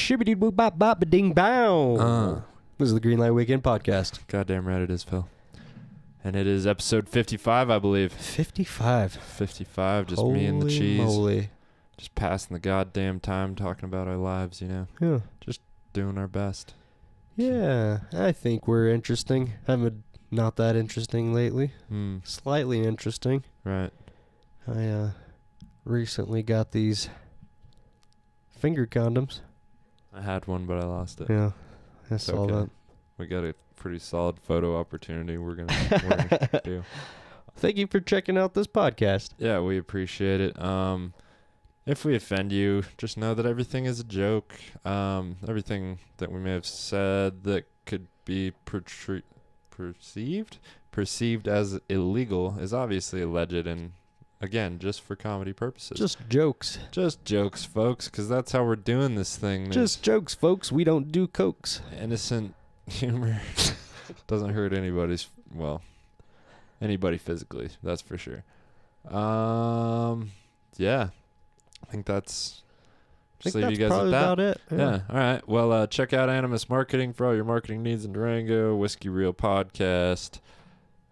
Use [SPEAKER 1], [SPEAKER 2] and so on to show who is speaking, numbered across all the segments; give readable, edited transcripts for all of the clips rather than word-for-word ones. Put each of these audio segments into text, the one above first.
[SPEAKER 1] shibbity boop bop bop ding bow. This is the Green Light Weekend podcast.
[SPEAKER 2] Goddamn right it is, Phil. And it is episode 55, I believe.
[SPEAKER 1] 55.
[SPEAKER 2] 55, just
[SPEAKER 1] Holy
[SPEAKER 2] me and the cheese.
[SPEAKER 1] Moly.
[SPEAKER 2] Just passing the goddamn time talking about our lives, you know?
[SPEAKER 1] Yeah.
[SPEAKER 2] Just doing our best.
[SPEAKER 1] Yeah, I think we're interesting. I'm not that interesting lately. Slightly interesting.
[SPEAKER 2] Right.
[SPEAKER 1] I recently got these finger condoms.
[SPEAKER 2] I had one, but I lost it.
[SPEAKER 1] Yeah, I saw that.
[SPEAKER 2] We got a pretty solid photo opportunity we're gonna do.
[SPEAKER 1] Thank you for checking out this podcast.
[SPEAKER 2] Yeah, we appreciate it. If we offend you, just know that everything is a joke. Everything that we may have said that could be perceived as illegal is obviously alleged and, again, just for comedy purposes.
[SPEAKER 1] Just jokes.
[SPEAKER 2] Just jokes, folks, because that's how we're doing this thing.
[SPEAKER 1] Just jokes, folks. We don't do cokes.
[SPEAKER 2] Innocent humor doesn't hurt anybody physically, that's for sure. Yeah. I think that's... Just leave you guys with that.
[SPEAKER 1] About it.
[SPEAKER 2] Yeah. All right. Well, check out Animus Marketing for all your marketing needs in Durango. Whiskey Reel Podcast.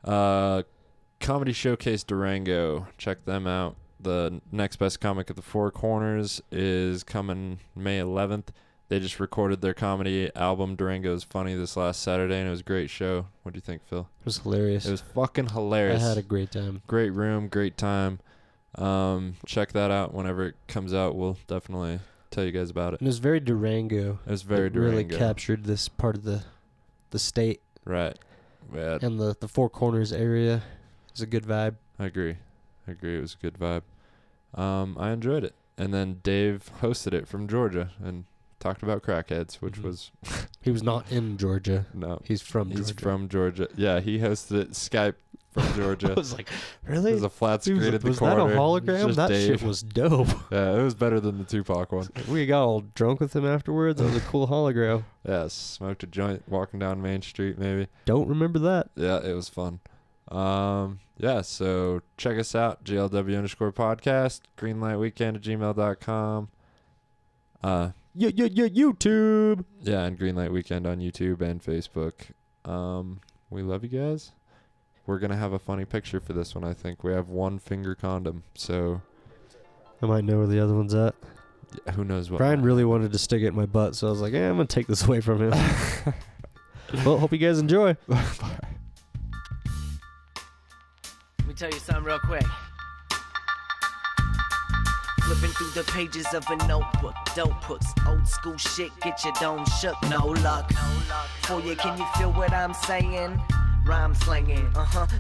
[SPEAKER 2] Comedy Showcase Durango. Check them out. The next best comic at the Four Corners is coming May 11th. They just recorded their comedy album Durango's Funny this last Saturday, and it was a great show. What do you think, Phil?
[SPEAKER 1] It was hilarious.
[SPEAKER 2] It was fucking hilarious.
[SPEAKER 1] I had a great time.
[SPEAKER 2] Great room, great time. Check that out whenever it comes out. We'll definitely tell you guys about it.
[SPEAKER 1] And it was very Durango.
[SPEAKER 2] It was very Durango.
[SPEAKER 1] Really captured this part of the state.
[SPEAKER 2] Right. Yeah.
[SPEAKER 1] And the Four Corners area is a good vibe.
[SPEAKER 2] I agree. It was a good vibe. I enjoyed it. And then Dave hosted it from Georgia and talked about crackheads, which was...
[SPEAKER 1] He was not in Georgia.
[SPEAKER 2] No.
[SPEAKER 1] He's from Georgia.
[SPEAKER 2] Yeah, he hosted it Skype from Georgia.
[SPEAKER 1] I was like, really?
[SPEAKER 2] It was a flat screen at the corner.
[SPEAKER 1] Was that a hologram? That
[SPEAKER 2] Dave.
[SPEAKER 1] shit was dope.
[SPEAKER 2] Yeah, it was better than the Tupac one.
[SPEAKER 1] We got all drunk with him afterwards. That was a cool hologram.
[SPEAKER 2] Yeah, smoked a joint walking down Main Street maybe.
[SPEAKER 1] Don't remember that.
[SPEAKER 2] Yeah, it was fun. Yeah, so check us out, GLW_podcast, greenlightweekend@gmail.com.
[SPEAKER 1] YouTube.
[SPEAKER 2] Yeah, and Greenlight Weekend on YouTube and Facebook. We love you guys. We're going to have a funny picture for this one, I think. We have one finger condom, so...
[SPEAKER 1] I might know where the other one's at.
[SPEAKER 2] Yeah, who knows what.
[SPEAKER 1] Brian really wanted to stick it in my butt, so I was like, I'm going to take this away from him. Well, hope you guys enjoy.
[SPEAKER 3] Let me tell you something real quick. Flipping through the pages of a notebook, dope hooks, old school shit, get your dome shook, no luck. For you, can you feel what I'm saying? Rhyme slanging,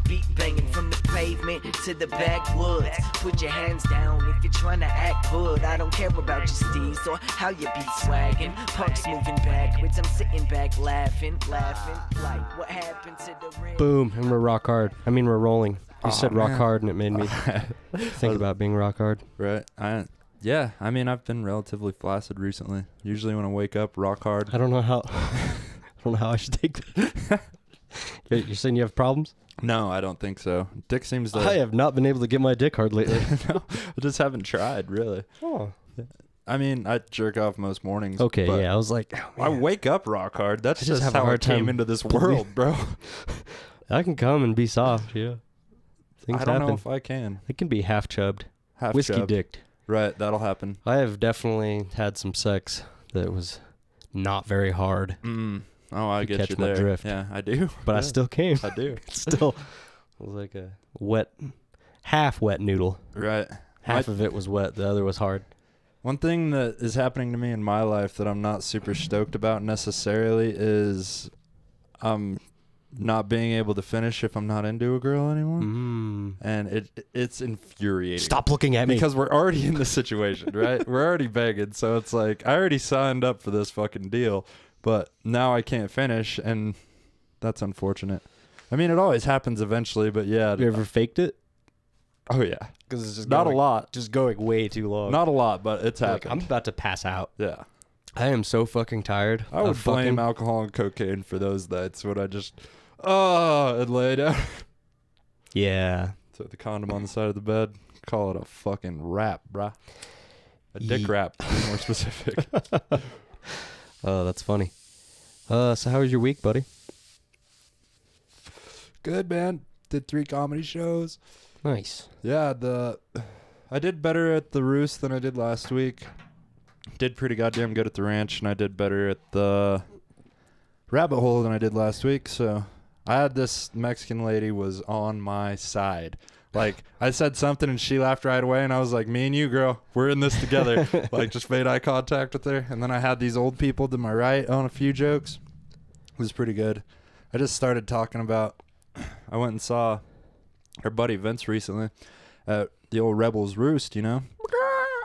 [SPEAKER 3] beat banging from the pavement to the backwoods. Put your hands down if you're trying to act hood. I don't care about your steez or how you be swagging. Punks moving backwards, I'm sitting back laughing, like what happened to the ring?
[SPEAKER 1] Boom, and we're rock hard. I mean, we're rolling. You said rock hard, and it made me think about being rock hard.
[SPEAKER 2] Right. I've been relatively flaccid recently. Usually when I wake up, rock hard.
[SPEAKER 1] I don't know how I should take that. You're saying you have problems?
[SPEAKER 2] No, I don't think so. Dick seems to...
[SPEAKER 1] I have not been able to get my dick hard lately.
[SPEAKER 2] No, I just haven't tried, really.
[SPEAKER 1] Oh.
[SPEAKER 2] I mean, I jerk off most mornings.
[SPEAKER 1] Okay, yeah, I was like... Oh,
[SPEAKER 2] I wake up rock hard. That's just how I came into this world, bro.
[SPEAKER 1] I can come and be soft, yeah. Things
[SPEAKER 2] I don't
[SPEAKER 1] happen.
[SPEAKER 2] know if I can.
[SPEAKER 1] It can be half chubbed. Whiskey dicked.
[SPEAKER 2] Right, that'll happen.
[SPEAKER 1] I have definitely had some sex that was not very hard.
[SPEAKER 2] Oh, I get you there.
[SPEAKER 1] Drift.
[SPEAKER 2] Yeah, I do.
[SPEAKER 1] But I still came.
[SPEAKER 2] I do.
[SPEAKER 1] It was like a half wet noodle.
[SPEAKER 2] Right.
[SPEAKER 1] Half of it was wet. The other was hard.
[SPEAKER 2] One thing that is happening to me in my life that I'm not super stoked about necessarily is not being able to finish if I'm not into a girl anymore. And it's infuriating.
[SPEAKER 1] Stop looking at me.
[SPEAKER 2] Because we're already in this situation, right? We're already begging. So it's like, I already signed up for this fucking deal. But now I can't finish, and that's unfortunate. I mean, it always happens eventually, but yeah.
[SPEAKER 1] Have you ever faked it?
[SPEAKER 2] Oh, yeah.
[SPEAKER 1] Because it's just
[SPEAKER 2] not a lot.
[SPEAKER 1] Just going way too long.
[SPEAKER 2] Not a lot, but it's happened.
[SPEAKER 1] I'm about to pass out.
[SPEAKER 2] Yeah.
[SPEAKER 1] I am so fucking tired.
[SPEAKER 2] I would blame alcohol and cocaine for those nights when I just, and lay down.
[SPEAKER 1] Yeah.
[SPEAKER 2] So the condom on the side of the bed, call it a fucking wrap, bruh. A dick wrap, to be more specific.
[SPEAKER 1] Oh, that's funny. So how was your week, buddy?
[SPEAKER 2] Good, man. Did 3 comedy shows.
[SPEAKER 1] Nice.
[SPEAKER 2] Yeah, I did better at the Roost than I did last week. Did pretty goddamn good at the Ranch, and I did better at the Rabbit Hole than I did last week. So I had this Mexican lady was on my side. Like, I said something and she laughed right away, and I was like, me and you, girl, we're in this together. Like, just made eye contact with her. And then I had these old people to my right on a few jokes. It was pretty good. I just started talking about, I went and saw her buddy Vince recently at the old Rebels Roost, you know?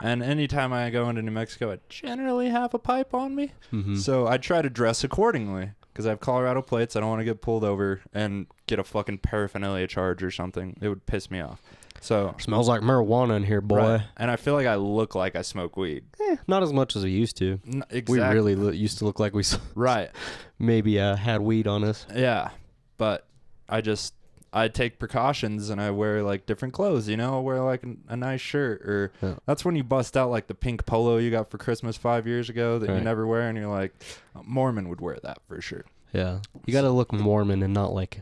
[SPEAKER 2] And anytime I go into New Mexico, I generally have a pipe on me.
[SPEAKER 1] Mm-hmm.
[SPEAKER 2] So I try to dress accordingly. Because I have Colorado plates, I don't want to get pulled over and get a fucking paraphernalia charge or something. It would piss me off. So
[SPEAKER 1] Smells like marijuana in here, boy.
[SPEAKER 2] right. And I feel like I look like I smoke weed.
[SPEAKER 1] Not as much as we used to.
[SPEAKER 2] Exactly.
[SPEAKER 1] We really used to look like we
[SPEAKER 2] right.
[SPEAKER 1] maybe had weed on us.
[SPEAKER 2] Yeah, but I take precautions and I wear like different clothes, you know? I wear like a nice shirt or that's when you bust out like the pink polo you got for Christmas 5 years ago that you never wear, and you're like, Mormon would wear that for sure.
[SPEAKER 1] Yeah. You got to look Mormon and not like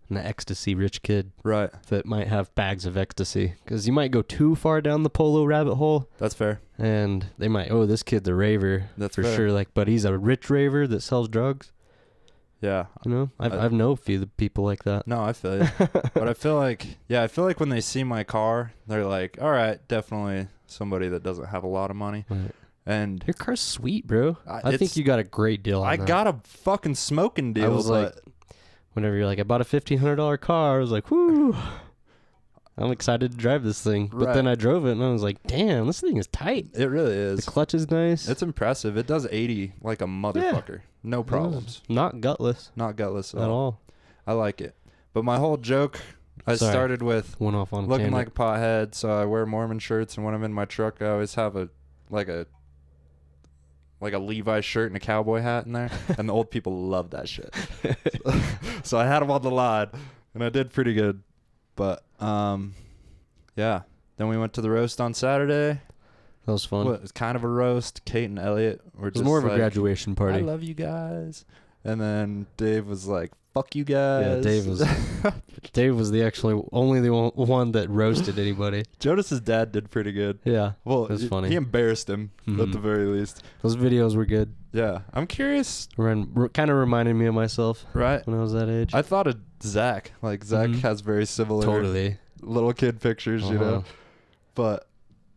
[SPEAKER 1] an ecstasy rich kid.
[SPEAKER 2] Right.
[SPEAKER 1] That might have bags of ecstasy. Because you might go too far down the polo rabbit hole.
[SPEAKER 2] That's fair.
[SPEAKER 1] And they might, this kid's a raver.
[SPEAKER 2] That's
[SPEAKER 1] for
[SPEAKER 2] fair.
[SPEAKER 1] sure. Like, but he's a rich raver that sells drugs.
[SPEAKER 2] Yeah.
[SPEAKER 1] You know, I've known a few people like that.
[SPEAKER 2] No, I feel you. But I feel like when they see my car, they're like, all right, definitely somebody that doesn't have a lot of money.
[SPEAKER 1] Right.
[SPEAKER 2] And
[SPEAKER 1] your car's sweet, bro. I think you got a great deal on
[SPEAKER 2] I
[SPEAKER 1] that.
[SPEAKER 2] got a fucking smoking deal.
[SPEAKER 1] I was like, whenever you're like, I bought a $1,500 car, I was like, whoo. I'm excited to drive this thing. But then I drove it and I was like, damn, this thing is tight.
[SPEAKER 2] It really is.
[SPEAKER 1] The clutch is nice.
[SPEAKER 2] It's impressive. It does 80 like a motherfucker. No problems.
[SPEAKER 1] Not gutless.
[SPEAKER 2] Not gutless
[SPEAKER 1] At all.
[SPEAKER 2] I like it. But my whole joke, I started with
[SPEAKER 1] went off on
[SPEAKER 2] looking
[SPEAKER 1] tangent.
[SPEAKER 2] like a pothead, so I wear Mormon shirts, and when I'm in my truck, I always have a Levi's shirt and a cowboy hat in there, and the old people love that shit. So I had them on the line, and I did pretty good. But, yeah. Then we went to the roast on Saturday.
[SPEAKER 1] That was fun.
[SPEAKER 2] It was kind of a roast. Kate and Elliot were just
[SPEAKER 1] it was more of
[SPEAKER 2] like,
[SPEAKER 1] a graduation party.
[SPEAKER 2] I love you guys. And then Dave was like, fuck you guys.
[SPEAKER 1] Yeah, Dave was the only one that roasted anybody.
[SPEAKER 2] Jonas's dad did pretty good.
[SPEAKER 1] Yeah.
[SPEAKER 2] Well,
[SPEAKER 1] it was funny.
[SPEAKER 2] He embarrassed him at the very least.
[SPEAKER 1] Those videos were good.
[SPEAKER 2] Yeah. I'm curious.
[SPEAKER 1] Kind of reminded me of myself.
[SPEAKER 2] Right.
[SPEAKER 1] When I was that age.
[SPEAKER 2] I thought of Zach. Like, Zach has very similar little kid pictures, you know? But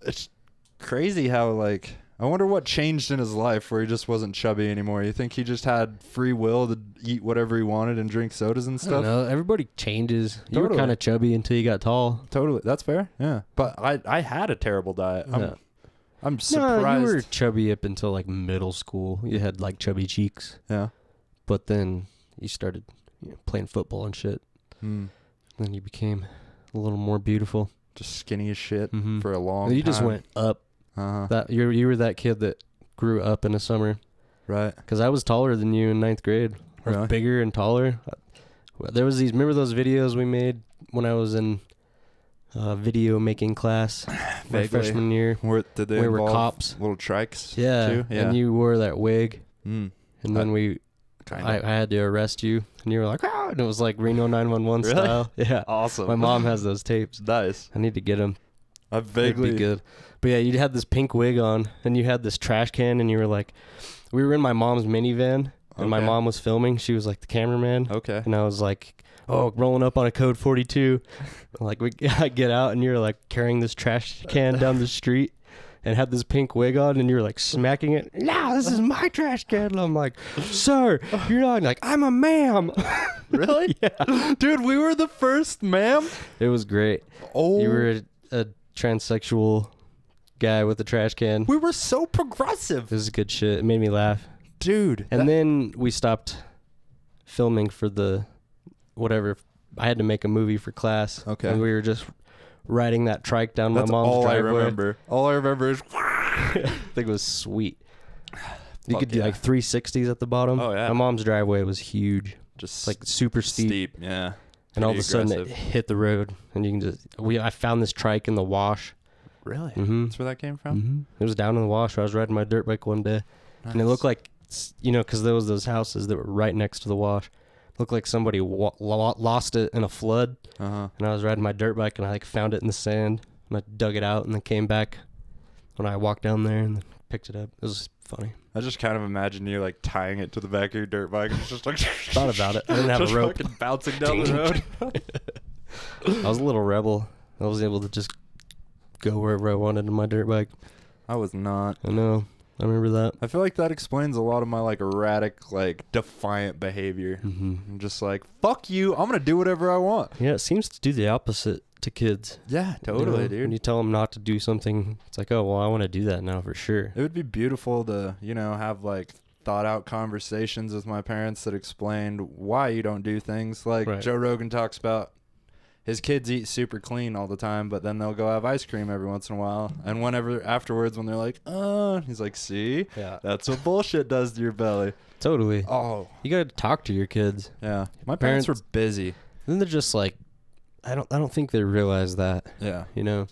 [SPEAKER 2] it's crazy how, like, I wonder what changed in his life where he just wasn't chubby anymore. You think he just had free will to eat whatever he wanted and drink sodas and stuff?
[SPEAKER 1] No, everybody changes. You were kind of chubby until you got tall.
[SPEAKER 2] Totally. That's fair. Yeah. But I had a terrible diet. I'm surprised.
[SPEAKER 1] No, you were chubby up until like middle school. You had like chubby cheeks.
[SPEAKER 2] Yeah.
[SPEAKER 1] But then you started playing football and shit. Then you became a little more beautiful.
[SPEAKER 2] Just skinny as shit for a long time.
[SPEAKER 1] You just went up. That you were that kid that grew up in the summer,
[SPEAKER 2] right?
[SPEAKER 1] Because I was taller than you in 9th grade. I was bigger and taller. There was remember those videos we made when I was in video making class my freshman year?
[SPEAKER 2] Did they
[SPEAKER 1] we were cops,
[SPEAKER 2] little trikes?
[SPEAKER 1] Yeah,
[SPEAKER 2] too? Yeah.
[SPEAKER 1] And you wore that wig, and then I had to arrest you, and you were like, "Ah!" And it was like Reno 911 style. Yeah,
[SPEAKER 2] awesome.
[SPEAKER 1] My mom has those tapes.
[SPEAKER 2] Nice.
[SPEAKER 1] I need to get them.
[SPEAKER 2] I vaguely
[SPEAKER 1] be good. But yeah, you had this pink wig on, and you had this trash can, and you were like, we were in my mom's minivan, and my mom was filming. She was like the cameraman.
[SPEAKER 2] Okay.
[SPEAKER 1] And I was like, rolling up on a code 42. Like, I get out, and you're like carrying this trash can down the street, and had this pink wig on, and you're like smacking it. No, this is my trash can. And I'm like, sir, you're not. Like, I'm a ma'am.
[SPEAKER 2] Really?
[SPEAKER 1] Yeah.
[SPEAKER 2] Dude, we were the first ma'am.
[SPEAKER 1] It was great.
[SPEAKER 2] Oh.
[SPEAKER 1] You were a transsexual guy with a trash can.
[SPEAKER 2] We were so progressive.
[SPEAKER 1] This is good shit. It made me laugh.
[SPEAKER 2] Dude.
[SPEAKER 1] And then we stopped filming for the whatever. I had to make a movie for class.
[SPEAKER 2] Okay.
[SPEAKER 1] And we were just riding that trike down my mom's
[SPEAKER 2] all
[SPEAKER 1] driveway.
[SPEAKER 2] I remember. All I remember is
[SPEAKER 1] I think it was sweet. You could do like 360s at the bottom.
[SPEAKER 2] Oh, yeah.
[SPEAKER 1] My mom's driveway was huge.
[SPEAKER 2] just
[SPEAKER 1] Like super steep.
[SPEAKER 2] Yeah.
[SPEAKER 1] And all of a sudden it
[SPEAKER 2] aggressive.
[SPEAKER 1] hit the road. And you can just... I found this trike in the wash.
[SPEAKER 2] Really?
[SPEAKER 1] Mm-hmm.
[SPEAKER 2] That's where that came from?
[SPEAKER 1] It was down in the wash where I was riding my dirt bike one day.
[SPEAKER 2] Nice.
[SPEAKER 1] And it looked like you know, because there was those houses that were right next to the wash. Looked like somebody lost it in a flood.
[SPEAKER 2] Uh-huh.
[SPEAKER 1] And I was riding my dirt bike and I like found it in the sand and I dug it out and then came back when I walked down there and then picked it up. It was funny.
[SPEAKER 2] I just kind of imagine you like tying it to the back of your dirt bike and just like
[SPEAKER 1] Thought about it. I didn't have
[SPEAKER 2] just
[SPEAKER 1] a rope.
[SPEAKER 2] fucking bouncing down the road.
[SPEAKER 1] I was a little rebel. I was able to just go wherever I wanted on my dirt bike.
[SPEAKER 2] I was not.
[SPEAKER 1] I know. I remember that.
[SPEAKER 2] I feel like that explains a lot of my like erratic, like defiant behavior.
[SPEAKER 1] Mm-hmm.
[SPEAKER 2] I'm just like, fuck you. I'm gonna do whatever I want.
[SPEAKER 1] Yeah, it seems to do the opposite to kids.
[SPEAKER 2] Yeah,
[SPEAKER 1] You know, when you tell them not to do something, it's like, oh, well, I want to do that now for sure.
[SPEAKER 2] It would be beautiful to, you know, have like thought out conversations with my parents that explained why you don't do things. Like
[SPEAKER 1] Right.
[SPEAKER 2] Joe Rogan talks about his kids eat super clean all the time, but then they'll go have ice cream every once in a while. And whenever afterwards, when they're like, he's like, see,
[SPEAKER 1] Yeah.
[SPEAKER 2] that's what bullshit does to your belly.
[SPEAKER 1] Totally.
[SPEAKER 2] Oh,
[SPEAKER 1] You got to talk to your kids.
[SPEAKER 2] yeah. My parents were
[SPEAKER 1] Parents-
[SPEAKER 2] busy.
[SPEAKER 1] Then they're just like, I don't think they realize that,
[SPEAKER 2] Yeah.
[SPEAKER 1] you know.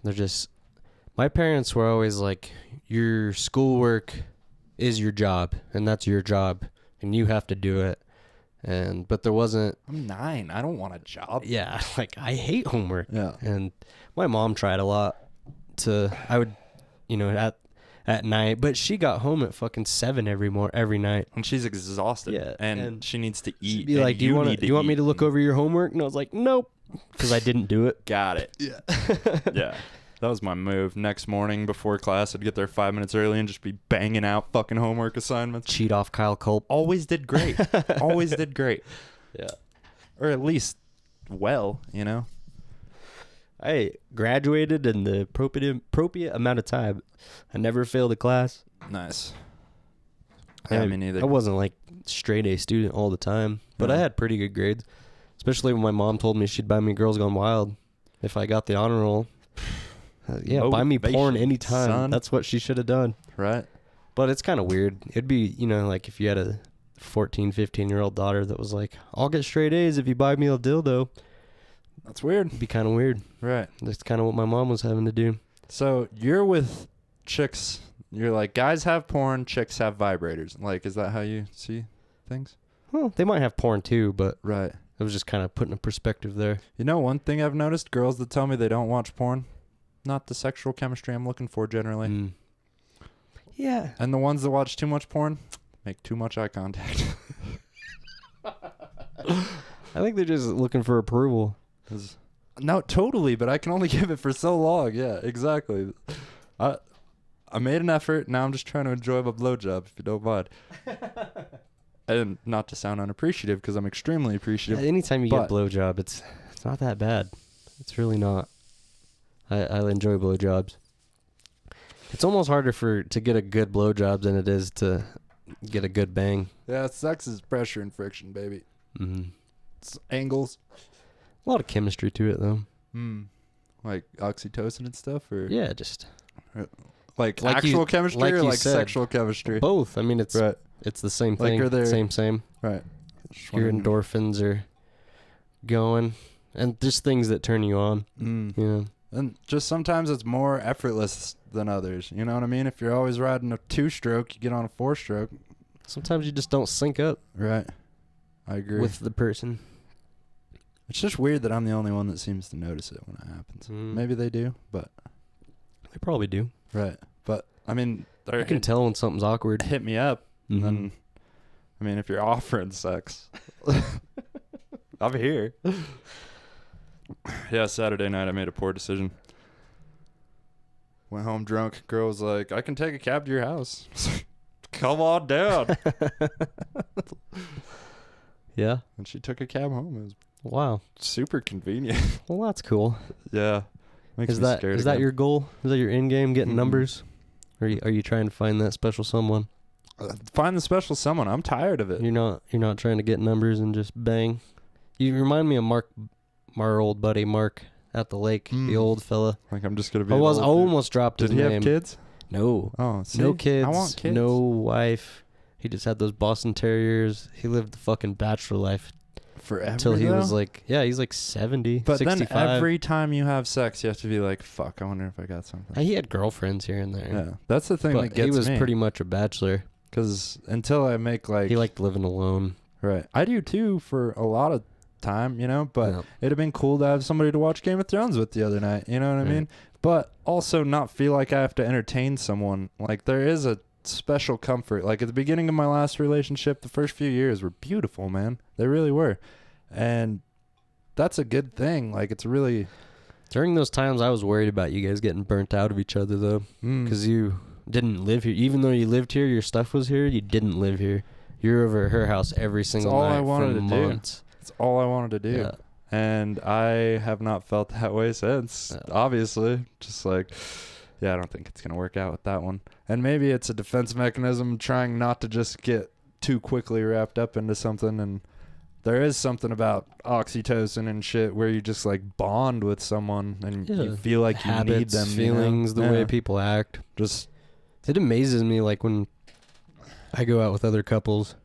[SPEAKER 1] They're just, my parents were always like, your schoolwork is your job and that's your job and you have to do it. But there wasn't,
[SPEAKER 2] I'm 9. I don't want a job.
[SPEAKER 1] yeah, like I hate homework.
[SPEAKER 2] Yeah.
[SPEAKER 1] And my mom tried a lot I would, you know, at night, but she got home at fucking 7 every night.
[SPEAKER 2] And she's exhausted.
[SPEAKER 1] Yeah,
[SPEAKER 2] And,
[SPEAKER 1] and
[SPEAKER 2] she needs to eat.
[SPEAKER 1] She'd be
[SPEAKER 2] and
[SPEAKER 1] like, do you want me to look over your homework? And I was like, nope, because I didn't do it.
[SPEAKER 2] Got it.
[SPEAKER 1] Yeah.
[SPEAKER 2] Yeah. That was my move. Next morning before class, I'd get there 5 minutes early and just be banging out fucking homework assignments.
[SPEAKER 1] Cheat off Kyle Culp.
[SPEAKER 2] Always did great. Always did great.
[SPEAKER 1] Yeah.
[SPEAKER 2] Or at least well, you know?
[SPEAKER 1] I graduated in the appropriate amount of time. I never failed a class.
[SPEAKER 2] Nice. Yeah, me neither.
[SPEAKER 1] I wasn't like straight A student all the time, but I
[SPEAKER 2] Yeah.
[SPEAKER 1] had pretty good grades. Especially when my mom told me she'd buy me Girls Gone Wild if I got the honor roll. Yeah, buy me porn
[SPEAKER 2] Motivation,
[SPEAKER 1] anytime.
[SPEAKER 2] son.
[SPEAKER 1] That's what she should have done.
[SPEAKER 2] Right?
[SPEAKER 1] But it's kind of weird. It'd be, you know, like if you had a 14, 15-year-old daughter that was like, I'll get straight A's if you buy me a dildo.
[SPEAKER 2] That's weird.
[SPEAKER 1] It'd be kind of weird.
[SPEAKER 2] Right.
[SPEAKER 1] That's kind of what my mom was having to do.
[SPEAKER 2] So you're with chicks. You're like, guys have porn, chicks have vibrators. Like, is that how you see things?
[SPEAKER 1] Well, they might have porn too, but
[SPEAKER 2] Right.
[SPEAKER 1] it was just kind of putting a perspective there.
[SPEAKER 2] You know, one thing I've noticed, girls that tell me they don't watch porn, not the sexual chemistry I'm looking for generally.
[SPEAKER 1] Mm. Yeah.
[SPEAKER 2] And the ones that watch too much porn make too much eye contact.
[SPEAKER 1] I think they're just looking for approval.
[SPEAKER 2] No, totally, but I can only give it for so long. Yeah, exactly. I made an effort. Now I'm just trying to enjoy my blowjob, if you don't mind. And not to sound unappreciative, because I'm extremely appreciative.
[SPEAKER 1] Anytime you get
[SPEAKER 2] but-
[SPEAKER 1] a blowjob, it's not that bad. It's really not. I enjoy blowjobs. It's almost harder to get a good blowjob than it is to get a good bang.
[SPEAKER 2] Yeah, sex is pressure and friction, baby.
[SPEAKER 1] Mm-hmm.
[SPEAKER 2] It's angles.
[SPEAKER 1] A lot of chemistry to it, though.
[SPEAKER 2] Like oxytocin and stuff, or
[SPEAKER 1] Yeah, just
[SPEAKER 2] like
[SPEAKER 1] Like
[SPEAKER 2] actual
[SPEAKER 1] you-
[SPEAKER 2] chemistry,
[SPEAKER 1] like
[SPEAKER 2] or
[SPEAKER 1] you
[SPEAKER 2] like
[SPEAKER 1] said.
[SPEAKER 2] sexual chemistry.
[SPEAKER 1] both. I mean, it's
[SPEAKER 2] Right,
[SPEAKER 1] it's the same
[SPEAKER 2] Like,
[SPEAKER 1] thing.
[SPEAKER 2] are there-
[SPEAKER 1] Same.
[SPEAKER 2] right.
[SPEAKER 1] Your endorphins are going, and just things that turn you on. You know.
[SPEAKER 2] And just sometimes it's more effortless than others. You know what I mean? If you're always riding a 2-stroke, you get on a 4-stroke.
[SPEAKER 1] Sometimes you just don't sync up
[SPEAKER 2] Right. I agree.
[SPEAKER 1] with the person.
[SPEAKER 2] It's just weird that I'm the only one that seems to notice it when it happens.
[SPEAKER 1] Mm.
[SPEAKER 2] Maybe they do, but
[SPEAKER 1] They probably do.
[SPEAKER 2] right. But I mean,
[SPEAKER 1] You can tell when something's awkward.
[SPEAKER 2] hit me up.
[SPEAKER 1] Mhm.
[SPEAKER 2] Then, I mean, if you're offering sex, I'm here. Yeah, Saturday night I made a poor decision. Went home drunk. Girl was like, "I can take a cab to your house." Come on down.
[SPEAKER 1] Yeah.
[SPEAKER 2] And she took a cab home. It was
[SPEAKER 1] Wow.
[SPEAKER 2] super convenient.
[SPEAKER 1] Well, that's cool.
[SPEAKER 2] Yeah. Makes
[SPEAKER 1] Is
[SPEAKER 2] me
[SPEAKER 1] that
[SPEAKER 2] scared
[SPEAKER 1] is that
[SPEAKER 2] again.
[SPEAKER 1] your goal? Is that your end game? Getting
[SPEAKER 2] Mhm.
[SPEAKER 1] numbers? Or are you trying to find that special someone?
[SPEAKER 2] Find the special someone. I'm tired of it.
[SPEAKER 1] You're not trying to get numbers and just bang. You remind me of our old buddy Mark at the lake, the old fella.
[SPEAKER 2] Like I'm just gonna be.
[SPEAKER 1] I
[SPEAKER 2] an old dude.
[SPEAKER 1] almost dropped his
[SPEAKER 2] Did he
[SPEAKER 1] name.
[SPEAKER 2] have kids?
[SPEAKER 1] No.
[SPEAKER 2] Oh, see?
[SPEAKER 1] No kids.
[SPEAKER 2] I want kids.
[SPEAKER 1] No wife. He just had those Boston Terriers. He lived the fucking bachelor life
[SPEAKER 2] Forever.
[SPEAKER 1] until he was
[SPEAKER 2] though?
[SPEAKER 1] like, he's like 70,
[SPEAKER 2] But
[SPEAKER 1] 65.
[SPEAKER 2] then every time you have sex, you have to be like, "Fuck, I wonder if I got something."
[SPEAKER 1] He had girlfriends here and there.
[SPEAKER 2] Yeah, that's the thing that
[SPEAKER 1] But
[SPEAKER 2] gets
[SPEAKER 1] he was
[SPEAKER 2] me.
[SPEAKER 1] pretty much a bachelor.
[SPEAKER 2] Because until I make like...
[SPEAKER 1] He liked living alone.
[SPEAKER 2] Right. I do too for a lot of time, you know, but
[SPEAKER 1] Yeah.
[SPEAKER 2] it'd have been cool to have somebody to watch Game of Thrones with the other night, you know what I mean? But also not feel like I have to entertain someone. Like, there is a special comfort. Like, at the beginning of my last relationship, the first few years were beautiful, man. They really were. And that's a good thing. Like, it's really...
[SPEAKER 1] During those times, I was worried about you guys getting burnt out of each other, though, because you didn't live here. Even though you lived here, your stuff was here, you didn't live here. You're over at her house every single
[SPEAKER 2] all
[SPEAKER 1] night
[SPEAKER 2] I wanted
[SPEAKER 1] for
[SPEAKER 2] to do.
[SPEAKER 1] months.
[SPEAKER 2] It's all I wanted to do.
[SPEAKER 1] Yeah.
[SPEAKER 2] And I have not felt that way since, obviously. Just like, yeah, I don't think it's going to work out with that one. And maybe it's a defense mechanism trying not to just get too quickly wrapped up into something. And there is something about oxytocin and shit where you just like bond with someone and you feel like you
[SPEAKER 1] Habits,
[SPEAKER 2] need them.
[SPEAKER 1] feelings,
[SPEAKER 2] you know?
[SPEAKER 1] the way people act.
[SPEAKER 2] Just,
[SPEAKER 1] it amazes me, like when I go out with other couples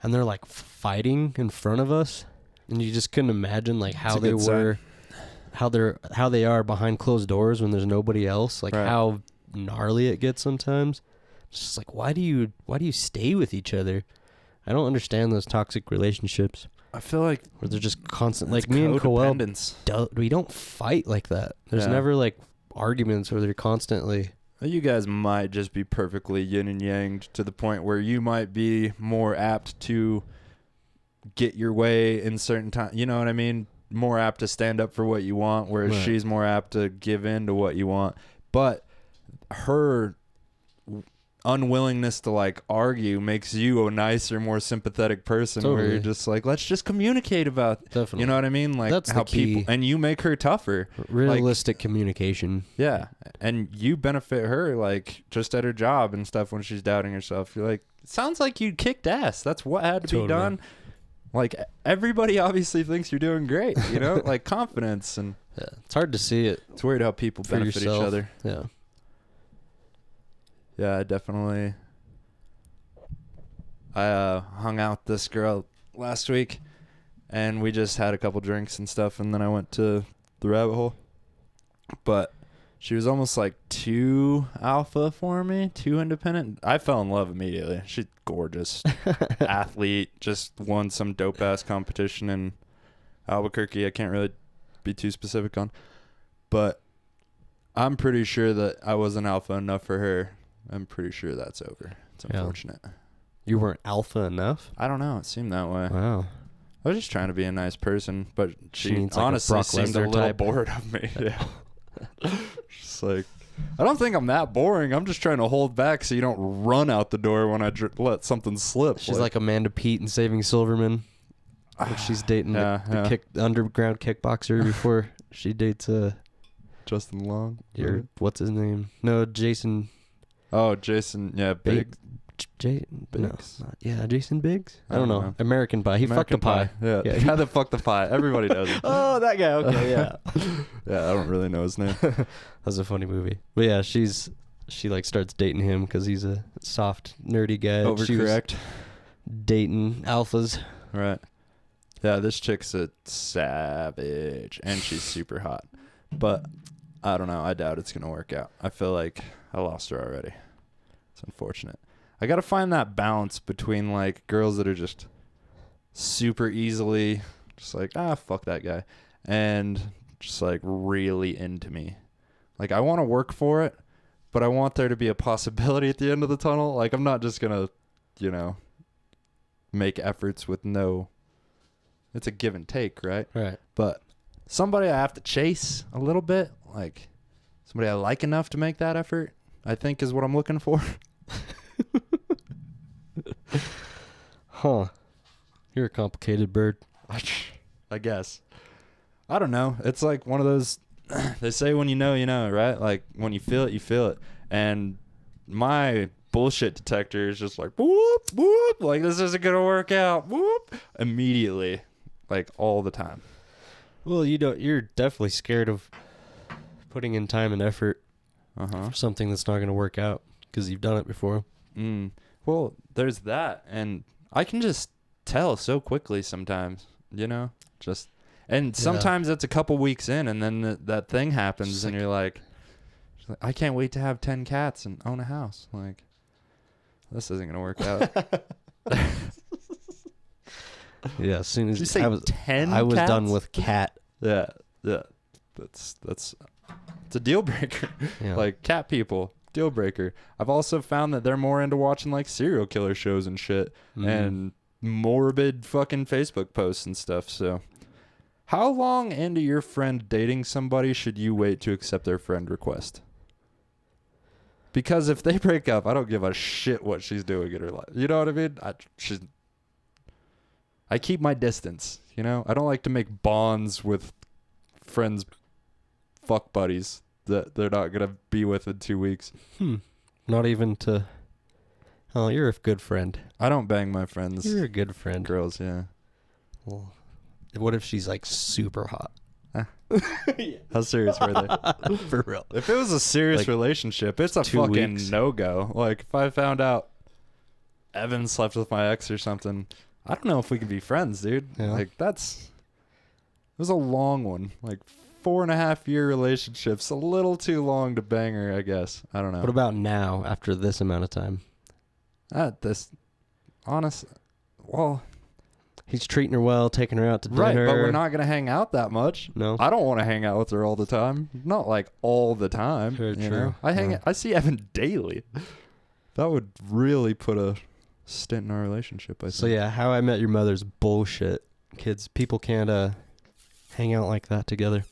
[SPEAKER 1] and they're like fighting in front of us, and you just couldn't imagine like how they were, how they are behind closed doors when there's nobody else. Like how gnarly it gets sometimes. It's just like, why do you stay with each other? I don't understand those toxic relationships.
[SPEAKER 2] I feel like
[SPEAKER 1] where they're just constant. Like me and Coel, we don't fight like that. There's never like arguments where they're constantly.
[SPEAKER 2] You guys might just be perfectly yin and yang to the point where you might be more apt to get your way in certain time. You know what I mean? More apt to stand up for what you want, whereas she's more apt to give in to what you want. But her unwillingness to like argue makes you a nicer, more sympathetic person. Where you're just like, let's just communicate about.
[SPEAKER 1] Definitely.
[SPEAKER 2] You know what I mean? Like
[SPEAKER 1] that's
[SPEAKER 2] how
[SPEAKER 1] the key.
[SPEAKER 2] people, and you make her tougher.
[SPEAKER 1] Realistic communication.
[SPEAKER 2] Yeah, and you benefit her like just at her job and stuff when she's doubting herself. You're like, it sounds like you kicked ass. That's what had to be done. Like everybody obviously thinks you're doing great. You know, like confidence and.
[SPEAKER 1] Yeah, it's hard to see it.
[SPEAKER 2] It's weird how people benefit each other.
[SPEAKER 1] Yeah.
[SPEAKER 2] Yeah, definitely. I hung out with this girl last week, and we just had a couple drinks and stuff, and then I went to the rabbit hole. But she was almost like too alpha for me, too independent. I fell in love immediately. She's gorgeous. Athlete, just won some dope-ass competition in Albuquerque. I can't really be too specific on. But I'm pretty sure that I wasn't alpha enough for her. I'm pretty sure that's over. It's unfortunate.
[SPEAKER 1] You weren't alpha enough?
[SPEAKER 2] I don't know. It seemed that way.
[SPEAKER 1] Wow.
[SPEAKER 2] I was just trying to be a nice person, but she
[SPEAKER 1] needs, like,
[SPEAKER 2] honestly
[SPEAKER 1] a Brock
[SPEAKER 2] seemed a
[SPEAKER 1] Lesnar
[SPEAKER 2] little
[SPEAKER 1] type.
[SPEAKER 2] bored of me. Yeah. Just like, I don't think I'm that boring. I'm just trying to hold back so you don't run out the door when I let something slip.
[SPEAKER 1] She's like Amanda Peet in Saving Silverman. When she's dating the underground kickboxer before she dates
[SPEAKER 2] Justin Long.
[SPEAKER 1] What's his name? No, Jason.
[SPEAKER 2] Oh, Jason. Yeah, Biggs.
[SPEAKER 1] Biggs. No, Jason Biggs. I don't know. American Pie. He
[SPEAKER 2] American
[SPEAKER 1] fucked a pie.
[SPEAKER 2] Yeah, the guy that fucked the pie. Everybody knows it.
[SPEAKER 1] Oh, that guy. Okay, yeah.
[SPEAKER 2] Yeah, I don't really know his name.
[SPEAKER 1] That's a funny movie. But yeah, she like starts dating him because he's a soft, nerdy guy.
[SPEAKER 2] Overcorrect.
[SPEAKER 1] Dating alphas.
[SPEAKER 2] Right. Yeah, this chick's a savage, and she's super hot. But I don't know. I doubt it's going to work out. I feel like I lost her already. It's unfortunate. I got to find that balance between, like, girls that are just super easily just like, fuck that guy, and just, like, really into me. Like, I want to work for it, but I want there to be a possibility at the end of the tunnel. Like, I'm not just going to, make efforts with no... It's a give and take, right?
[SPEAKER 1] Right.
[SPEAKER 2] But somebody I have to chase a little bit, like somebody I like enough to make that effort, I think is what I'm looking for.
[SPEAKER 1] Huh. You're a complicated bird.
[SPEAKER 2] I guess. I don't know. It's like one of those, they say when you know, right? Like when you feel it, you feel it. And my bullshit detector is just like, whoop, whoop. Like this isn't going to work out. Whoop. Immediately. Like all the time.
[SPEAKER 1] Well, you're definitely scared of putting in time and effort for something that's not going to work out because you've done it before.
[SPEAKER 2] Well, there's that. And I can just tell so quickly sometimes, and sometimes it's a couple weeks in and then that thing happens and you're like, I can't wait to have 10 cats and own a house. Like this isn't gonna work out.
[SPEAKER 1] Yeah, as soon as
[SPEAKER 2] Did you say
[SPEAKER 1] I was
[SPEAKER 2] 10
[SPEAKER 1] I was
[SPEAKER 2] cats?
[SPEAKER 1] done with cat.
[SPEAKER 2] Yeah. That's it's a deal breaker.
[SPEAKER 1] Yeah.
[SPEAKER 2] Like cat people, deal breaker. I've also found that they're more into watching like serial killer shows and shit and morbid fucking Facebook posts and stuff. So, how long into your friend dating somebody should you wait to accept their friend request? Because if they break up, I don't give a shit what she's doing in her life. You know what I mean? I keep my distance, you know? I don't like to make bonds with friends, fuck buddies that they're not going to be with in 2 weeks.
[SPEAKER 1] Not even to... Oh, you're a good friend.
[SPEAKER 2] I don't bang my friends.
[SPEAKER 1] You're a good friend.
[SPEAKER 2] Girls, yeah.
[SPEAKER 1] Well, what if she's like super hot?
[SPEAKER 2] How serious were they?
[SPEAKER 1] For real.
[SPEAKER 2] If it was a serious
[SPEAKER 1] Like,
[SPEAKER 2] relationship, it's a
[SPEAKER 1] 2
[SPEAKER 2] fucking
[SPEAKER 1] weeks.
[SPEAKER 2] no-go. Like, if I found out Evan slept with my ex or something, I don't know if we can be friends, dude.
[SPEAKER 1] Yeah.
[SPEAKER 2] Like, it was a long one. Like, 4.5-year relationship's a little too long to bang her, I guess. I don't know.
[SPEAKER 1] What about now, after this amount of time?
[SPEAKER 2] Well,
[SPEAKER 1] He's treating her well, taking her out to
[SPEAKER 2] right,
[SPEAKER 1] dinner.
[SPEAKER 2] but we're not going to hang out that much.
[SPEAKER 1] No.
[SPEAKER 2] I don't want to hang out with her all the time. Not like all the time.
[SPEAKER 1] Sure,
[SPEAKER 2] you
[SPEAKER 1] true.
[SPEAKER 2] know? I see Evan daily. That would really put a stint in our relationship, I think.
[SPEAKER 1] So yeah, How I Met Your Mother's bullshit. Kids, people can't hang out like that together.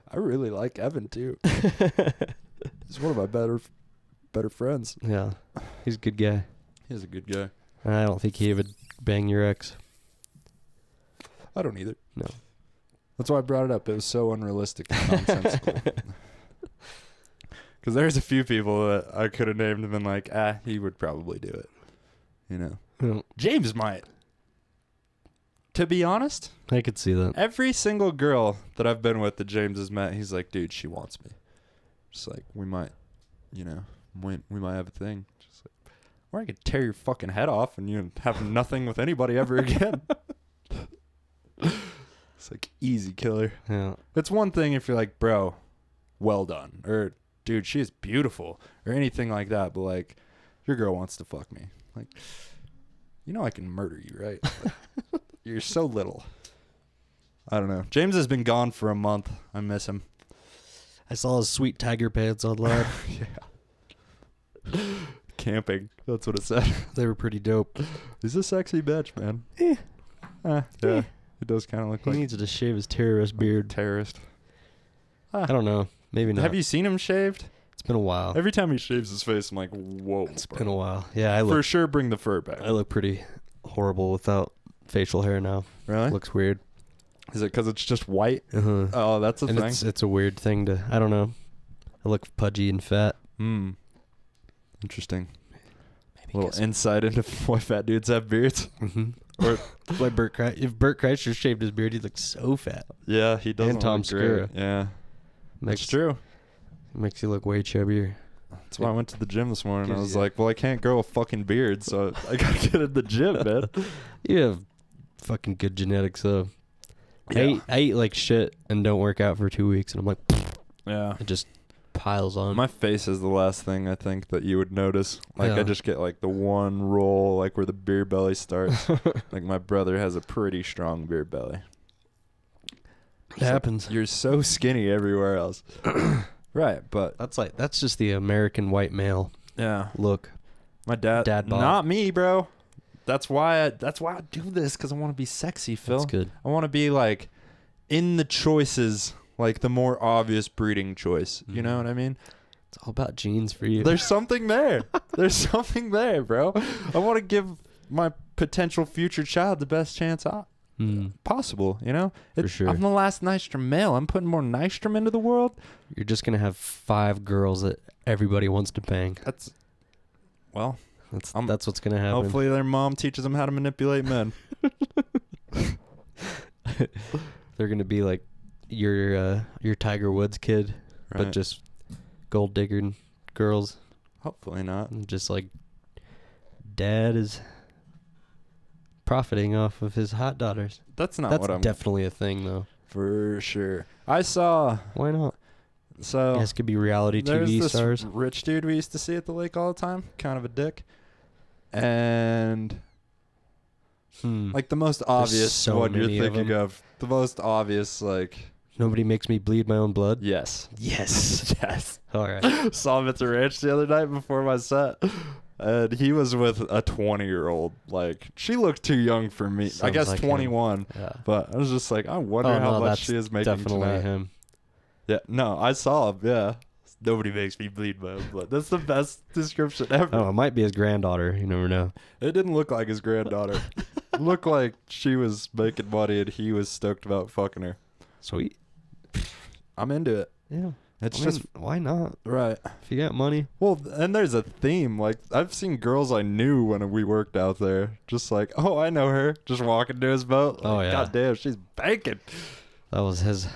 [SPEAKER 2] I really like Evan too. He's one of my better friends.
[SPEAKER 1] Yeah, he's a good guy.
[SPEAKER 2] He's a good guy.
[SPEAKER 1] I don't think he would bang your ex.
[SPEAKER 2] I don't either.
[SPEAKER 1] No.
[SPEAKER 2] That's why I brought it up. It was so unrealistic and nonsensical. Because there's a few people that I could have named and been like, he would probably do it. You know?
[SPEAKER 1] No,
[SPEAKER 2] James might. To be honest,
[SPEAKER 1] I could see that.
[SPEAKER 2] every single girl that I've been with that James has met, he's like, dude, she wants me. Just like, we might, you know, we might have a thing. Just like, or I could tear your fucking head off and you have nothing with anybody ever again. It's like, easy killer.
[SPEAKER 1] Yeah.
[SPEAKER 2] It's one thing if you're like, bro, well done. Or, dude, she is beautiful. Or anything like that. But, like, your girl wants to fuck me. Like, you know I can murder you, right? Like, you're so little. I don't know. James has been gone for a month. I miss him.
[SPEAKER 1] I saw his sweet tiger pants online.
[SPEAKER 2] Yeah. Camping. That's what it said.
[SPEAKER 1] They were pretty dope.
[SPEAKER 2] He's a sexy bitch, man. Yeah. He does kind of look
[SPEAKER 1] He
[SPEAKER 2] like
[SPEAKER 1] needs to shave his terrorist
[SPEAKER 2] a
[SPEAKER 1] beard.
[SPEAKER 2] terrorist.
[SPEAKER 1] I don't know. Maybe not.
[SPEAKER 2] Have you seen him shaved?
[SPEAKER 1] It's been a while.
[SPEAKER 2] Every time he shaves his face, I'm like, whoa.
[SPEAKER 1] It's
[SPEAKER 2] bro.
[SPEAKER 1] been a while. Yeah, I
[SPEAKER 2] For
[SPEAKER 1] look
[SPEAKER 2] sure, bring the fur back.
[SPEAKER 1] I look pretty horrible without facial hair now.
[SPEAKER 2] Really?
[SPEAKER 1] Looks weird.
[SPEAKER 2] Is it because it's just white?
[SPEAKER 1] Uh-huh.
[SPEAKER 2] Oh, that's a
[SPEAKER 1] And
[SPEAKER 2] thing.
[SPEAKER 1] it's a weird thing to, I don't know. I look pudgy and fat.
[SPEAKER 2] Interesting.
[SPEAKER 1] Maybe
[SPEAKER 2] A little insight into why fat dudes have beards.
[SPEAKER 1] Mm-hmm.
[SPEAKER 2] Or
[SPEAKER 1] Like if Bert Kreischer shaved his beard, he'd look so fat.
[SPEAKER 2] yeah, he does.
[SPEAKER 1] And Tom
[SPEAKER 2] look great.
[SPEAKER 1] Segura.
[SPEAKER 2] Yeah,
[SPEAKER 1] Makes,
[SPEAKER 2] that's true.
[SPEAKER 1] Makes you look way chubbier.
[SPEAKER 2] That's why I went to the gym this morning. I
[SPEAKER 1] Gives
[SPEAKER 2] was
[SPEAKER 1] you-
[SPEAKER 2] like, well, I can't grow a fucking beard, so I gotta get in the gym, man.
[SPEAKER 1] You have fucking good genetics, though.
[SPEAKER 2] Yeah.
[SPEAKER 1] I eat like shit and don't work out for 2 weeks, and I'm like,
[SPEAKER 2] Yeah.
[SPEAKER 1] it just piles on.
[SPEAKER 2] My face is the last thing I think that you would notice. Like
[SPEAKER 1] Yeah.
[SPEAKER 2] I just get like the one roll, like where the beer belly starts. Like my brother has a pretty strong beer belly.
[SPEAKER 1] It happens.
[SPEAKER 2] You're so skinny everywhere else. Right, but
[SPEAKER 1] That's just the American white male
[SPEAKER 2] yeah,
[SPEAKER 1] look.
[SPEAKER 2] my dad
[SPEAKER 1] Dad bod.
[SPEAKER 2] not me, bro. That's why I do this, because I want to be sexy, Phil.
[SPEAKER 1] That's good.
[SPEAKER 2] I want to be like in the choices, like the more obvious breeding choice. You know what I mean?
[SPEAKER 1] It's all about genes for you.
[SPEAKER 2] There's something there. There's something there, bro. I want to give my potential future child the best chance possible, you know?
[SPEAKER 1] For sure.
[SPEAKER 2] I'm the last Nystrom male. I'm putting more Nystrom into the world.
[SPEAKER 1] You're just gonna have 5 girls that everybody wants to bang.
[SPEAKER 2] That's
[SPEAKER 1] That's what's gonna happen.
[SPEAKER 2] hopefully their mom teaches them how to manipulate men.
[SPEAKER 1] They're gonna be like your Tiger Woods kid,
[SPEAKER 2] Right.
[SPEAKER 1] but just gold digger girls,
[SPEAKER 2] Hopefully not.
[SPEAKER 1] and just like dad is profiting off of his hot daughters.
[SPEAKER 2] That's not
[SPEAKER 1] That's
[SPEAKER 2] what I'm
[SPEAKER 1] definitely a thing, though.
[SPEAKER 2] for sure. I saw
[SPEAKER 1] Why not?
[SPEAKER 2] So
[SPEAKER 1] You guys could be reality
[SPEAKER 2] there's
[SPEAKER 1] TV
[SPEAKER 2] this
[SPEAKER 1] stars.
[SPEAKER 2] rich dude we used to see at the lake all the time, kind of a dick. And like the most obvious
[SPEAKER 1] so
[SPEAKER 2] one you're
[SPEAKER 1] many of
[SPEAKER 2] thinking
[SPEAKER 1] them.
[SPEAKER 2] of. The most obvious, like,
[SPEAKER 1] Nobody makes me bleed my own blood.
[SPEAKER 2] yes.
[SPEAKER 1] Yes.
[SPEAKER 2] Yes.
[SPEAKER 1] All right.
[SPEAKER 2] Saw him at the ranch the other night before my set. And he was with a 20-year-old. Like, she looked too young for me. I
[SPEAKER 1] Sounds
[SPEAKER 2] guess
[SPEAKER 1] like him.
[SPEAKER 2] 21.
[SPEAKER 1] Yeah.
[SPEAKER 2] But I was just like, I wonder
[SPEAKER 1] Oh,
[SPEAKER 2] how
[SPEAKER 1] no,
[SPEAKER 2] much
[SPEAKER 1] that's
[SPEAKER 2] she is making
[SPEAKER 1] definitely
[SPEAKER 2] tonight.
[SPEAKER 1] him.
[SPEAKER 2] Yeah, no, I saw him, yeah. Nobody makes me bleed my own blood. That's the best description ever.
[SPEAKER 1] Oh, it might be his granddaughter. You never know.
[SPEAKER 2] It didn't look like his granddaughter. It looked like she was making money and he was stoked about fucking her.
[SPEAKER 1] Sweet.
[SPEAKER 2] I'm into it.
[SPEAKER 1] Yeah.
[SPEAKER 2] It's
[SPEAKER 1] I mean,
[SPEAKER 2] just
[SPEAKER 1] why not?
[SPEAKER 2] right.
[SPEAKER 1] If you got money.
[SPEAKER 2] Well, and there's a theme. Like, I've seen girls I knew when we worked out there. Just like, oh, I know her. Just walking to his boat.
[SPEAKER 1] Oh,
[SPEAKER 2] Like,
[SPEAKER 1] yeah.
[SPEAKER 2] God damn, she's banking.
[SPEAKER 1] That was his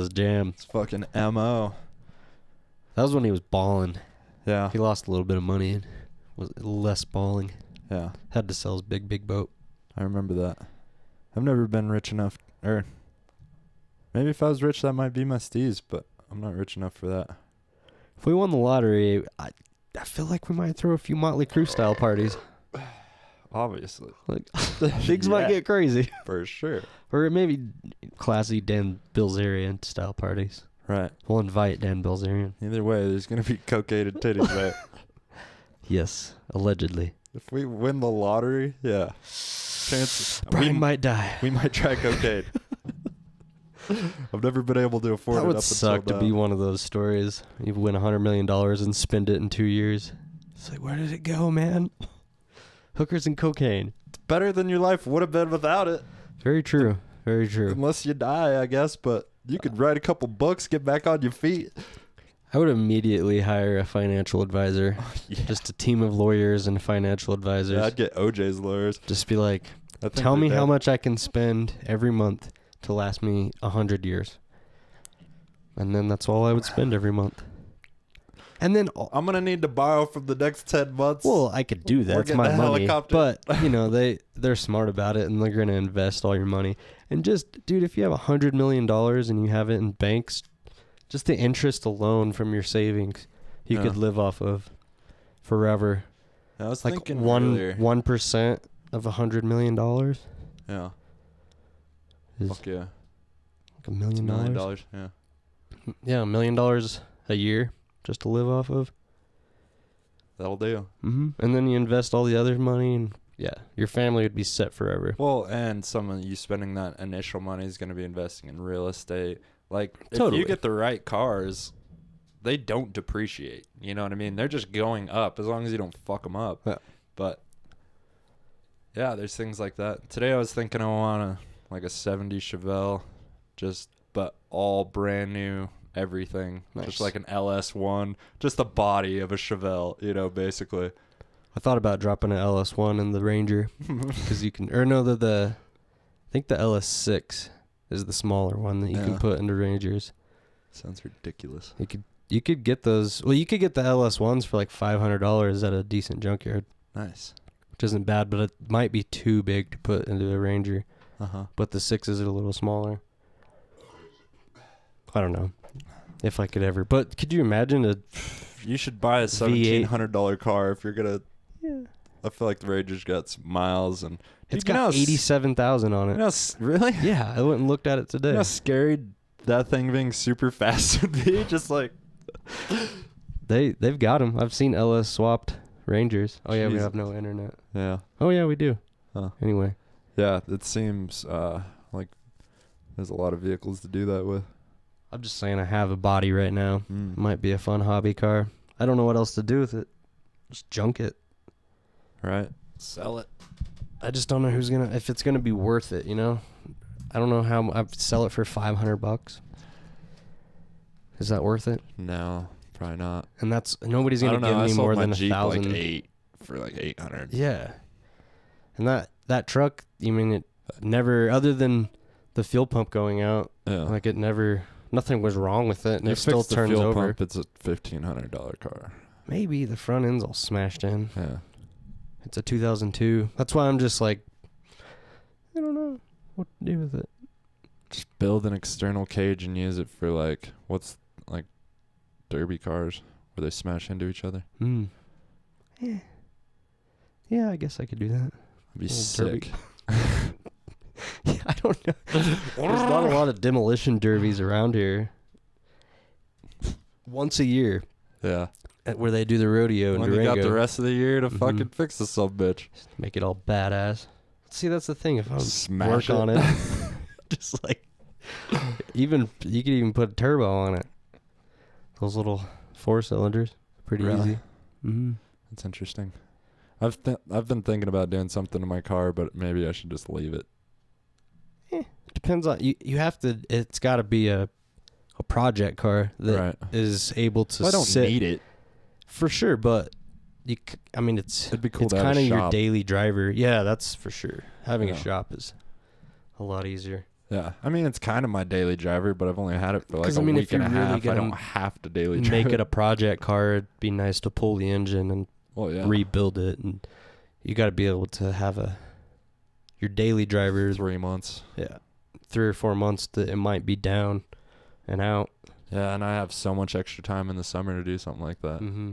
[SPEAKER 1] jam.
[SPEAKER 2] It's fucking M.O.
[SPEAKER 1] That was when he was balling.
[SPEAKER 2] Yeah.
[SPEAKER 1] He lost a little bit of money and was less balling.
[SPEAKER 2] Yeah.
[SPEAKER 1] Had to sell his big boat.
[SPEAKER 2] I remember that. I've never been rich enough. Or maybe if I was rich, that might be my steez, but I'm not rich enough for that.
[SPEAKER 1] If we won the lottery, I feel like we might throw a few Motley Crue style parties.
[SPEAKER 2] Obviously.
[SPEAKER 1] Like things might
[SPEAKER 2] Yeah.
[SPEAKER 1] get crazy.
[SPEAKER 2] For sure.
[SPEAKER 1] Or maybe classy Dan Bilzerian style parties.
[SPEAKER 2] Right.
[SPEAKER 1] We'll invite Dan Bilzerian.
[SPEAKER 2] Either way, there's going to be cocaine and titties, right?
[SPEAKER 1] Yes, allegedly.
[SPEAKER 2] If we win the lottery, yeah. Chances.
[SPEAKER 1] Brian might die.
[SPEAKER 2] We might try cocaine. I've never been able to afford
[SPEAKER 1] That
[SPEAKER 2] it
[SPEAKER 1] would
[SPEAKER 2] up
[SPEAKER 1] suck
[SPEAKER 2] until
[SPEAKER 1] to be
[SPEAKER 2] now.
[SPEAKER 1] one of those stories. You win $100 million and spend it in 2 years. It's like, where did it go, man? Hookers and cocaine.
[SPEAKER 2] It's better than your life would have been without it.
[SPEAKER 1] Very true. Very true.
[SPEAKER 2] Unless you die, I guess, but you could write a couple books, get back on your feet.
[SPEAKER 1] I would immediately hire a financial advisor.
[SPEAKER 2] Yeah.
[SPEAKER 1] Just a team of lawyers and financial advisors.
[SPEAKER 2] Yeah, I'd get OJ's lawyers.
[SPEAKER 1] Just be like,
[SPEAKER 2] I think
[SPEAKER 1] tell
[SPEAKER 2] they're
[SPEAKER 1] me how
[SPEAKER 2] dead.
[SPEAKER 1] much I can spend every month to last me 100 years. And then that's all I would spend every month. And then,
[SPEAKER 2] I'm going to need to borrow from the next 10 months.
[SPEAKER 1] well, I could do that.
[SPEAKER 2] Or
[SPEAKER 1] It's
[SPEAKER 2] get
[SPEAKER 1] my
[SPEAKER 2] the
[SPEAKER 1] money.
[SPEAKER 2] helicopter.
[SPEAKER 1] But, you know, they're smart about it and they're going to invest all your money. And just, dude, if you have $100 million and you have it in banks, just the interest alone from your savings, you could
[SPEAKER 2] Yeah.
[SPEAKER 1] live off of forever.
[SPEAKER 2] I was
[SPEAKER 1] Like
[SPEAKER 2] thinking
[SPEAKER 1] 1% of $100 million
[SPEAKER 2] Yeah.
[SPEAKER 1] is
[SPEAKER 2] Fuck yeah.
[SPEAKER 1] like $1
[SPEAKER 2] It's
[SPEAKER 1] million.
[SPEAKER 2] $1 million. Yeah.
[SPEAKER 1] Yeah, $1 million a year just to live off of.
[SPEAKER 2] That'll do.
[SPEAKER 1] Mm-hmm. And then you invest all the other money, and yeah, your family would be set forever.
[SPEAKER 2] Well, and some of you spending that initial money is going to be investing in real estate. Like, if
[SPEAKER 1] Totally.
[SPEAKER 2] you get the right cars, they don't depreciate. You know what I mean? They're just going up as long as you don't fuck them up.
[SPEAKER 1] Yeah.
[SPEAKER 2] But, yeah, there's things like that. Today I was thinking I want a 70 Chevelle, but all brand new everything.
[SPEAKER 1] Nice.
[SPEAKER 2] Just like an LS1, just the body of a Chevelle, basically.
[SPEAKER 1] I thought about dropping an LS1 in the Ranger because you can, or no, I think the LS6 is the smaller one that you
[SPEAKER 2] Yeah.
[SPEAKER 1] can put into Rangers.
[SPEAKER 2] Sounds ridiculous.
[SPEAKER 1] You could get those. Well, you could get the LS1s for like $500 at a decent junkyard,
[SPEAKER 2] Nice.
[SPEAKER 1] which isn't bad, but it might be too big to put into a Ranger.
[SPEAKER 2] Uh-huh.
[SPEAKER 1] But the 6s are a little smaller. I don't know if I could ever. But could you imagine a
[SPEAKER 2] You should buy a
[SPEAKER 1] V8.
[SPEAKER 2] $1,700 car if you're gonna.
[SPEAKER 1] Yeah.
[SPEAKER 2] I feel like the Ranger's got some miles and
[SPEAKER 1] It's
[SPEAKER 2] Dude, you know
[SPEAKER 1] got
[SPEAKER 2] how
[SPEAKER 1] 87,000 on it.
[SPEAKER 2] really?
[SPEAKER 1] Yeah, I went and looked at it today.
[SPEAKER 2] You know how scary that thing being super fast would be? Just like
[SPEAKER 1] They've got them. I've seen LS swapped Rangers. Oh yeah, we
[SPEAKER 2] Jesus.
[SPEAKER 1] have no internet.
[SPEAKER 2] yeah,
[SPEAKER 1] Oh yeah, we do.
[SPEAKER 2] Huh.
[SPEAKER 1] Anyway,
[SPEAKER 2] yeah. It seems like there's a lot of vehicles to do that with.
[SPEAKER 1] I'm just saying I have a body right now.
[SPEAKER 2] Mm.
[SPEAKER 1] Might be a fun hobby car. I don't know what else to do with it. Just junk it.
[SPEAKER 2] Right. Sell it.
[SPEAKER 1] I just don't know if it's gonna be worth it. You know, I don't know how I'd sell it for $500. Is that worth it?
[SPEAKER 2] No, probably not.
[SPEAKER 1] And that's nobody's
[SPEAKER 2] I
[SPEAKER 1] gonna
[SPEAKER 2] don't know.
[SPEAKER 1] give
[SPEAKER 2] I
[SPEAKER 1] me
[SPEAKER 2] sold
[SPEAKER 1] more
[SPEAKER 2] my
[SPEAKER 1] than
[SPEAKER 2] Jeep
[SPEAKER 1] 1,000.
[SPEAKER 2] like 8 for like 800.
[SPEAKER 1] Yeah, and that truck. You mean it never, other than the fuel pump going out,
[SPEAKER 2] Yeah.
[SPEAKER 1] like it never. Nothing was wrong with it, and
[SPEAKER 2] you
[SPEAKER 1] it still
[SPEAKER 2] fix the
[SPEAKER 1] turns
[SPEAKER 2] fuel
[SPEAKER 1] over.
[SPEAKER 2] pump, it's a $1,500 car.
[SPEAKER 1] Maybe the front end's all smashed in.
[SPEAKER 2] Yeah.
[SPEAKER 1] It's a 2002. That's why I'm just like, I don't know what to do with it.
[SPEAKER 2] Just build an external cage and use it for like what's like derby cars where they smash into each other.
[SPEAKER 1] Yeah. Yeah, I guess I could do that.
[SPEAKER 2] It'd be
[SPEAKER 1] Little derby.
[SPEAKER 2] sick.
[SPEAKER 1] Yeah, I don't know. There's not a lot of demolition derbies around here. Once a year,
[SPEAKER 2] Yeah.
[SPEAKER 1] where they do the rodeo in
[SPEAKER 2] When you
[SPEAKER 1] Durango.
[SPEAKER 2] got the rest of the year to
[SPEAKER 1] Mhm.
[SPEAKER 2] fucking fix this bitch.
[SPEAKER 1] Make it all badass. See, that's the thing. If I
[SPEAKER 2] Smash
[SPEAKER 1] work on
[SPEAKER 2] it.
[SPEAKER 1] it, just like you could even put a turbo on it. Those little 4-cylinders, pretty
[SPEAKER 2] Really?
[SPEAKER 1] easy. Mm-hmm.
[SPEAKER 2] That's interesting. I've been thinking about doing something to my car, but maybe I should just leave it.
[SPEAKER 1] Depends on you. You have to. It's got to be a project car that is
[SPEAKER 2] Right.
[SPEAKER 1] able to.
[SPEAKER 2] I don't
[SPEAKER 1] sit
[SPEAKER 2] need it.
[SPEAKER 1] for sure, but I mean, it's
[SPEAKER 2] It'd be cool
[SPEAKER 1] it's
[SPEAKER 2] to have
[SPEAKER 1] kind
[SPEAKER 2] a
[SPEAKER 1] of your
[SPEAKER 2] shop.
[SPEAKER 1] daily driver. Yeah, that's for sure. Having a
[SPEAKER 2] Yeah.
[SPEAKER 1] shop is a lot easier.
[SPEAKER 2] Yeah. I mean, it's kind of my daily driver, but I've only had it for like
[SPEAKER 1] 'Cause,
[SPEAKER 2] a
[SPEAKER 1] I mean, if
[SPEAKER 2] week and a
[SPEAKER 1] you're really
[SPEAKER 2] half. I
[SPEAKER 1] gonna
[SPEAKER 2] don't have to daily drive
[SPEAKER 1] Make it a project car. It'd be nice to pull the engine and
[SPEAKER 2] Well, yeah.
[SPEAKER 1] rebuild it, and you got to be able to have your daily driver.
[SPEAKER 2] 3 months.
[SPEAKER 1] Yeah, 3 or 4 months that it might be down and out.
[SPEAKER 2] Yeah, and I have so much extra time in the summer to do something like that.
[SPEAKER 1] Mm-hmm.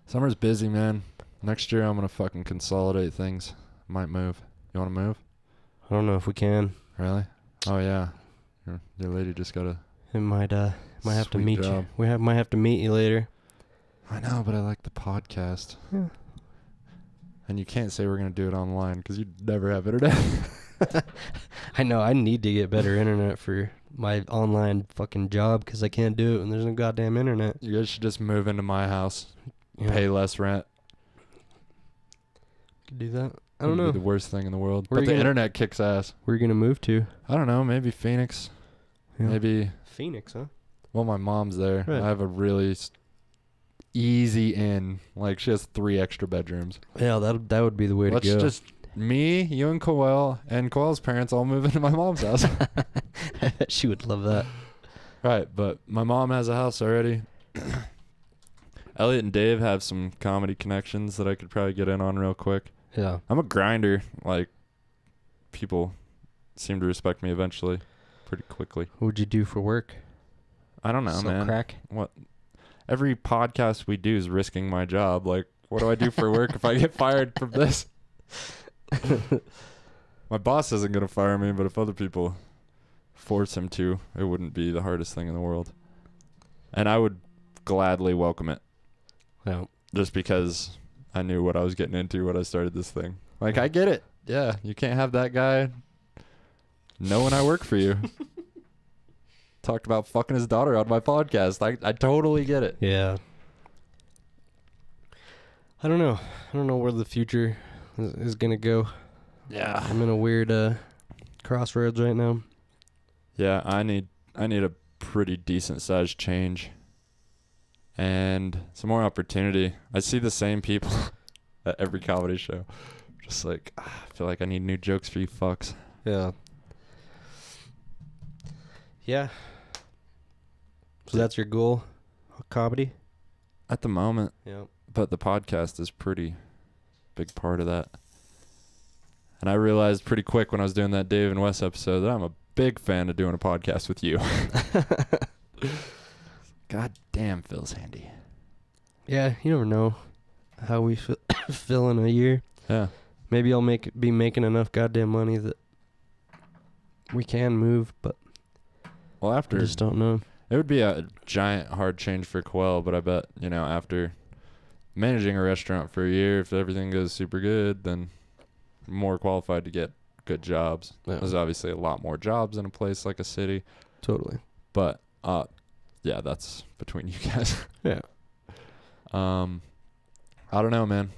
[SPEAKER 2] Summer's busy, man. Next year I'm gonna fucking consolidate things. Might move. You wanna move?
[SPEAKER 1] I don't know if we can.
[SPEAKER 2] Really? Oh yeah. Your lady just got a.
[SPEAKER 1] It might have to
[SPEAKER 2] Sweet
[SPEAKER 1] meet
[SPEAKER 2] job.
[SPEAKER 1] you. Might have to meet you later.
[SPEAKER 2] I know, but I like the podcast.
[SPEAKER 1] Yeah.
[SPEAKER 2] And you can't say we're gonna do it online because you never have internet.
[SPEAKER 1] I know. I need to get better internet for my online fucking job because I can't do it when there's no goddamn internet.
[SPEAKER 2] You guys should just move into my house,
[SPEAKER 1] Yeah.
[SPEAKER 2] pay less rent.
[SPEAKER 1] Could do that. I don't
[SPEAKER 2] It'd
[SPEAKER 1] know.
[SPEAKER 2] be the worst thing in the world.
[SPEAKER 1] Where
[SPEAKER 2] But
[SPEAKER 1] you
[SPEAKER 2] the
[SPEAKER 1] gonna-
[SPEAKER 2] internet kicks ass.
[SPEAKER 1] Where you gonna move to?
[SPEAKER 2] I don't know. Maybe Phoenix.
[SPEAKER 1] Yeah.
[SPEAKER 2] Maybe.
[SPEAKER 1] Phoenix, huh?
[SPEAKER 2] Well, my mom's there.
[SPEAKER 1] Right.
[SPEAKER 2] I have a really easy in. Like she has 3 extra bedrooms.
[SPEAKER 1] Yeah, that would be the way
[SPEAKER 2] Let's
[SPEAKER 1] to go.
[SPEAKER 2] just me, you, and Coel's parents all move into my mom's house.
[SPEAKER 1] I bet she would love that.
[SPEAKER 2] Right, but my mom has a house already. Elliot and Dave have some comedy connections that I could probably get in on real quick.
[SPEAKER 1] Yeah.
[SPEAKER 2] I'm a grinder. Like, people seem to respect me eventually, pretty quickly.
[SPEAKER 1] What would you do for work?
[SPEAKER 2] I don't know,
[SPEAKER 1] Sell
[SPEAKER 2] man.
[SPEAKER 1] crack?
[SPEAKER 2] What? Every podcast we do is risking my job. Like, what do I do for work if I get fired from this? My boss isn't going to fire me, but if other people force him to, it wouldn't be the hardest thing in the world. And I would gladly welcome it.
[SPEAKER 1] Yeah.
[SPEAKER 2] Just because I knew what I was getting into when I started this thing. Like, I get it. Yeah, you can't have that guy knowing I work for you. Talked about fucking his daughter on my podcast. I totally get it.
[SPEAKER 1] Yeah. I don't know. I don't know where the future is going to go.
[SPEAKER 2] Yeah.
[SPEAKER 1] I'm in a weird crossroads right now.
[SPEAKER 2] Yeah, I need a pretty decent sized change and some more opportunity. I see the same people at every comedy show. Just like, I feel like I need new jokes for you fucks.
[SPEAKER 1] Yeah. Yeah. So that's your goal? Comedy?
[SPEAKER 2] At the moment,
[SPEAKER 1] Yeah.
[SPEAKER 2] but the podcast is pretty big part of that. And I realized pretty quick when I was doing that Dave and Wes episode that I'm a big fan of doing a podcast with you. God damn, Phil's handy.
[SPEAKER 1] Yeah, you never know how we feel in a year.
[SPEAKER 2] Yeah.
[SPEAKER 1] Maybe I'll be making enough goddamn money that we can move, but
[SPEAKER 2] Well,
[SPEAKER 1] I
[SPEAKER 2] after
[SPEAKER 1] just don't know.
[SPEAKER 2] it would be a giant hard change for Coel, but I bet, after managing a restaurant for a year, if everything goes super good, then I'm more qualified to get good jobs.
[SPEAKER 1] Yeah.
[SPEAKER 2] There's obviously a lot more jobs in a place like a city,
[SPEAKER 1] Totally.
[SPEAKER 2] but yeah, that's between you guys.
[SPEAKER 1] Yeah.
[SPEAKER 2] I don't know, man.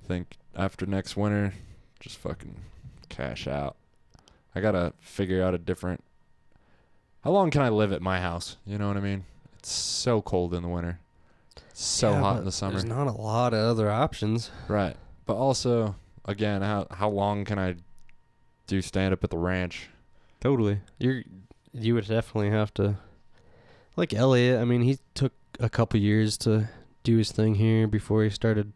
[SPEAKER 2] I think after next winter, just fucking cash out. I gotta figure out a different. How long can I live at my house? You know what I mean? It's so cold in the winter. So
[SPEAKER 1] Yeah,
[SPEAKER 2] hot
[SPEAKER 1] but
[SPEAKER 2] in the summer.
[SPEAKER 1] There's not a lot of other options.
[SPEAKER 2] Right. But also, again, how long can I do stand up at the ranch?
[SPEAKER 1] Totally. You would definitely have to, like Elliot. I mean, he took a couple years to do his thing here before he started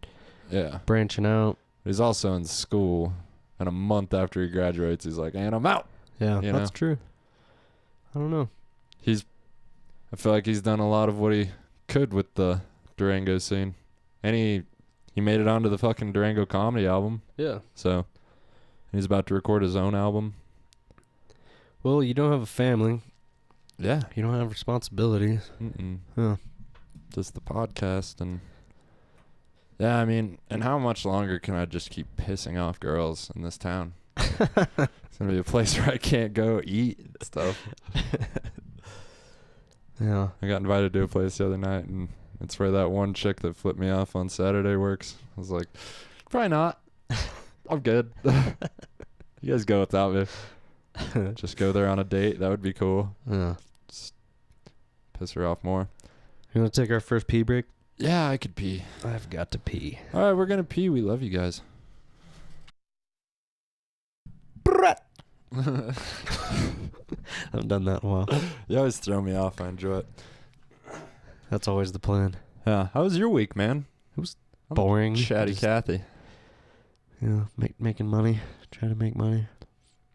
[SPEAKER 2] Yeah.
[SPEAKER 1] branching out.
[SPEAKER 2] He's also in school, and a month after he graduates, he's like, and I'm out.
[SPEAKER 1] Yeah,
[SPEAKER 2] You
[SPEAKER 1] that's
[SPEAKER 2] know?
[SPEAKER 1] true. I don't know.
[SPEAKER 2] I feel like he's done a lot of what he could with the Durango scene. And he made it onto the fucking Durango comedy album.
[SPEAKER 1] Yeah.
[SPEAKER 2] So he's about to record his own album.
[SPEAKER 1] Well, you don't have a family.
[SPEAKER 2] Yeah.
[SPEAKER 1] You don't have responsibilities. Huh.
[SPEAKER 2] Just the podcast and yeah, I mean, and how much longer can I just keep pissing off girls in this town? It's gonna be a place where I can't go eat and stuff.
[SPEAKER 1] Yeah.
[SPEAKER 2] I got invited to a place the other night, and it's where that one chick that flipped me off on Saturday works. I was like, probably not. I'm good. You guys go without me. Just go there on a date. That would be cool.
[SPEAKER 1] Yeah.
[SPEAKER 2] Just piss her off more.
[SPEAKER 1] You want to take our first pee break?
[SPEAKER 2] Yeah, I could pee.
[SPEAKER 1] I've got to pee.
[SPEAKER 2] All right, we're going to pee. We love you guys.
[SPEAKER 1] I haven't done that in a while.
[SPEAKER 2] You always throw me off. I enjoy it.
[SPEAKER 1] That's always the plan.
[SPEAKER 2] Yeah. How was your week, man?
[SPEAKER 1] It was
[SPEAKER 2] I'm
[SPEAKER 1] boring.
[SPEAKER 2] Chatty
[SPEAKER 1] Just,
[SPEAKER 2] Cathy.
[SPEAKER 1] Yeah, making money. Trying to make money.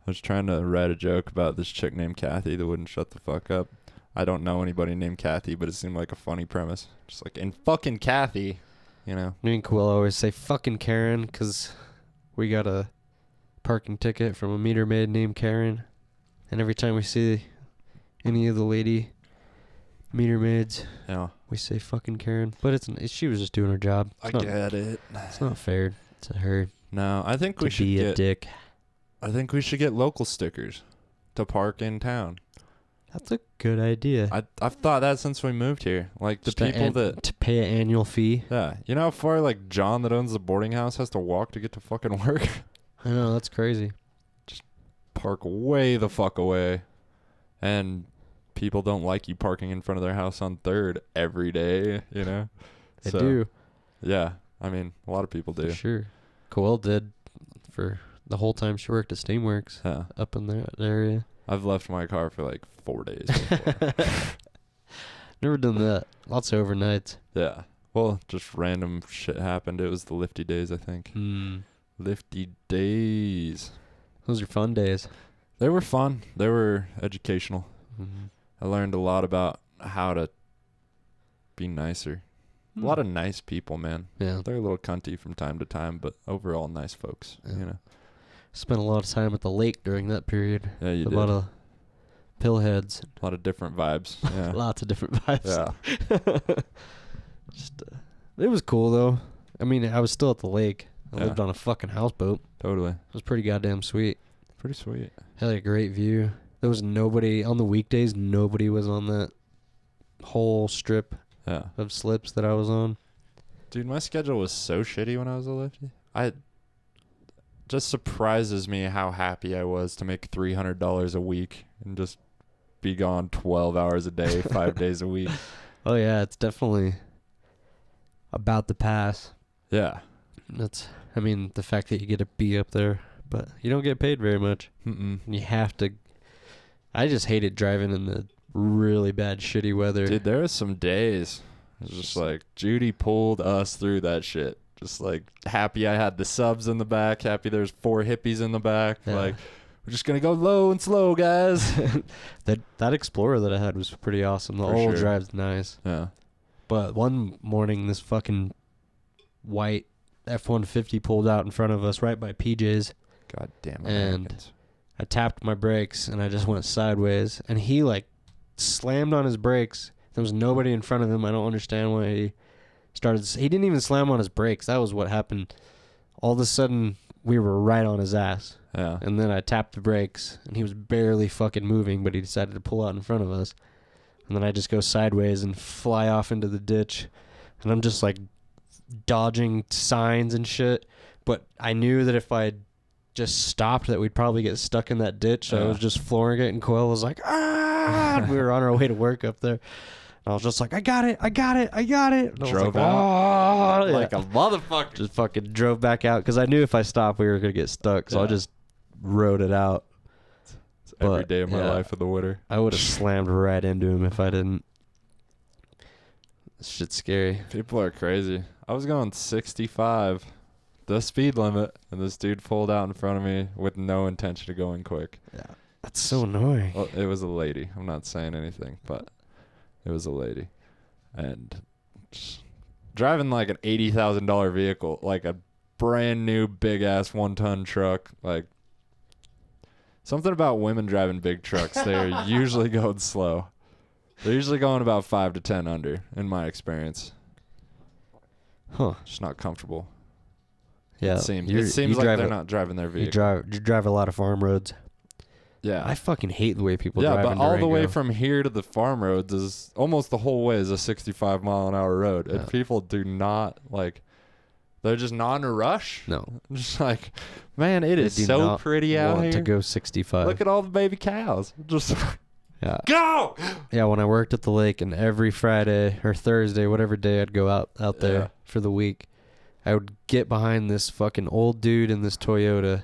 [SPEAKER 2] I was trying to write a joke about this chick named Kathy that wouldn't shut the fuck up. I don't know anybody named Kathy, but it seemed like a funny premise. Just like, and fucking Kathy, you know.
[SPEAKER 1] Me and Quill always say fucking Karen because we got a parking ticket from a meter maid named Karen. And every time we see any of the lady meter maids,
[SPEAKER 2] Yeah.
[SPEAKER 1] we say fucking Karen. But she was just doing her job.
[SPEAKER 2] I get it.
[SPEAKER 1] It's not fair to her
[SPEAKER 2] No, I think we
[SPEAKER 1] to
[SPEAKER 2] should
[SPEAKER 1] be a
[SPEAKER 2] get.
[SPEAKER 1] dick.
[SPEAKER 2] I think we should get local stickers to park in town.
[SPEAKER 1] That's a good idea.
[SPEAKER 2] I've thought that since we moved here. Like the
[SPEAKER 1] Just to
[SPEAKER 2] people that.
[SPEAKER 1] to pay an annual fee.
[SPEAKER 2] Yeah. You know how far like John that owns the boarding house has to walk to get to fucking work?
[SPEAKER 1] I know, that's crazy.
[SPEAKER 2] Park way the fuck away. And people don't like you parking in front of their house on 3rd every day, you know?
[SPEAKER 1] They do.
[SPEAKER 2] Yeah. I mean, a lot of people do.
[SPEAKER 1] For sure. Coel did for the whole time she worked at Steamworks
[SPEAKER 2] Yeah.
[SPEAKER 1] up in that area.
[SPEAKER 2] I've left my car for like 4 days before.
[SPEAKER 1] Never done that. Lots of overnights.
[SPEAKER 2] Yeah. Well, just random shit happened. It was the lifty days, I think. Lifty days.
[SPEAKER 1] Those are fun days.
[SPEAKER 2] They were fun. They were educational.
[SPEAKER 1] Mm-hmm.
[SPEAKER 2] I learned a lot about how to be nicer. A lot of nice people, man.
[SPEAKER 1] Yeah.
[SPEAKER 2] They're a little cunty from time to time, but overall nice folks,
[SPEAKER 1] Yeah.
[SPEAKER 2] you know.
[SPEAKER 1] Spent a lot of time at the lake during that period.
[SPEAKER 2] Yeah, you
[SPEAKER 1] a
[SPEAKER 2] did.
[SPEAKER 1] lot of pillheads.
[SPEAKER 2] A lot of different vibes. Yeah.
[SPEAKER 1] Lots of different vibes.
[SPEAKER 2] Yeah.
[SPEAKER 1] Just, it was cool though. I mean, I was still at the lake. I
[SPEAKER 2] Yeah.
[SPEAKER 1] lived on a fucking houseboat.
[SPEAKER 2] Totally.
[SPEAKER 1] It was pretty goddamn sweet.
[SPEAKER 2] Pretty sweet.
[SPEAKER 1] Had a great view. There was nobody on the weekdays. Nobody was on that whole strip
[SPEAKER 2] Yeah.
[SPEAKER 1] of slips that I was on.
[SPEAKER 2] Dude, my schedule was so shitty when I was a lifty. Just surprises me how happy I was to make $300 a week and just be gone 12 hours a day, 5 days a week.
[SPEAKER 1] Oh yeah, it's definitely about to pass.
[SPEAKER 2] Yeah.
[SPEAKER 1] I mean, the fact that you get to be up there, but you don't get paid very much.
[SPEAKER 2] Mm-mm.
[SPEAKER 1] You have to. I just hated driving in the really bad, shitty weather.
[SPEAKER 2] Dude, there was some days. It was just like, Judy pulled us through that shit. Just like, happy I had the subs in the back. Happy there's 4 hippies in the back.
[SPEAKER 1] Yeah.
[SPEAKER 2] Like, we're just going to go low and slow, guys.
[SPEAKER 1] that Explorer that I had was pretty awesome. The
[SPEAKER 2] For
[SPEAKER 1] all-wheel
[SPEAKER 2] sure.
[SPEAKER 1] drive's nice.
[SPEAKER 2] Yeah.
[SPEAKER 1] But one morning, this fucking white F-150 pulled out in front of us right by PJ's.
[SPEAKER 2] God damn it.
[SPEAKER 1] And I tapped my brakes, and I just went sideways. And he, like, slammed on his brakes. There was nobody in front of him. I don't understand why he started. He didn't even slam on his brakes. That was what happened. All of a sudden, we were right on his ass.
[SPEAKER 2] Yeah.
[SPEAKER 1] And then I tapped the brakes, and he was barely fucking moving, but he decided to pull out in front of us. And then I just go sideways and fly off into the ditch. And I'm just, like, dodging signs and shit. But I knew that if I just stopped, that we'd probably get stuck in that ditch. So I was just flooring it, and Coyle was like, ah! And we were on our way to work up there. And I was just like, I got it. And I
[SPEAKER 2] Drove
[SPEAKER 1] was like,
[SPEAKER 2] out
[SPEAKER 1] "Oh,"
[SPEAKER 2] like
[SPEAKER 1] yeah.
[SPEAKER 2] a motherfucker.
[SPEAKER 1] Just fucking drove back out because I knew if I stopped, we were going to get stuck. So I
[SPEAKER 2] Yeah.
[SPEAKER 1] just rode it out.
[SPEAKER 2] It's every
[SPEAKER 1] But,
[SPEAKER 2] day of my
[SPEAKER 1] yeah.
[SPEAKER 2] life in the winter.
[SPEAKER 1] I would have slammed right into him if I didn't. This shit's scary.
[SPEAKER 2] People are crazy. I was going 65, the speed limit, and this dude pulled out in front of me with no intention of going quick.
[SPEAKER 1] Yeah. That's so annoying.
[SPEAKER 2] Well, it was a lady. I'm not saying anything, but It was a lady. And driving like an $80,000 vehicle, like a brand new big ass 1-ton truck, like something about women driving big trucks, they're usually going slow. They're usually going about 5 to 10 under, in my experience.
[SPEAKER 1] Huh.
[SPEAKER 2] Just not comfortable.
[SPEAKER 1] Yeah.
[SPEAKER 2] It seems like they're not driving their vehicle.
[SPEAKER 1] You drive a lot of farm roads.
[SPEAKER 2] Yeah.
[SPEAKER 1] I fucking hate the way people drive.
[SPEAKER 2] Yeah, but
[SPEAKER 1] in
[SPEAKER 2] all the
[SPEAKER 1] Durango.
[SPEAKER 2] way from here to the farm roads is almost the whole way is a 65-mile-an-hour road. And people do not, like, they're just not in a rush.
[SPEAKER 1] No.
[SPEAKER 2] Just like, man, it is
[SPEAKER 1] They do
[SPEAKER 2] so
[SPEAKER 1] not
[SPEAKER 2] pretty out
[SPEAKER 1] want
[SPEAKER 2] here.
[SPEAKER 1] to go 65.
[SPEAKER 2] Look at all the baby cows. Just
[SPEAKER 1] Yeah.
[SPEAKER 2] go!
[SPEAKER 1] Yeah, when I worked at the lake, and every Friday or Thursday, whatever day I'd go out there
[SPEAKER 2] Yeah.
[SPEAKER 1] for the week, I would get behind this fucking old dude in this Toyota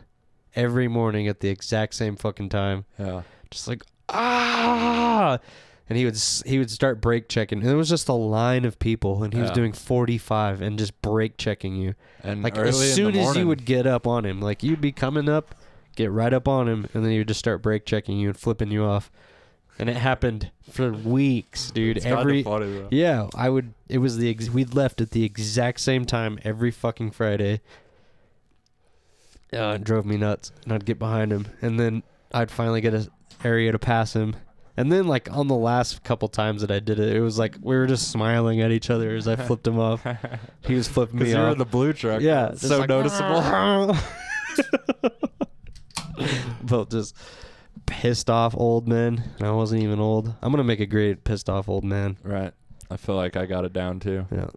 [SPEAKER 1] every morning at the exact same fucking time.
[SPEAKER 2] Yeah.
[SPEAKER 1] Just like, ah! And he would start brake checking. And it was just a line of people, and he was
[SPEAKER 2] Yeah.
[SPEAKER 1] doing 45 and just brake checking you.
[SPEAKER 2] And
[SPEAKER 1] Like,
[SPEAKER 2] early
[SPEAKER 1] as
[SPEAKER 2] in the
[SPEAKER 1] soon as you
[SPEAKER 2] morning-
[SPEAKER 1] would get up on him, like, you'd be coming up, get right up on him, and then he would just start brake checking you and flipping you off. And it happened for weeks, dude.
[SPEAKER 2] It's kinda funny, though.
[SPEAKER 1] Yeah, it was we'd left at the exact same time every fucking Friday. It drove me nuts. And I'd get behind him, and then I'd finally get an area to pass him. And then, like, on the last couple times that I did it, it was like we were just smiling at each other as I flipped him off. He was flipping me
[SPEAKER 2] Because
[SPEAKER 1] off.
[SPEAKER 2] you're in the blue truck.
[SPEAKER 1] Yeah,
[SPEAKER 2] It's
[SPEAKER 1] just
[SPEAKER 2] so
[SPEAKER 1] like,
[SPEAKER 2] noticeable.
[SPEAKER 1] Both just pissed off old men, and I wasn't even old. I'm gonna make a great pissed off old man.
[SPEAKER 2] Right. I feel like I got it down, too.
[SPEAKER 1] Yeah,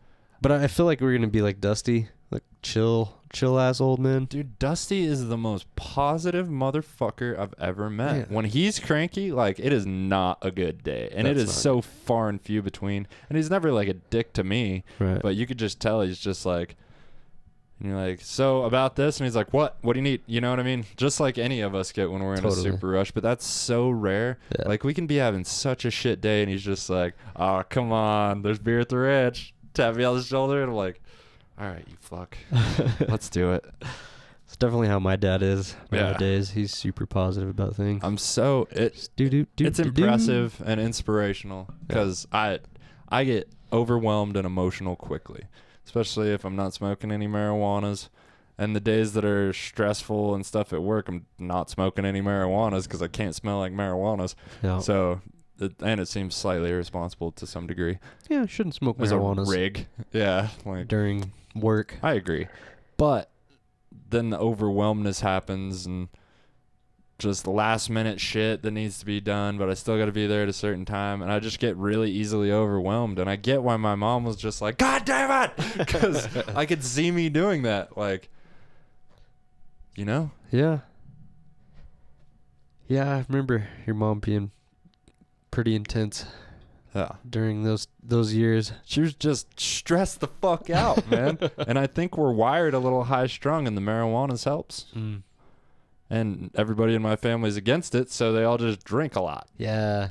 [SPEAKER 1] but I feel like we're gonna be like Dusty, like chill ass old men.
[SPEAKER 2] Dude, Dusty is the most positive motherfucker I've ever met.
[SPEAKER 1] Yeah.
[SPEAKER 2] When he's cranky, like, it is not a good day. And it
[SPEAKER 1] That's
[SPEAKER 2] is
[SPEAKER 1] not
[SPEAKER 2] so far and few between. And he's never, like, a dick to me.
[SPEAKER 1] Right.
[SPEAKER 2] But you could just tell he's just like, and you're like, so about this? And he's like, what? What do you need? You know what I mean? Just like any of us get when we're in
[SPEAKER 1] Totally.
[SPEAKER 2] a super rush. But that's so rare.
[SPEAKER 1] Yeah.
[SPEAKER 2] Like, we can be having such a shit day, and he's just like, oh, come on. There's beer at the ranch. Tap me on the shoulder. And I'm like, all right, you fuck. Let's do it.
[SPEAKER 1] It's definitely how my dad is
[SPEAKER 2] Yeah.
[SPEAKER 1] nowadays. He's super positive about things.
[SPEAKER 2] It's impressive and inspirational because I get overwhelmed and emotional quickly, especially if I'm not smoking any marijuanas. And the days that are stressful and stuff at work, I'm not smoking any marijuanas because I can't smell like marijuanas.
[SPEAKER 1] Yeah.
[SPEAKER 2] So, it seems slightly irresponsible to some degree.
[SPEAKER 1] Yeah, I shouldn't smoke
[SPEAKER 2] As a
[SPEAKER 1] marijuana
[SPEAKER 2] rig. Yeah. Like,
[SPEAKER 1] during work.
[SPEAKER 2] I agree. But then the overwhelmness happens and just last minute shit that needs to be done, but I still got to be there at a certain time. And I just get really easily overwhelmed. And I get why my mom was just like, God damn it! Because I could see me doing that. Like, you know?
[SPEAKER 1] Yeah. Yeah, I remember your mom being pretty intense
[SPEAKER 2] Yeah.
[SPEAKER 1] during those years.
[SPEAKER 2] She was just stressed the fuck out, man. And I think we're wired a little high strung, and the marijuana helps.
[SPEAKER 1] Mm.
[SPEAKER 2] And everybody in my family's against it, so they all just drink a lot.
[SPEAKER 1] Yeah.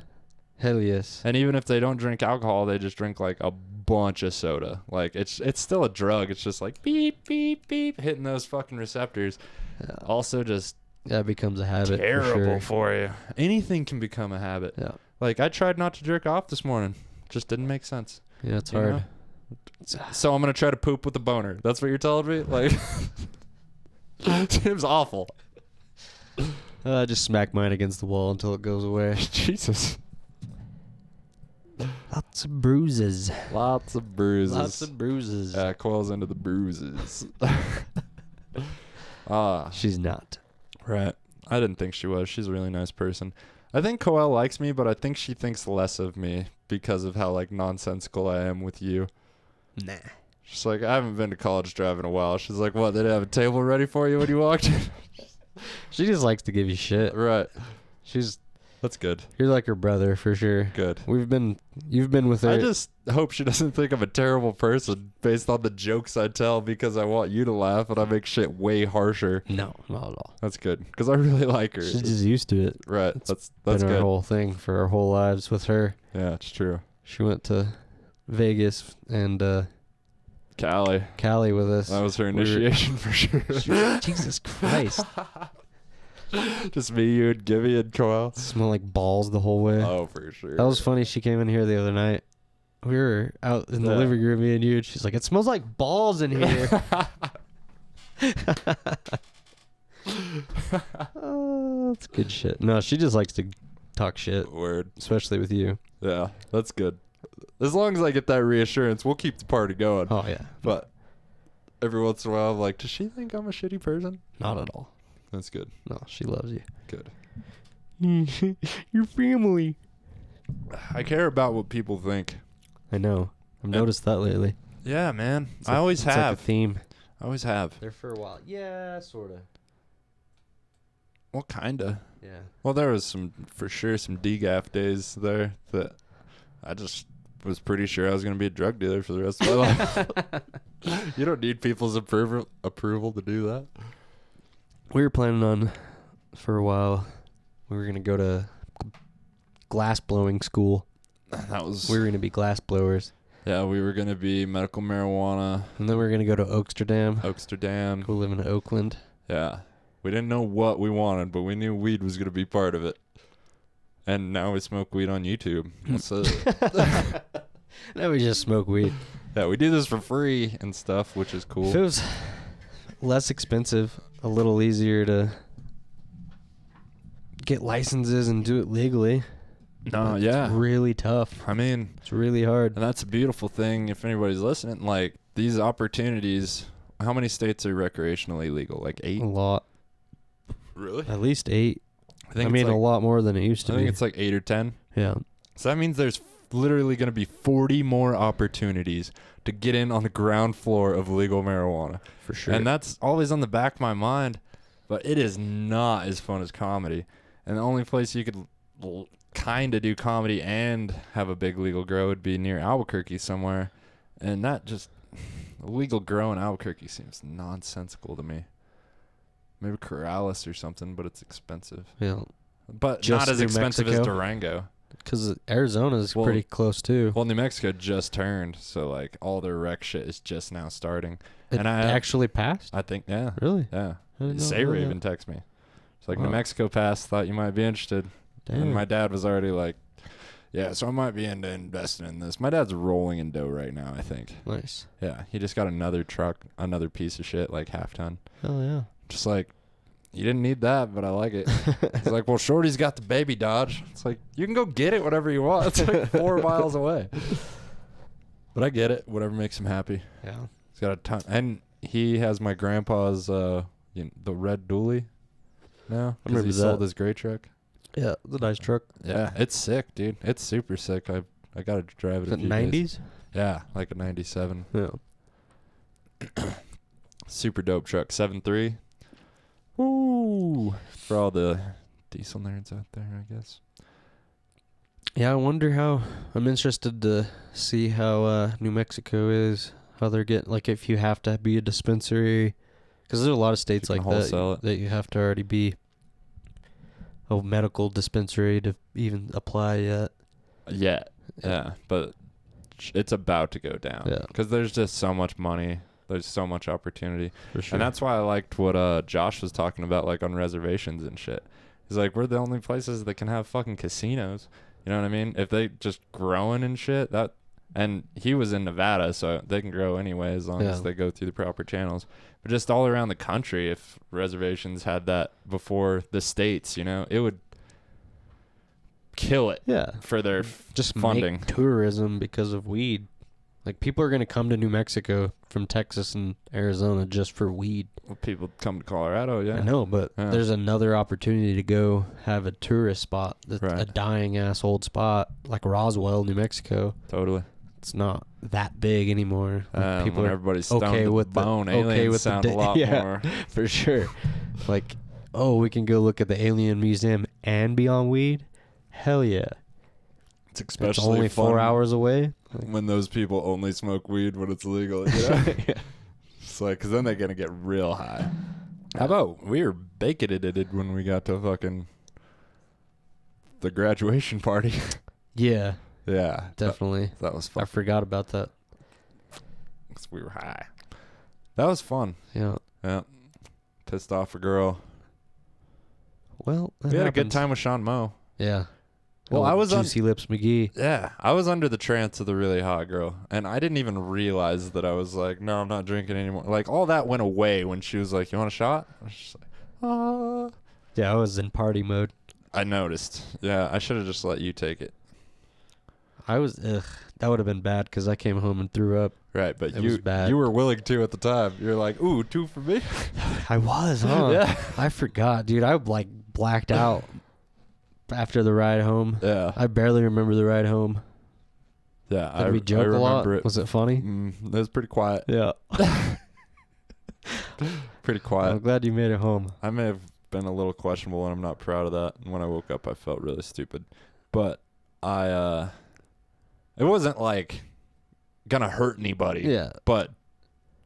[SPEAKER 1] Hell yes.
[SPEAKER 2] And even if they don't drink alcohol, they just drink like a bunch of soda. Like it's still a drug. It's just like beep, beep, beep, hitting those fucking receptors.
[SPEAKER 1] Yeah.
[SPEAKER 2] Also just
[SPEAKER 1] That becomes a habit.
[SPEAKER 2] terrible
[SPEAKER 1] For sure.
[SPEAKER 2] you. Anything can become a habit.
[SPEAKER 1] Yeah.
[SPEAKER 2] Like I tried not to jerk off this morning. Just didn't make sense.
[SPEAKER 1] Yeah, it's
[SPEAKER 2] You
[SPEAKER 1] hard.
[SPEAKER 2] know? So I'm going to try to poop with a boner. That's what you're telling me? Like seems awful.
[SPEAKER 1] Just smack mine against the wall until it goes away.
[SPEAKER 2] Jesus.
[SPEAKER 1] Lots of bruises.
[SPEAKER 2] Lots of bruises.
[SPEAKER 1] Lots of bruises.
[SPEAKER 2] Coils into the bruises.
[SPEAKER 1] She's not.
[SPEAKER 2] Right. I didn't think she was. She's a really nice person. I think Coel likes me, but I think she thinks less of me because of how like nonsensical I am with you.
[SPEAKER 1] Nah.
[SPEAKER 2] She's like, I haven't been to college drive in a while. She's like, what? They didn't have a table ready for you when you walked in?
[SPEAKER 1] She just likes to give you shit.
[SPEAKER 2] Right.
[SPEAKER 1] She's
[SPEAKER 2] That's good.
[SPEAKER 1] You're like her brother for sure.
[SPEAKER 2] Good.
[SPEAKER 1] You've been with her.
[SPEAKER 2] I just hope she doesn't think I'm a terrible person based on the jokes I tell because I want you to laugh and I make shit way harsher.
[SPEAKER 1] No, not at all.
[SPEAKER 2] That's good because I really like her.
[SPEAKER 1] She's just used to it.
[SPEAKER 2] Right. That's
[SPEAKER 1] Been our
[SPEAKER 2] good.
[SPEAKER 1] whole thing for our whole lives with her.
[SPEAKER 2] Yeah, it's true.
[SPEAKER 1] She went to Vegas and
[SPEAKER 2] Callie.
[SPEAKER 1] Cali with us.
[SPEAKER 2] That was her initiation for sure.
[SPEAKER 1] Jesus Christ.
[SPEAKER 2] Just me, you, and Gibby, and Coel.
[SPEAKER 1] Smell like balls the whole way.
[SPEAKER 2] Oh, for sure.
[SPEAKER 1] That was funny. She came in here the other night. We were out in the
[SPEAKER 2] Yeah.
[SPEAKER 1] living room, me and you, and she's like, "It smells like balls in here." Oh, that's good shit. No, she just likes to talk shit,
[SPEAKER 2] Word.
[SPEAKER 1] especially with you.
[SPEAKER 2] Yeah, that's good. As long as I get that reassurance, we'll keep the party going.
[SPEAKER 1] Oh yeah,
[SPEAKER 2] But every once in a while, I'm like, does she think I'm a shitty person?
[SPEAKER 1] not at all.
[SPEAKER 2] That's good.
[SPEAKER 1] No, she loves you.
[SPEAKER 2] Good.
[SPEAKER 1] Your family.
[SPEAKER 2] I care about what people think.
[SPEAKER 1] I know. I've noticed that lately.
[SPEAKER 2] Yeah, man.
[SPEAKER 1] It's
[SPEAKER 2] I always
[SPEAKER 1] it's
[SPEAKER 2] have.
[SPEAKER 1] like a theme.
[SPEAKER 2] I always have.
[SPEAKER 1] There for a while. Yeah, sort of.
[SPEAKER 2] Well, kinda.
[SPEAKER 1] Yeah.
[SPEAKER 2] Well, there was for sure some DGAF days there that I just was pretty sure I was going to be a drug dealer for the rest of my life. You don't need people's approval to do that.
[SPEAKER 1] We were planning on, for a while, we were going to go to glass blowing school.
[SPEAKER 2] That was...
[SPEAKER 1] We were going to be glass blowers.
[SPEAKER 2] Yeah, we were going to be medical marijuana,
[SPEAKER 1] And then we were going to go to Oaksterdam.
[SPEAKER 2] Oaksterdam.
[SPEAKER 1] Go live in Oakland.
[SPEAKER 2] Yeah. We didn't know what we wanted, but we knew weed was going to be part of it. And now we smoke weed on YouTube. So,
[SPEAKER 1] Now we just smoke weed.
[SPEAKER 2] yeah, we do this for free and stuff, which is cool.
[SPEAKER 1] If it was less expensive, a little easier to get licenses and do it legally.
[SPEAKER 2] No,
[SPEAKER 1] It's
[SPEAKER 2] yeah.
[SPEAKER 1] really tough.
[SPEAKER 2] I mean,
[SPEAKER 1] It's really hard.
[SPEAKER 2] and that's a beautiful thing if anybody's listening. Like, these opportunities, how many states are recreationally legal? Like 8?
[SPEAKER 1] A lot.
[SPEAKER 2] Really?
[SPEAKER 1] At least 8. I
[SPEAKER 2] it's
[SPEAKER 1] mean,
[SPEAKER 2] like,
[SPEAKER 1] a lot more than it used to
[SPEAKER 2] I think
[SPEAKER 1] be.
[SPEAKER 2] it's like 8 or 10.
[SPEAKER 1] Yeah.
[SPEAKER 2] So that means there's literally going to be 40 more opportunities to get in on the ground floor of legal marijuana.
[SPEAKER 1] For sure.
[SPEAKER 2] And that's always on the back of my mind, but it is not as fun as comedy. And the only place you could kind of do comedy and have a big legal grow would be near Albuquerque somewhere. And that just, a legal grow in Albuquerque seems nonsensical to me. Maybe Corrales or something, but it's expensive.
[SPEAKER 1] Yeah.
[SPEAKER 2] But
[SPEAKER 1] Just
[SPEAKER 2] not as
[SPEAKER 1] New
[SPEAKER 2] expensive as
[SPEAKER 1] Mexico?
[SPEAKER 2] Durango.
[SPEAKER 1] Because Arizona's
[SPEAKER 2] Well-
[SPEAKER 1] pretty close, too.
[SPEAKER 2] Well, New Mexico just turned, so like all their rec shit is just now starting.
[SPEAKER 1] It
[SPEAKER 2] and I
[SPEAKER 1] actually passed?
[SPEAKER 2] I think, yeah.
[SPEAKER 1] Really?
[SPEAKER 2] Yeah.
[SPEAKER 1] I didn't know
[SPEAKER 2] Say
[SPEAKER 1] that.
[SPEAKER 2] Raven text me. It's like, New
[SPEAKER 1] Wow.
[SPEAKER 2] Mexico passed, thought you might be interested.
[SPEAKER 1] Damn.
[SPEAKER 2] And my dad was already like, yeah, so I might be into investing in this. My dad's rolling in dough right now, I think.
[SPEAKER 1] Nice.
[SPEAKER 2] Yeah, he just got another truck, another piece of shit, like half ton.
[SPEAKER 1] Hell yeah.
[SPEAKER 2] Just like, you didn't need that, but I like it. He's like, well, Shorty's got the baby Dodge. It's like, you can go get it whatever you want. It's like 4 miles away. But I get it. Whatever makes him happy.
[SPEAKER 1] Yeah.
[SPEAKER 2] He's got a ton. And he has my grandpa's, the red dually now.
[SPEAKER 1] I
[SPEAKER 2] 'Cause he
[SPEAKER 1] remember
[SPEAKER 2] sold
[SPEAKER 1] that.
[SPEAKER 2] his gray truck.
[SPEAKER 1] Yeah, it's a nice truck.
[SPEAKER 2] Yeah, it's sick, dude. It's super sick. I got to drive it
[SPEAKER 1] Is
[SPEAKER 2] a
[SPEAKER 1] it
[SPEAKER 2] few days.
[SPEAKER 1] 90s?
[SPEAKER 2] Yeah, like a 97.
[SPEAKER 1] Yeah.
[SPEAKER 2] Super dope truck. 7.3. Woo! For all the diesel nerds out there, I guess.
[SPEAKER 1] Yeah, I wonder how. I'm interested to see how New Mexico is. How they're getting, like, if you have to be a dispensary. Because there's a lot of states
[SPEAKER 2] You
[SPEAKER 1] like
[SPEAKER 2] can wholesale it.
[SPEAKER 1] that you have to already be a medical dispensary to even apply yet.
[SPEAKER 2] Yeah, but it's about to go down.
[SPEAKER 1] Yeah.
[SPEAKER 2] Because there's just so much money. There's so much opportunity.
[SPEAKER 1] For sure.
[SPEAKER 2] And that's why I liked what Josh was talking about, like, on reservations and shit. He's like, we're the only places that can have fucking casinos. You know what I mean? If they just growing and shit, and he was in Nevada, so they can grow anyway as long as they go through the proper channels. But just all around the country, if reservations had that before the states, it would kill it
[SPEAKER 1] Yeah.
[SPEAKER 2] for their
[SPEAKER 1] Just
[SPEAKER 2] funding.
[SPEAKER 1] make tourism because of weed. Like, people are going to come to New Mexico from Texas and Arizona just for weed.
[SPEAKER 2] Well, people come to Colorado, yeah.
[SPEAKER 1] I know, but
[SPEAKER 2] Yeah.
[SPEAKER 1] there's another opportunity to go have a tourist spot that's a
[SPEAKER 2] Right.
[SPEAKER 1] dying-ass old spot, like Roswell, New Mexico.
[SPEAKER 2] Totally.
[SPEAKER 1] It's not that big anymore. Like,
[SPEAKER 2] People
[SPEAKER 1] are
[SPEAKER 2] everybody's stoned
[SPEAKER 1] okay
[SPEAKER 2] to
[SPEAKER 1] with
[SPEAKER 2] the bone. Aliens sound a lot more.
[SPEAKER 1] for sure. Like, oh, we can go look at the Alien Museum and be on weed? Hell yeah.
[SPEAKER 2] It's
[SPEAKER 1] It's
[SPEAKER 2] especially
[SPEAKER 1] only 4
[SPEAKER 2] fun
[SPEAKER 1] hours away. Like,
[SPEAKER 2] when those people only smoke weed when it's legal. You know?
[SPEAKER 1] yeah.
[SPEAKER 2] It's like, because then they're going to get real high. How about we were baconated when we got to fucking the graduation party?
[SPEAKER 1] Yeah,
[SPEAKER 2] Yeah.
[SPEAKER 1] definitely.
[SPEAKER 2] That was
[SPEAKER 1] I
[SPEAKER 2] fun.
[SPEAKER 1] forgot about that.
[SPEAKER 2] 'Cause we were high. That was fun.
[SPEAKER 1] Yeah.
[SPEAKER 2] Yeah. Pissed off a girl.
[SPEAKER 1] Well, that
[SPEAKER 2] We had a good
[SPEAKER 1] happens.
[SPEAKER 2] time with Sean Moe.
[SPEAKER 1] Yeah.
[SPEAKER 2] Well,
[SPEAKER 1] Old
[SPEAKER 2] I was on.
[SPEAKER 1] Juicy Lips McGee.
[SPEAKER 2] Yeah, I was under the trance of the really hot girl, and I didn't even realize that I was like, no, I'm not drinking anymore. Like, all that went away when she was like, you want a shot? I was just like, ah.
[SPEAKER 1] Yeah, I was in party mode.
[SPEAKER 2] I noticed. Yeah, I should have just let you take it.
[SPEAKER 1] I was, that would have been bad because I came home and threw up.
[SPEAKER 2] Right, but
[SPEAKER 1] It was bad.
[SPEAKER 2] you were willing to at the time. You're like, ooh, 2 for me?
[SPEAKER 1] I was, huh?
[SPEAKER 2] Yeah.
[SPEAKER 1] I forgot, dude. I like blacked out after the ride home.
[SPEAKER 2] Yeah.
[SPEAKER 1] I barely remember the ride home.
[SPEAKER 2] Yeah,
[SPEAKER 1] Did we joke
[SPEAKER 2] I
[SPEAKER 1] a lot?
[SPEAKER 2] remember it.
[SPEAKER 1] Was it funny?
[SPEAKER 2] It was pretty quiet.
[SPEAKER 1] Yeah.
[SPEAKER 2] Pretty
[SPEAKER 1] I'm
[SPEAKER 2] quiet.
[SPEAKER 1] glad you made it home.
[SPEAKER 2] I may have been a little questionable, and I'm not proud of that. And when I woke up, I felt really stupid. But it wasn't like gonna hurt anybody.
[SPEAKER 1] Yeah.
[SPEAKER 2] But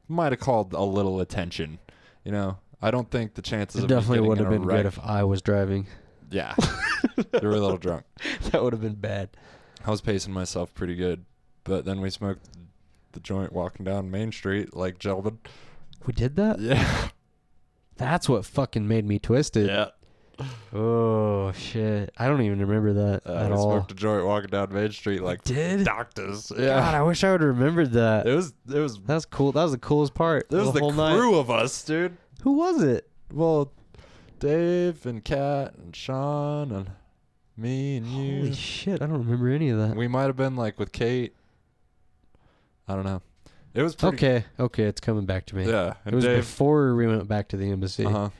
[SPEAKER 2] might have called a little attention. You know, I don't think the chances
[SPEAKER 1] It
[SPEAKER 2] of me
[SPEAKER 1] definitely
[SPEAKER 2] getting
[SPEAKER 1] would
[SPEAKER 2] in
[SPEAKER 1] have
[SPEAKER 2] a
[SPEAKER 1] been
[SPEAKER 2] wreck-
[SPEAKER 1] good if I was driving.
[SPEAKER 2] Yeah, you were a little drunk.
[SPEAKER 1] That would have been bad.
[SPEAKER 2] I was pacing myself pretty good, but then we smoked the joint walking down Main Street like gentlemen.
[SPEAKER 1] We did that?
[SPEAKER 2] Yeah.
[SPEAKER 1] That's what fucking made me twisted.
[SPEAKER 2] Yeah.
[SPEAKER 1] Oh, shit. I don't even remember that at
[SPEAKER 2] We
[SPEAKER 1] all.
[SPEAKER 2] smoked a joint walking down Main Street like
[SPEAKER 1] Did?
[SPEAKER 2] doctors.
[SPEAKER 1] God,
[SPEAKER 2] Yeah.
[SPEAKER 1] I wish I would have remembered that.
[SPEAKER 2] It was
[SPEAKER 1] That's cool. That was the coolest part.
[SPEAKER 2] It was
[SPEAKER 1] of
[SPEAKER 2] the
[SPEAKER 1] whole
[SPEAKER 2] crew
[SPEAKER 1] night.
[SPEAKER 2] of us, dude.
[SPEAKER 1] Who was it?
[SPEAKER 2] Well, Dave and Kat and Sean and me and you.
[SPEAKER 1] Holy shit, I don't remember any of that.
[SPEAKER 2] We might have been like with Kate. I don't know. It was pretty.
[SPEAKER 1] Okay, it's coming back to me.
[SPEAKER 2] Yeah,
[SPEAKER 1] It
[SPEAKER 2] and
[SPEAKER 1] was
[SPEAKER 2] Dave.
[SPEAKER 1] before we went back to the embassy.
[SPEAKER 2] Uh-huh.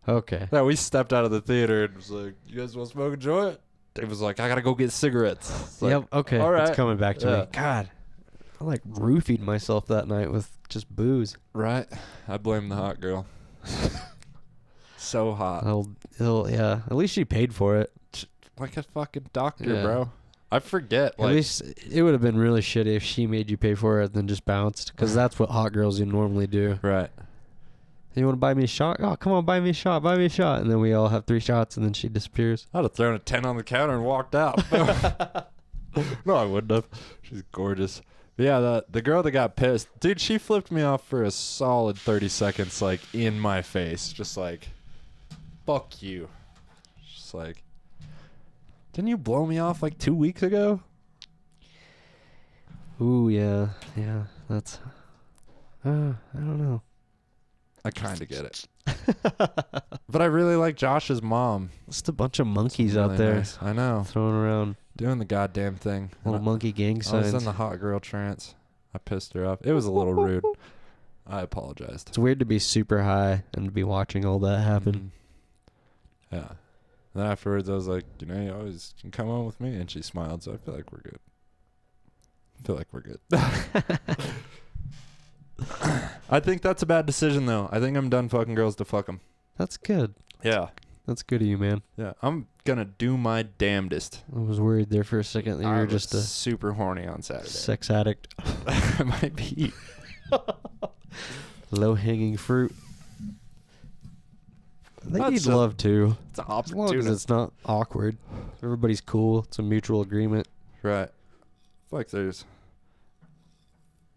[SPEAKER 1] Okay.
[SPEAKER 2] Yeah, we stepped out of the theater and was like, "You guys want to smoke a joint?" Dave was like, "I gotta go get cigarettes." It's like,
[SPEAKER 1] Yep, okay.
[SPEAKER 2] all right.
[SPEAKER 1] It's coming back to
[SPEAKER 2] Yeah.
[SPEAKER 1] me. God. I like roofied myself that night with just booze.
[SPEAKER 2] Right. I blame the hot girl. So hot.
[SPEAKER 1] Yeah. At least she paid for it.
[SPEAKER 2] Like a fucking doctor,
[SPEAKER 1] Yeah.
[SPEAKER 2] bro. I forget.
[SPEAKER 1] At
[SPEAKER 2] Like,
[SPEAKER 1] least it would have been really shitty if she made you pay for it, then just bounced. Because that's what hot girls normally do.
[SPEAKER 2] right.
[SPEAKER 1] You want to buy me a shot? Oh, come on, buy me a shot. Buy me a shot. And then we all have 3 shots, and then she disappears.
[SPEAKER 2] I'd have thrown a 10 on the counter and walked out. No, I wouldn't have. She's gorgeous. But yeah, the girl that got pissed, dude, she flipped me off for a solid 30 seconds, like, in my face. Just like, fuck you. Just like, didn't you blow me off like 2 weeks ago?
[SPEAKER 1] Ooh, yeah. Yeah, that's... I don't know.
[SPEAKER 2] I kind of get it. But I really like Josh's mom.
[SPEAKER 1] Just a bunch of monkeys
[SPEAKER 2] Really
[SPEAKER 1] out there
[SPEAKER 2] nice. I know.
[SPEAKER 1] throwing around
[SPEAKER 2] Doing the goddamn thing.
[SPEAKER 1] little monkey gang
[SPEAKER 2] I was
[SPEAKER 1] signs.
[SPEAKER 2] in the hot girl trance. I pissed her off. It was a little rude. I apologized.
[SPEAKER 1] It's weird to be super high and to be watching all that happen.
[SPEAKER 2] Mhm. Yeah. And then afterwards, I was like, you know, you always can come on with me. And she smiled, so I feel like we're good. I think that's a bad decision, though. I think I'm done fucking girls to fuck them.
[SPEAKER 1] That's good.
[SPEAKER 2] Yeah.
[SPEAKER 1] That's good of you, man.
[SPEAKER 2] Yeah. I'm going to do my damnedest.
[SPEAKER 1] I was worried there for a second that you
[SPEAKER 2] I
[SPEAKER 1] were
[SPEAKER 2] was
[SPEAKER 1] just a
[SPEAKER 2] super horny on Saturday.
[SPEAKER 1] sex addict.
[SPEAKER 2] I might be.
[SPEAKER 1] Low-hanging fruit. I think
[SPEAKER 2] That's
[SPEAKER 1] you'd
[SPEAKER 2] a-
[SPEAKER 1] love to.
[SPEAKER 2] It's an
[SPEAKER 1] As long as
[SPEAKER 2] opportunity.
[SPEAKER 1] it's not awkward. Everybody's cool. It's a mutual agreement.
[SPEAKER 2] Right. Like there's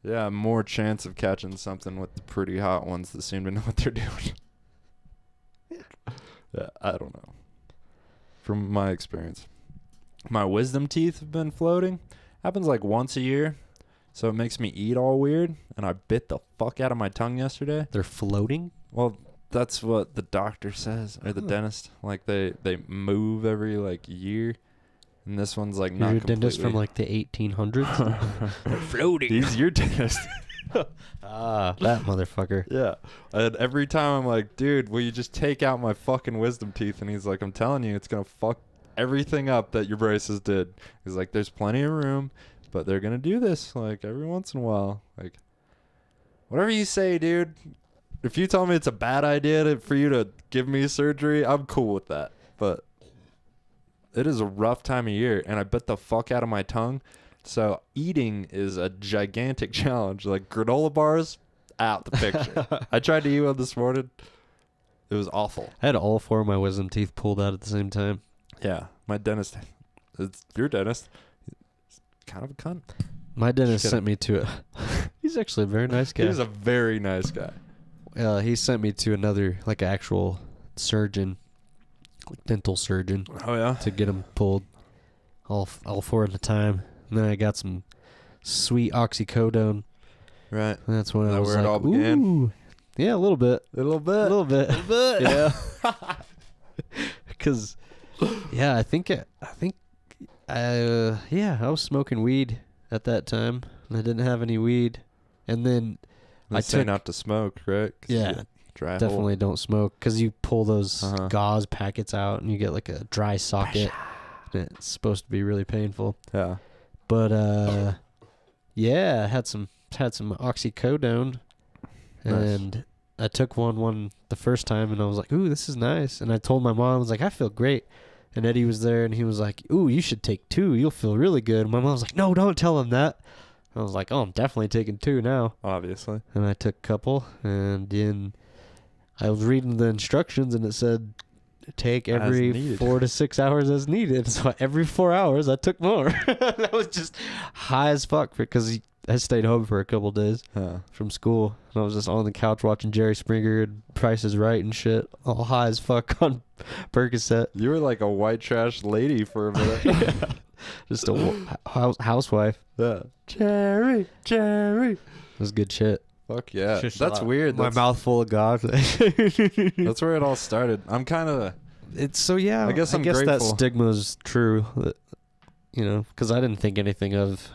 [SPEAKER 2] more chance of catching something with the pretty hot ones that seem to know what they're doing. Yeah, I don't know. From my experience. My wisdom teeth have been floating. Happens like once a year. So it makes me eat all weird. And I bit the fuck out of my tongue yesterday.
[SPEAKER 1] They're floating?
[SPEAKER 2] Well, that's what the doctor says. Or the dentist. Like they move every like year. And this one's like
[SPEAKER 1] You're
[SPEAKER 2] not
[SPEAKER 1] a dentist from
[SPEAKER 2] completely-
[SPEAKER 1] like the 1800s? They're floating.
[SPEAKER 2] He's your dentist.
[SPEAKER 1] Ah, that motherfucker.
[SPEAKER 2] Yeah. And every time I'm like, dude, will you just take out my fucking wisdom teeth? And he's like, I'm telling you, it's going to fuck everything up that your braces did. He's like, there's plenty of room, but they're going to do this like every once in a while. Like, whatever you say, dude. If you tell me it's a bad idea for you to give me surgery, I'm cool with that. But it is a rough time of year, and I bit the fuck out of my tongue. So eating is a gigantic challenge. Like granola bars, out the picture. I tried to eat one this morning. It was awful.
[SPEAKER 1] I had all 4 of my wisdom teeth pulled out at the same time.
[SPEAKER 2] Yeah, my dentist. It's your dentist. He's kind of a cunt.
[SPEAKER 1] My dentist
[SPEAKER 2] Just
[SPEAKER 1] sent me to he's actually a very nice guy.
[SPEAKER 2] He's a very nice guy.
[SPEAKER 1] He sent me to another, like, actual surgeon dental surgeon
[SPEAKER 2] Oh yeah.
[SPEAKER 1] to get them pulled all 4 at a time. And then I got some sweet oxycodone.
[SPEAKER 2] Right.
[SPEAKER 1] And that's when
[SPEAKER 2] Is
[SPEAKER 1] I
[SPEAKER 2] that
[SPEAKER 1] was
[SPEAKER 2] where it
[SPEAKER 1] like,
[SPEAKER 2] all began?
[SPEAKER 1] ooh. Yeah, a little bit.
[SPEAKER 2] A little bit.
[SPEAKER 1] A little bit.
[SPEAKER 2] Yeah.
[SPEAKER 1] Because, yeah, I was smoking weed at that time. And I didn't have any weed. And then
[SPEAKER 2] They say not to smoke, right? 'Cause you
[SPEAKER 1] yeah,
[SPEAKER 2] get dry
[SPEAKER 1] definitely don't smoke. Because you pull those
[SPEAKER 2] Uh-huh.
[SPEAKER 1] gauze packets out and you get like a dry socket. And it's supposed to be really painful.
[SPEAKER 2] hole. Yeah.
[SPEAKER 1] But, yeah, I had some oxycodone.
[SPEAKER 2] Nice.
[SPEAKER 1] And I took one the first time, and I was like, ooh, this is nice. And I told my mom, I was like, I feel great. And Eddie was there, and he was like, ooh, you should take 2. You'll feel really good. And my mom was like, no, don't tell him that. I was like, oh, I'm definitely taking 2 now.
[SPEAKER 2] Obviously.
[SPEAKER 1] And I took a couple, and then I was reading the instructions, and it said take
[SPEAKER 2] As
[SPEAKER 1] every
[SPEAKER 2] needed.
[SPEAKER 1] 4 to 6 hours as needed. So every 4 hours, I took more. I was just high as fuck because I stayed home for a couple days
[SPEAKER 2] Yeah.
[SPEAKER 1] from school, and I was just on the couch watching Jerry Springer and Price is Right and shit, all high as fuck on Percocet.
[SPEAKER 2] You were like a white trash lady for a minute.
[SPEAKER 1] Yeah. Just a housewife.
[SPEAKER 2] Yeah. Jerry.
[SPEAKER 1] It was good shit.
[SPEAKER 2] Fuck yeah.
[SPEAKER 1] Just
[SPEAKER 2] That's
[SPEAKER 1] a lot-
[SPEAKER 2] weird.
[SPEAKER 1] My
[SPEAKER 2] That's,
[SPEAKER 1] mouth full of God.
[SPEAKER 2] that's where it all started. I'm kind of.
[SPEAKER 1] It's so yeah.
[SPEAKER 2] I guess I'm
[SPEAKER 1] that
[SPEAKER 2] grateful.
[SPEAKER 1] stigma is true. That, because I didn't think anything of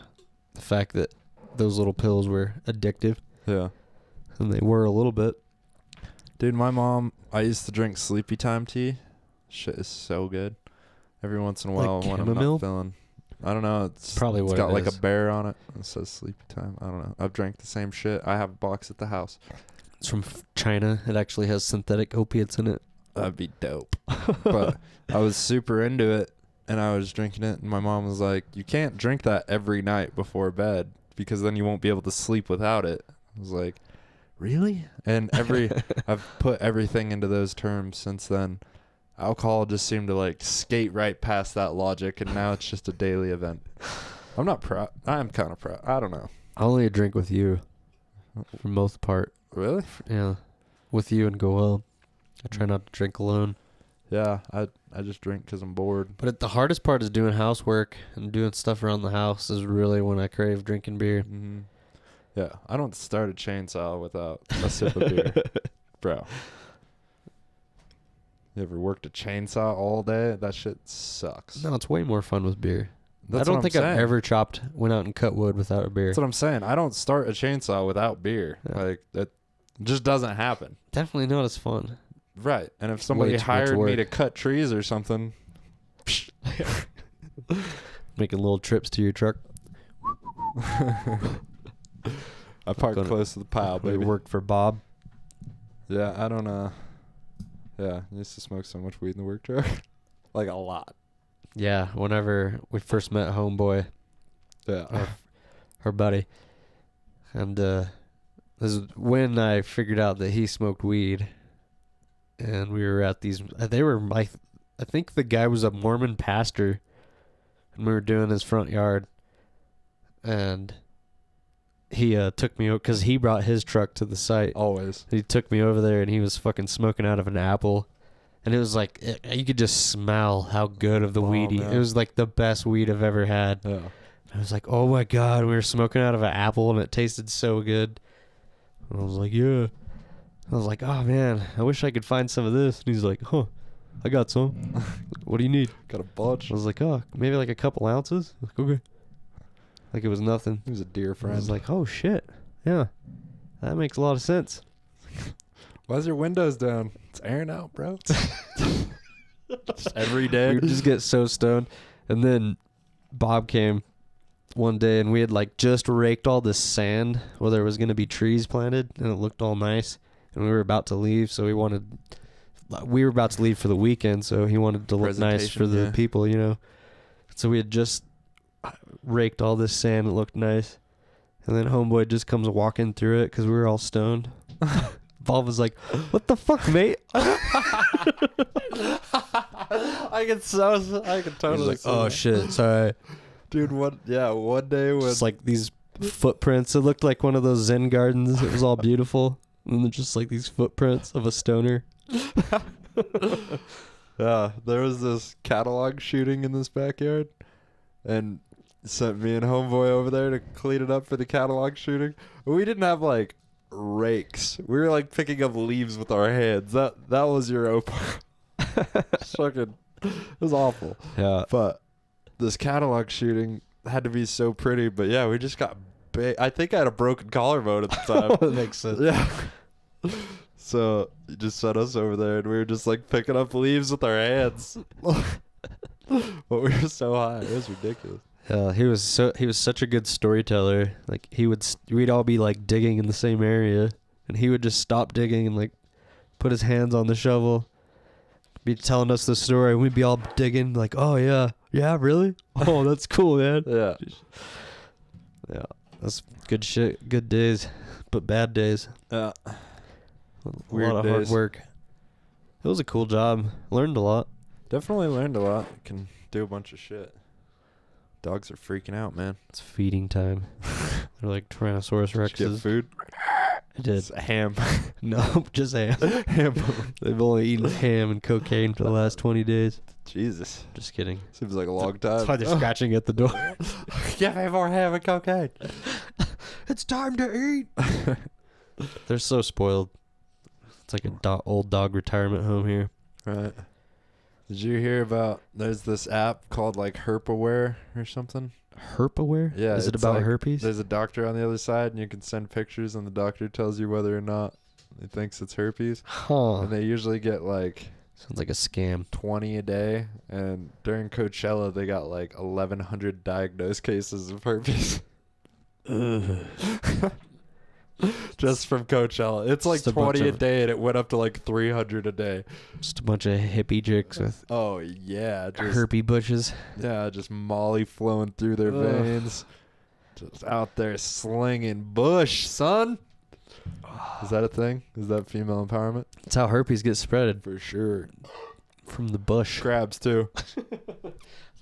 [SPEAKER 1] the fact that those little pills were addictive,
[SPEAKER 2] Yeah.
[SPEAKER 1] and they were a little bit.
[SPEAKER 2] Dude, my mom, I used to drink sleepy time tea. Shit is so good. Every once in a while
[SPEAKER 1] Like
[SPEAKER 2] when I'm
[SPEAKER 1] chamomile?
[SPEAKER 2] not feeling. I don't know. It's
[SPEAKER 1] Probably
[SPEAKER 2] it's
[SPEAKER 1] what
[SPEAKER 2] got
[SPEAKER 1] it
[SPEAKER 2] like
[SPEAKER 1] is.
[SPEAKER 2] a bear on it. It says sleepy time. I don't know. I've drank the same shit. I have a box at the house.
[SPEAKER 1] It's from China. It actually has synthetic opiates in it.
[SPEAKER 2] That'd be dope. But I was super into it, and I was drinking it, and my mom was like, you can't drink that every night before bed because then you won't be able to sleep without it. I was like, really? And I've put everything into those terms since then. Alcohol just seemed to like skate right past that logic, and now it's just a daily event. I'm not proud. I'm kind of proud. I don't know.
[SPEAKER 1] I only drink with you for most part.
[SPEAKER 2] Really?
[SPEAKER 1] Yeah, with you and Goel. I try not to drink alone.
[SPEAKER 2] Yeah, I just drink because I'm bored.
[SPEAKER 1] But the hardest part is doing housework and doing stuff around the house is really when I crave drinking beer.
[SPEAKER 2] Mm-hmm. Yeah, I don't start a chainsaw without a sip of beer. Bro. You ever worked a chainsaw all day? That shit sucks.
[SPEAKER 1] No, it's way more fun with beer.
[SPEAKER 2] That's
[SPEAKER 1] I don't
[SPEAKER 2] what
[SPEAKER 1] think
[SPEAKER 2] I'm
[SPEAKER 1] I've
[SPEAKER 2] saying.
[SPEAKER 1] ever went out and cut wood without a beer.
[SPEAKER 2] That's what I'm saying. I don't start a chainsaw without beer.
[SPEAKER 1] Yeah.
[SPEAKER 2] Like, that just doesn't happen.
[SPEAKER 1] Definitely not as fun.
[SPEAKER 2] Right. And if somebody
[SPEAKER 1] too much
[SPEAKER 2] hired me
[SPEAKER 1] work.
[SPEAKER 2] to cut trees or something,
[SPEAKER 1] Making little trips to your truck.
[SPEAKER 2] I park
[SPEAKER 1] Gonna-
[SPEAKER 2] close to the pile,
[SPEAKER 1] We
[SPEAKER 2] baby.
[SPEAKER 1] worked for Bob.
[SPEAKER 2] Yeah, I don't yeah, I used to smoke so much weed in the work truck. Like a lot.
[SPEAKER 1] Yeah, whenever we first met Homeboy,
[SPEAKER 2] Yeah.
[SPEAKER 1] her buddy, and this is when I figured out that he smoked weed, and we were at these. They were like, I think the guy was a Mormon pastor, and we were doing his front yard, and he took me because he brought his truck to the site.
[SPEAKER 2] Always.
[SPEAKER 1] He took me over there, and he was fucking smoking out of an apple. And it was like, you could just smell how good of the weed.
[SPEAKER 2] man.
[SPEAKER 1] It was like the best weed I've ever had.
[SPEAKER 2] Yeah.
[SPEAKER 1] I was like, oh my God, we were smoking out of an apple and it tasted so good. And I was like, yeah. I was like, oh man, I wish I could find some of this. And he's like, huh, I got some. What do you need?
[SPEAKER 2] Got a bunch.
[SPEAKER 1] I was like, oh, maybe like a couple ounces. Like, okay. Like it was nothing.
[SPEAKER 2] He was a dear
[SPEAKER 1] I
[SPEAKER 2] friend.
[SPEAKER 1] was like, oh shit. Yeah. That makes a lot of sense.
[SPEAKER 2] Why's your windows down? It's airing out, bro. Just every day.
[SPEAKER 1] We would just get so stoned. And then Bob came one day and we had like just raked all this sand where there was going to be trees planted and it looked all nice. And we were about to leave, so we were about to leave for the weekend, so he wanted to look nice for
[SPEAKER 2] Presentation,
[SPEAKER 1] the
[SPEAKER 2] yeah.
[SPEAKER 1] people, you know. So we had just raked all this sand. It looked nice. And then Homeboy just comes walking through it because we were all stoned. Bob was like, what the fuck, mate?
[SPEAKER 2] I can
[SPEAKER 1] He
[SPEAKER 2] totally
[SPEAKER 1] was like,
[SPEAKER 2] see
[SPEAKER 1] oh
[SPEAKER 2] that.
[SPEAKER 1] shit, sorry.
[SPEAKER 2] Dude, one day when
[SPEAKER 1] Just like these footprints. It looked like one of those Zen gardens. It was all beautiful. And then just like these footprints of a stoner.
[SPEAKER 2] Yeah, there was this catalog shooting in this backyard, and sent me and homeboy over there to clean it up for the catalog shooting. We didn't have like rakes. We were like picking up leaves with our hands. That was Europa. Fucking, it was awful.
[SPEAKER 1] Yeah.
[SPEAKER 2] But this catalog shooting had to be so pretty. But yeah, we just got big. I think I had a broken collarbone at the time.
[SPEAKER 1] That makes sense.
[SPEAKER 2] Yeah. So he just sent us over there, and we were just like picking up leaves with our hands. But we were so high, it was ridiculous.
[SPEAKER 1] He was such a good storyteller. Like we'd all be like digging in the same area, and he would just stop digging and like put his hands on the shovel, be telling us the story, and we'd be all digging like, oh yeah, really? Oh, that's cool, man.
[SPEAKER 2] Yeah.
[SPEAKER 1] Yeah, that's good shit. Good days, but bad days.
[SPEAKER 2] Yeah.
[SPEAKER 1] A
[SPEAKER 2] Weird
[SPEAKER 1] lot of hard
[SPEAKER 2] days.
[SPEAKER 1] work. It was a cool job. Learned a lot.
[SPEAKER 2] Definitely learned a lot. Can do a bunch of shit. Dogs are freaking out, man.
[SPEAKER 1] It's feeding time. They're like Tyrannosaurus
[SPEAKER 2] Did you get
[SPEAKER 1] Rexes.
[SPEAKER 2] food?
[SPEAKER 1] I did.
[SPEAKER 2] It's ham.
[SPEAKER 1] No, just ham.
[SPEAKER 2] Ham.
[SPEAKER 1] They've only eaten ham and cocaine for the last 20 days.
[SPEAKER 2] Jesus.
[SPEAKER 1] Just kidding.
[SPEAKER 2] Seems like a long time.
[SPEAKER 1] That's why they're scratching at the door.
[SPEAKER 2] Give me more ham and cocaine.
[SPEAKER 1] It's time to eat. They're so spoiled. It's like a old dog retirement home here.
[SPEAKER 2] Right. Did you hear about, there's this app called like Herpaware or something?
[SPEAKER 1] Herpaware?
[SPEAKER 2] Yeah.
[SPEAKER 1] Is it
[SPEAKER 2] it's
[SPEAKER 1] about
[SPEAKER 2] like,
[SPEAKER 1] herpes?
[SPEAKER 2] There's a doctor on the other side, and you can send pictures, and the doctor tells you whether or not he thinks it's herpes.
[SPEAKER 1] Huh.
[SPEAKER 2] And they usually get like
[SPEAKER 1] Sounds like a scam.
[SPEAKER 2] 20 a day, and during Coachella they got like 1,100 diagnosed cases of herpes. Just from Coachella. It's like
[SPEAKER 1] Just a bunch
[SPEAKER 2] 20 a
[SPEAKER 1] of-
[SPEAKER 2] day, and it went up to like 300 a day.
[SPEAKER 1] Just a bunch of hippie chicks with
[SPEAKER 2] Oh yeah, just
[SPEAKER 1] herpy bushes.
[SPEAKER 2] yeah, just Molly flowing through their
[SPEAKER 1] Ugh.
[SPEAKER 2] veins. Just out there slinging bush, son. Is that a thing? Is that female empowerment?
[SPEAKER 1] That's how herpes gets spread,
[SPEAKER 2] For sure.
[SPEAKER 1] from the bush.
[SPEAKER 2] Crabs too.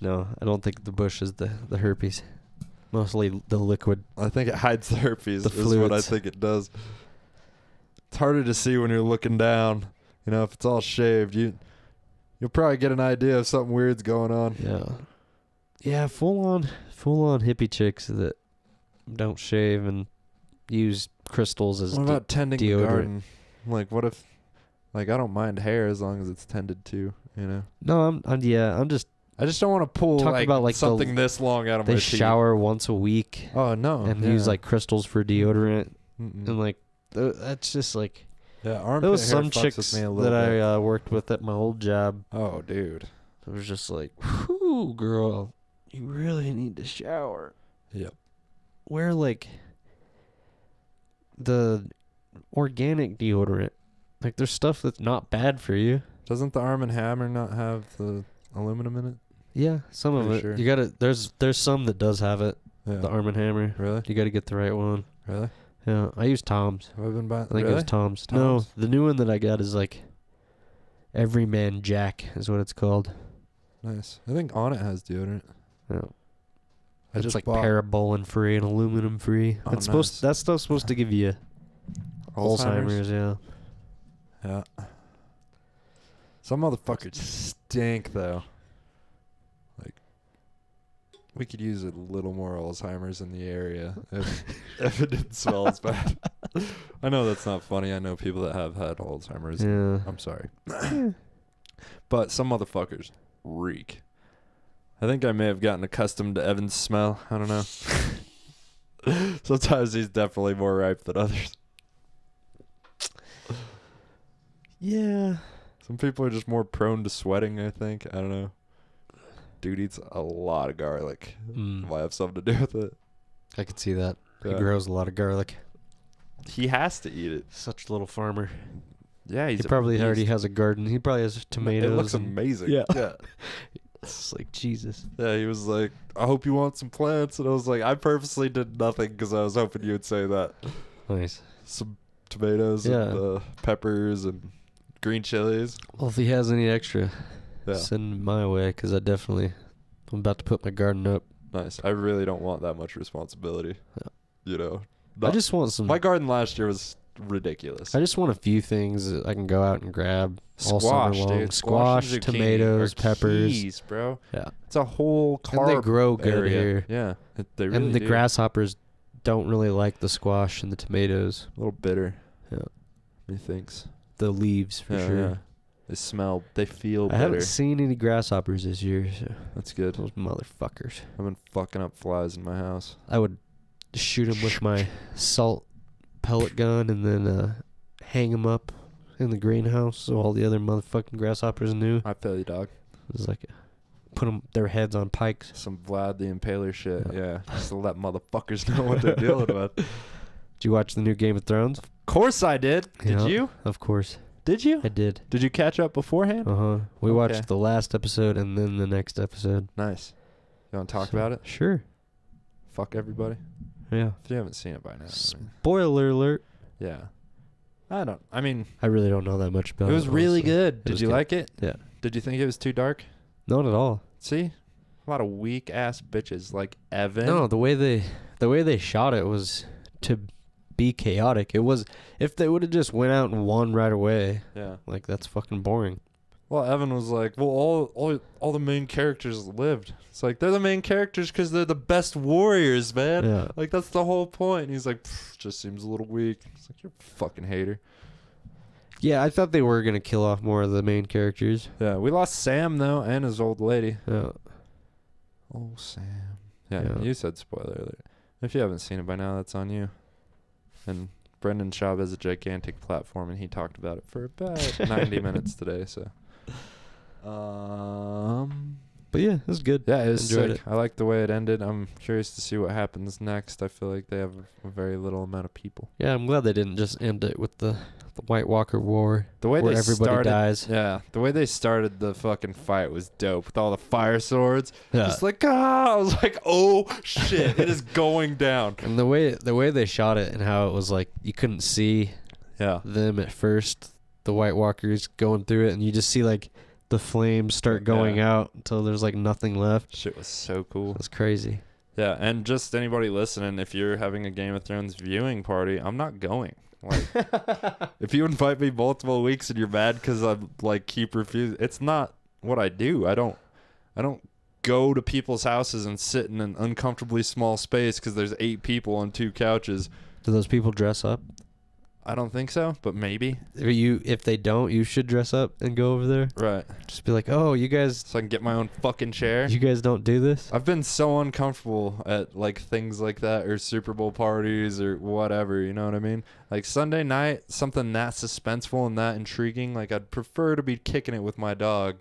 [SPEAKER 1] No, I don't think the bush is the herpes. Mostly the liquid.
[SPEAKER 2] I think it hides the herpes.
[SPEAKER 1] The
[SPEAKER 2] is what I
[SPEAKER 1] fluids.
[SPEAKER 2] think it does. It's harder to see when you're looking down. You know, if it's all shaved, you'll probably get an idea if something weird's going on.
[SPEAKER 1] Yeah. Yeah, full on hippie chicks that don't shave and use crystals as
[SPEAKER 2] What about tending the
[SPEAKER 1] deodorant.
[SPEAKER 2] garden? Like, what if, like, I don't mind hair as long as it's tended to, you know?
[SPEAKER 1] No, I'm just
[SPEAKER 2] I just don't want to pull
[SPEAKER 1] Talk
[SPEAKER 2] like,
[SPEAKER 1] about, like,
[SPEAKER 2] something this long out of my
[SPEAKER 1] they
[SPEAKER 2] teeth.
[SPEAKER 1] shower once a week
[SPEAKER 2] Oh, no.
[SPEAKER 1] and
[SPEAKER 2] yeah.
[SPEAKER 1] use like crystals for deodorant
[SPEAKER 2] Mm-mm.
[SPEAKER 1] and like that's just like
[SPEAKER 2] Yeah, armpit
[SPEAKER 1] there was
[SPEAKER 2] hair
[SPEAKER 1] some
[SPEAKER 2] fucks
[SPEAKER 1] chicks
[SPEAKER 2] with me a
[SPEAKER 1] that
[SPEAKER 2] little bit.
[SPEAKER 1] I worked with at my old job.
[SPEAKER 2] Oh, dude.
[SPEAKER 1] It was just like, whoo, girl, you really need to shower.
[SPEAKER 2] Yep.
[SPEAKER 1] Wear like the organic deodorant. Like there's stuff that's not bad for you.
[SPEAKER 2] Doesn't the Arm & Hammer not have the aluminum in it?
[SPEAKER 1] Yeah, some of
[SPEAKER 2] Pretty
[SPEAKER 1] it.
[SPEAKER 2] sure.
[SPEAKER 1] You gotta. There's some that does have it.
[SPEAKER 2] Yeah.
[SPEAKER 1] The Arm & Hammer.
[SPEAKER 2] Really?
[SPEAKER 1] You gotta get the right one.
[SPEAKER 2] Really?
[SPEAKER 1] Yeah, I use Tom's.
[SPEAKER 2] Have I been buying?
[SPEAKER 1] I think
[SPEAKER 2] really?
[SPEAKER 1] it was Tom's.
[SPEAKER 2] Tom's?
[SPEAKER 1] No, the new one that I got is like Everyman Jack is what it's called.
[SPEAKER 2] Nice. I think On It has deodorant.
[SPEAKER 1] Yeah.
[SPEAKER 2] I
[SPEAKER 1] It's
[SPEAKER 2] just
[SPEAKER 1] like
[SPEAKER 2] bought
[SPEAKER 1] parabolin free and aluminum free.
[SPEAKER 2] Oh,
[SPEAKER 1] It's
[SPEAKER 2] nice.
[SPEAKER 1] that stuff's supposed to give you Alzheimer's. Yeah.
[SPEAKER 2] Yeah. Some motherfuckers stink though. Like, we could use a little more Alzheimer's in the area if it didn't smell as bad. I know that's not funny. I know people that have had Alzheimer's.
[SPEAKER 1] Yeah.
[SPEAKER 2] I'm sorry. But some motherfuckers reek. I think I may have gotten accustomed to Evan's smell. I don't know. Sometimes he's definitely more ripe than others.
[SPEAKER 1] Yeah.
[SPEAKER 2] Some people are just more prone to sweating, I think. I don't know. Dude eats a lot of garlic. Might have something to do with it.
[SPEAKER 1] I could see that. He
[SPEAKER 2] Yeah.
[SPEAKER 1] grows a lot of garlic.
[SPEAKER 2] He has to eat it.
[SPEAKER 1] Such a little farmer.
[SPEAKER 2] Yeah,
[SPEAKER 1] He probably already has a garden. He probably has tomatoes.
[SPEAKER 2] It looks
[SPEAKER 1] and-
[SPEAKER 2] amazing.
[SPEAKER 1] Yeah.
[SPEAKER 2] Yeah.
[SPEAKER 1] It's like Jesus.
[SPEAKER 2] Yeah, he was like, I hope you want some plants. And I was like, I purposely did nothing because I was hoping you would say that.
[SPEAKER 1] Nice.
[SPEAKER 2] Some tomatoes
[SPEAKER 1] Yeah.
[SPEAKER 2] and peppers and green chilies.
[SPEAKER 1] Well, if he has any extra,
[SPEAKER 2] Yeah.
[SPEAKER 1] send them my way because I'm about to put my garden up.
[SPEAKER 2] Nice. I really don't want that much responsibility.
[SPEAKER 1] Yeah.
[SPEAKER 2] You know?
[SPEAKER 1] I just want some.
[SPEAKER 2] My garden last year was ridiculous.
[SPEAKER 1] I just want a few things that I can go out and grab all summer
[SPEAKER 2] Squash,
[SPEAKER 1] long.
[SPEAKER 2] dude.
[SPEAKER 1] Squash,
[SPEAKER 2] and zucchini
[SPEAKER 1] tomatoes,
[SPEAKER 2] are
[SPEAKER 1] peppers.
[SPEAKER 2] keys, bro.
[SPEAKER 1] Yeah.
[SPEAKER 2] It's a whole
[SPEAKER 1] And
[SPEAKER 2] carb
[SPEAKER 1] they grow good
[SPEAKER 2] area.
[SPEAKER 1] here.
[SPEAKER 2] Yeah, they really
[SPEAKER 1] And the
[SPEAKER 2] do.
[SPEAKER 1] grasshoppers don't really like the squash and the tomatoes.
[SPEAKER 2] A little bitter.
[SPEAKER 1] Yeah.
[SPEAKER 2] Methinks.
[SPEAKER 1] The leaves, for
[SPEAKER 2] Yeah,
[SPEAKER 1] sure.
[SPEAKER 2] yeah. They smell. They feel
[SPEAKER 1] I haven't
[SPEAKER 2] better.
[SPEAKER 1] seen any grasshoppers this year, so
[SPEAKER 2] That's good.
[SPEAKER 1] those motherfuckers.
[SPEAKER 2] I've been fucking up flies in my house.
[SPEAKER 1] I would shoot them with my salt pellet gun and then hang them up in the greenhouse so all the other motherfucking grasshoppers knew.
[SPEAKER 2] I feel you, dog.
[SPEAKER 1] It was like put their heads on pikes.
[SPEAKER 2] Some Vlad the Impaler shit. Yeah. Just to let motherfuckers know what they're dealing with.
[SPEAKER 1] Did you watch the new Game of Thrones?
[SPEAKER 2] Of course I did. Did
[SPEAKER 1] Yeah,
[SPEAKER 2] you?
[SPEAKER 1] Of course.
[SPEAKER 2] Did you?
[SPEAKER 1] I did.
[SPEAKER 2] Did you catch up beforehand?
[SPEAKER 1] Uh-huh. We
[SPEAKER 2] Okay.
[SPEAKER 1] watched the last episode and then the next episode.
[SPEAKER 2] Nice. You want to talk
[SPEAKER 1] So,
[SPEAKER 2] about it?
[SPEAKER 1] Sure.
[SPEAKER 2] Fuck everybody.
[SPEAKER 1] Yeah.
[SPEAKER 2] If you haven't seen it by now. I mean,
[SPEAKER 1] Spoiler alert.
[SPEAKER 2] yeah. I mean,
[SPEAKER 1] I really don't know that much about it.
[SPEAKER 2] it was really
[SPEAKER 1] honestly.
[SPEAKER 2] good.
[SPEAKER 1] It
[SPEAKER 2] Did
[SPEAKER 1] was
[SPEAKER 2] you
[SPEAKER 1] good.
[SPEAKER 2] like it?
[SPEAKER 1] Yeah.
[SPEAKER 2] Did you think it was too dark?
[SPEAKER 1] Not at all.
[SPEAKER 2] See? A lot of weak ass bitches like Evan.
[SPEAKER 1] No, the way they shot it was to be chaotic. It was if they would have just went out and won right away,
[SPEAKER 2] Yeah.
[SPEAKER 1] like that's fucking boring.
[SPEAKER 2] Well, Evan was like, well, all the main characters lived. It's like, they're the main characters because they're the best warriors, man.
[SPEAKER 1] Yeah.
[SPEAKER 2] Like, that's the whole point. And he's like, just seems a little weak. It's like, you're a fucking hater.
[SPEAKER 1] Yeah, I thought they were gonna kill off more of the main characters.
[SPEAKER 2] Yeah, we lost Sam, though, and his old lady.
[SPEAKER 1] Yeah.
[SPEAKER 2] Oh, Sam. Yeah,
[SPEAKER 1] Yeah.
[SPEAKER 2] you said spoiler alert. If you haven't seen it by now, that's on you. And Brendan Schaub has a gigantic platform, and he talked about it for about 90 minutes today, so.
[SPEAKER 1] But yeah, it was good.
[SPEAKER 2] Yeah, it was
[SPEAKER 1] Enjoyed
[SPEAKER 2] sick. I like the way it ended. I'm curious to see what happens next. I feel like they have a very little amount of people.
[SPEAKER 1] Yeah, I'm glad they didn't just end it with the White Walker War,
[SPEAKER 2] The way
[SPEAKER 1] where
[SPEAKER 2] they
[SPEAKER 1] everybody
[SPEAKER 2] started,
[SPEAKER 1] dies.
[SPEAKER 2] Yeah, the way they started the fucking fight was dope with all the fire swords.
[SPEAKER 1] Yeah.
[SPEAKER 2] Just like, I was like, oh shit, it is going down.
[SPEAKER 1] And the way they shot it and how it was like you couldn't see
[SPEAKER 2] Yeah.
[SPEAKER 1] them at first, the White Walkers going through it, and you just see like the flames start going out until there's like nothing left.
[SPEAKER 2] Shit was so cool.
[SPEAKER 1] That's crazy.
[SPEAKER 2] Yeah, and just anybody listening, if you're having a Game of Thrones viewing party, I'm not going. Like, if you invite me multiple weeks and you're mad because I'm like keep refusing, it's not what I do. I don't go to people's houses and sit in an uncomfortably small space because there's 8 people on 2 couches.
[SPEAKER 1] Do those people dress up?
[SPEAKER 2] I don't think so, but maybe.
[SPEAKER 1] If they don't, you should dress up and go over there.
[SPEAKER 2] Right.
[SPEAKER 1] Just be like, oh, you guys
[SPEAKER 2] So I can get my own fucking chair.
[SPEAKER 1] don't do this.
[SPEAKER 2] I've been so uncomfortable at like things like that or Super Bowl parties or whatever, you know what I mean? Like Sunday night, something that suspenseful and that intriguing, like I'd prefer to be kicking it with my dog,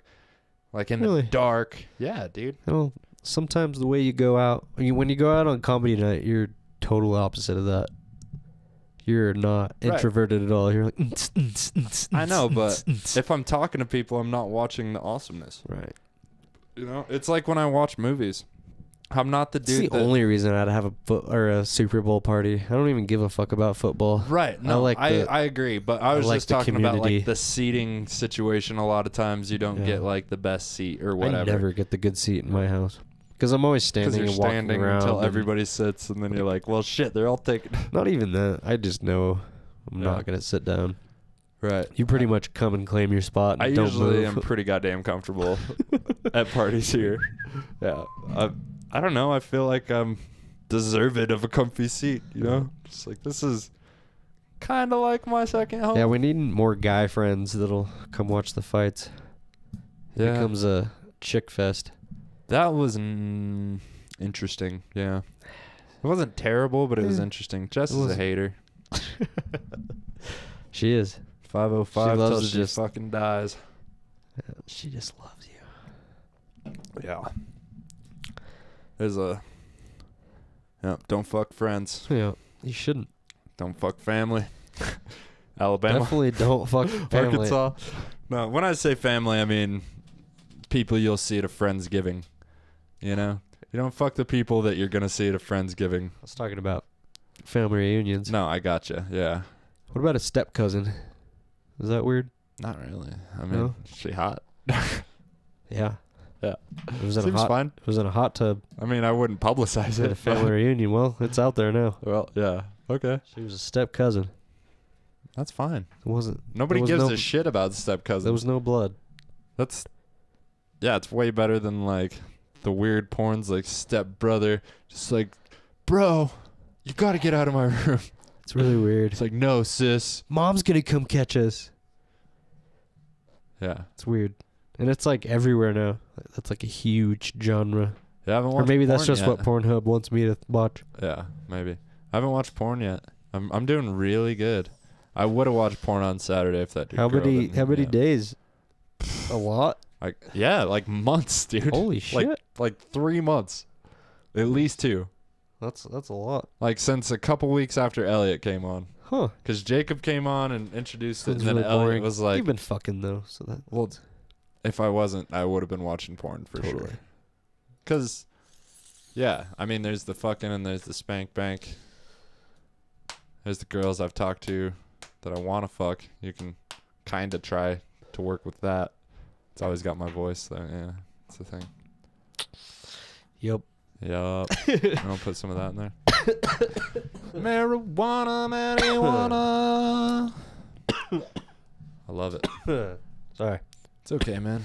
[SPEAKER 2] like in
[SPEAKER 1] Really?
[SPEAKER 2] the dark. Yeah, dude.
[SPEAKER 1] Well, sometimes the way you go out, when you go out on comedy night, you're total opposite of that. You're not
[SPEAKER 2] Right.
[SPEAKER 1] introverted at all. You're like,
[SPEAKER 2] I know, but if I'm talking to people, I'm not watching the awesomeness.
[SPEAKER 1] right.
[SPEAKER 2] You know, it's like when I watch movies. I'm not the
[SPEAKER 1] It's
[SPEAKER 2] dude
[SPEAKER 1] the only reason I'd have a Super Bowl party. I don't even give a fuck about football.
[SPEAKER 2] Right. No, I agree, but I was
[SPEAKER 1] like
[SPEAKER 2] just
[SPEAKER 1] the
[SPEAKER 2] talking about
[SPEAKER 1] community.
[SPEAKER 2] like the seating situation. A lot of times you don't
[SPEAKER 1] Yeah.
[SPEAKER 2] get like the best seat or
[SPEAKER 1] I
[SPEAKER 2] whatever.
[SPEAKER 1] never get the good seat in my house because I'm always
[SPEAKER 2] Because
[SPEAKER 1] standing
[SPEAKER 2] you're
[SPEAKER 1] and walking
[SPEAKER 2] standing
[SPEAKER 1] around
[SPEAKER 2] until
[SPEAKER 1] and-
[SPEAKER 2] everybody sits, and then you're like, well, shit, they're all taking.
[SPEAKER 1] Not even that. I just know I'm
[SPEAKER 2] Yeah.
[SPEAKER 1] not gonna sit down.
[SPEAKER 2] Right.
[SPEAKER 1] You pretty much come and claim your spot. And
[SPEAKER 2] I
[SPEAKER 1] don't
[SPEAKER 2] usually
[SPEAKER 1] move.
[SPEAKER 2] am pretty goddamn comfortable at parties here. Yeah. I don't know. I feel like I'm deserved of a comfy seat, you know? Just like, this is kind of like my second home.
[SPEAKER 1] Yeah, we need more guy friends that'll come watch the fights. It
[SPEAKER 2] Yeah.
[SPEAKER 1] becomes a chick fest.
[SPEAKER 2] That was interesting. Yeah. It wasn't terrible, but it was
[SPEAKER 1] Yeah.
[SPEAKER 2] interesting. Jess
[SPEAKER 1] It
[SPEAKER 2] is a
[SPEAKER 1] was-
[SPEAKER 2] hater.
[SPEAKER 1] She is.
[SPEAKER 2] 505
[SPEAKER 1] She loves
[SPEAKER 2] till
[SPEAKER 1] to
[SPEAKER 2] she
[SPEAKER 1] just-
[SPEAKER 2] fucking dies.
[SPEAKER 1] She just loves you.
[SPEAKER 2] Yeah. There's a... Yeah, don't fuck friends.
[SPEAKER 1] Yeah, you shouldn't.
[SPEAKER 2] Don't fuck family. Alabama.
[SPEAKER 1] Definitely don't fuck family.
[SPEAKER 2] Arkansas. No, when I say family, I mean people you'll see at a Friendsgiving. You know? You don't fuck the people that you're going to see at a Friendsgiving.
[SPEAKER 1] I was talking about family reunions.
[SPEAKER 2] No, I gotcha. Yeah.
[SPEAKER 1] What about a step cousin? Is that weird?
[SPEAKER 2] Not really. I mean,
[SPEAKER 1] No?
[SPEAKER 2] is she hot?
[SPEAKER 1] Yeah.
[SPEAKER 2] Yeah.
[SPEAKER 1] It was in
[SPEAKER 2] Seems
[SPEAKER 1] a hot.
[SPEAKER 2] fine.
[SPEAKER 1] It was in a hot tub
[SPEAKER 2] I mean, I wouldn't publicize
[SPEAKER 1] at a
[SPEAKER 2] it.
[SPEAKER 1] family reunion. Well, it's out there now.
[SPEAKER 2] Well, yeah. Okay.
[SPEAKER 1] She was a step cousin.
[SPEAKER 2] That's fine.
[SPEAKER 1] It wasn't.
[SPEAKER 2] Nobody
[SPEAKER 1] there was
[SPEAKER 2] gives
[SPEAKER 1] no,
[SPEAKER 2] a shit about step
[SPEAKER 1] There
[SPEAKER 2] cousins.
[SPEAKER 1] was no blood.
[SPEAKER 2] Yeah, it's way better than like the weird porns like step brother. Just like, bro, you got to get out of my room.
[SPEAKER 1] It's really weird.
[SPEAKER 2] It's like, no, sis.
[SPEAKER 1] Mom's gonna come catch us.
[SPEAKER 2] Yeah.
[SPEAKER 1] It's weird, and it's like everywhere now. That's like a huge genre.
[SPEAKER 2] Yeah, I haven't
[SPEAKER 1] Or
[SPEAKER 2] watched
[SPEAKER 1] maybe that's
[SPEAKER 2] porn
[SPEAKER 1] just
[SPEAKER 2] yet.
[SPEAKER 1] what Pornhub wants me to watch.
[SPEAKER 2] Yeah, maybe. I haven't watched porn yet. I'm doing really good. I would have watched porn on Saturday if that.
[SPEAKER 1] How many days? A lot.
[SPEAKER 2] Like months, dude.
[SPEAKER 1] Holy shit!
[SPEAKER 2] Like 3 months, at least 2.
[SPEAKER 1] That's a lot.
[SPEAKER 2] Like since a couple weeks after Elliot came on,
[SPEAKER 1] Huh?
[SPEAKER 2] because Jacob came on and introduced
[SPEAKER 1] Sounds
[SPEAKER 2] it, and then
[SPEAKER 1] really
[SPEAKER 2] Elliot
[SPEAKER 1] boring.
[SPEAKER 2] was like,
[SPEAKER 1] You've been fucking though, so that.
[SPEAKER 2] "Well, if I wasn't, I would have been watching porn for
[SPEAKER 1] Totally.
[SPEAKER 2] sure." Because, yeah, I mean, there's the fucking and there's the spank bank. There's the girls I've talked to that I want to fuck. You can kind of try to work with that. It's always got my voice, though. Yeah, it's the thing.
[SPEAKER 1] Yep.
[SPEAKER 2] Yup. I'll put some of that in there. Marijuana. I love it.
[SPEAKER 1] Sorry.
[SPEAKER 2] It's okay, man.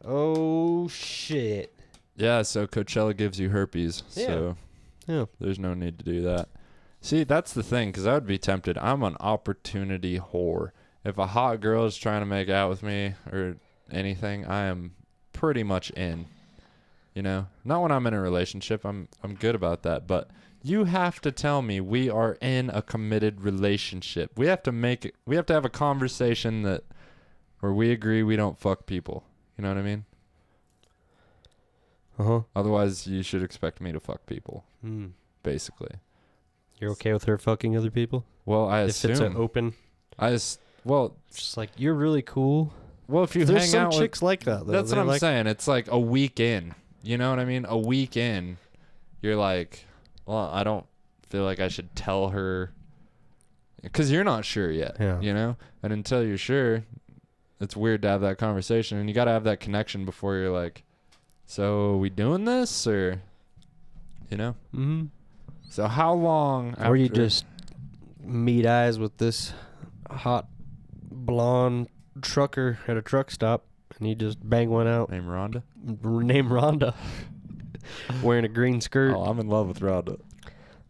[SPEAKER 1] Oh shit.
[SPEAKER 2] Yeah, so Coachella gives you herpes, so
[SPEAKER 1] Yeah.
[SPEAKER 2] there's no need to do that. See, that's the thing, because I would be tempted. I'm an opportunity whore. If a hot girl is trying to make out with me or anything, I am pretty much in. You know, not when I'm in a relationship. I'm good about that. But you have to tell me we are in a committed relationship. We have to make it. We have to have a conversation where we agree we don't fuck people. You know what I mean?
[SPEAKER 1] Uh-huh.
[SPEAKER 2] Otherwise, you should expect me to fuck people, basically.
[SPEAKER 1] You're okay with her fucking other people?
[SPEAKER 2] Well, I
[SPEAKER 1] If
[SPEAKER 2] assume.
[SPEAKER 1] it's an open,
[SPEAKER 2] Well,
[SPEAKER 1] just like you're really cool.
[SPEAKER 2] well, if you
[SPEAKER 1] There's
[SPEAKER 2] hang
[SPEAKER 1] some
[SPEAKER 2] out
[SPEAKER 1] chicks like that.
[SPEAKER 2] with,
[SPEAKER 1] Though.
[SPEAKER 2] that's what
[SPEAKER 1] They're
[SPEAKER 2] I'm
[SPEAKER 1] like,
[SPEAKER 2] saying. It's like a week in. You know what I mean? A week in, you're like, well, I don't feel like I should tell her, because you're not sure yet.
[SPEAKER 1] Yeah.
[SPEAKER 2] You know, and until you're sure, it's weird to have that conversation, and you got to have that connection before you're like, so are we doing this, or, you know?
[SPEAKER 1] Mm-hmm.
[SPEAKER 2] So how long?
[SPEAKER 1] Or you
[SPEAKER 2] after-
[SPEAKER 1] just meet eyes with this hot blonde trucker at a truck stop, and you just bang one out.
[SPEAKER 2] name Rhonda?
[SPEAKER 1] Name Rhonda. Wearing a green skirt.
[SPEAKER 2] Oh, I'm in love with Rhonda.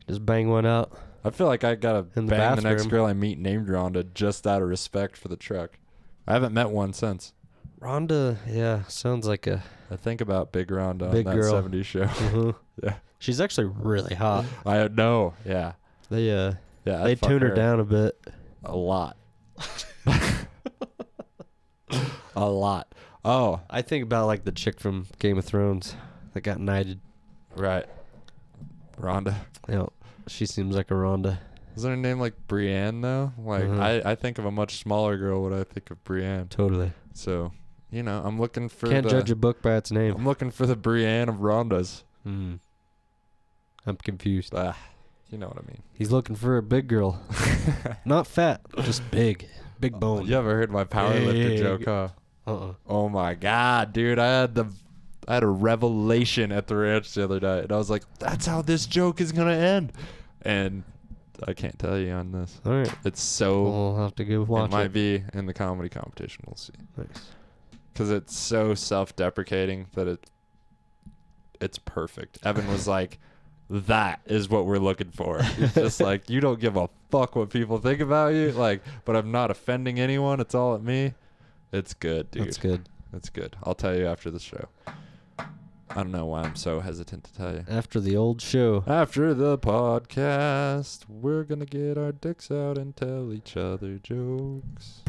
[SPEAKER 1] Just bang one out.
[SPEAKER 2] I feel like I gotta
[SPEAKER 1] In the
[SPEAKER 2] bang the next
[SPEAKER 1] bathroom.
[SPEAKER 2] girl I meet named Rhonda just out of respect for the truck. I haven't met one since.
[SPEAKER 1] Rhonda, yeah, sounds like a
[SPEAKER 2] I think about Big Rhonda
[SPEAKER 1] Big
[SPEAKER 2] on that
[SPEAKER 1] girl.
[SPEAKER 2] 70s show.
[SPEAKER 1] uh
[SPEAKER 2] Yeah.
[SPEAKER 1] She's actually really hot.
[SPEAKER 2] I know. Yeah.
[SPEAKER 1] They
[SPEAKER 2] Yeah.
[SPEAKER 1] they
[SPEAKER 2] I'd fuck
[SPEAKER 1] tune her down a bit.
[SPEAKER 2] a lot. A lot. Oh,
[SPEAKER 1] I think about like the chick from Game of Thrones that got knighted.
[SPEAKER 2] right. Rhonda.
[SPEAKER 1] You know, she seems like a Rhonda.
[SPEAKER 2] Isn't her name like Brienne though? Like I think of a much smaller girl when I think of Brienne.
[SPEAKER 1] Totally.
[SPEAKER 2] So, you know, I'm looking for
[SPEAKER 1] Can't judge a book by its name.
[SPEAKER 2] I'm looking for the Brienne of Rhondas.
[SPEAKER 1] I'm confused.
[SPEAKER 2] You know what I mean.
[SPEAKER 1] He's looking for a big girl. Not fat, just big. Big bone.
[SPEAKER 2] You ever heard my powerlifter
[SPEAKER 1] Big.
[SPEAKER 2] joke, huh?
[SPEAKER 1] Uh-uh.
[SPEAKER 2] Oh my god, dude! I had a revelation at the ranch the other night, and I was like, "That's how this joke is gonna end," and I can't tell you on this.
[SPEAKER 1] All right.
[SPEAKER 2] It's so.
[SPEAKER 1] We'll have to go
[SPEAKER 2] It
[SPEAKER 1] watch
[SPEAKER 2] might
[SPEAKER 1] it.
[SPEAKER 2] be in the comedy competition. We'll see.
[SPEAKER 1] Nice.
[SPEAKER 2] Because it's so self-deprecating that it's perfect. Evan was like, "That is what we're looking for." It's just like, you don't give a fuck what people think about you, like, but I'm not offending anyone. It's all at me. It's good, dude.
[SPEAKER 1] That's good.
[SPEAKER 2] It's good. I'll tell you after the show. I don't know why I'm so hesitant to tell you.
[SPEAKER 1] After the old show.
[SPEAKER 2] After the podcast, we're going to get our dicks out and tell each other jokes.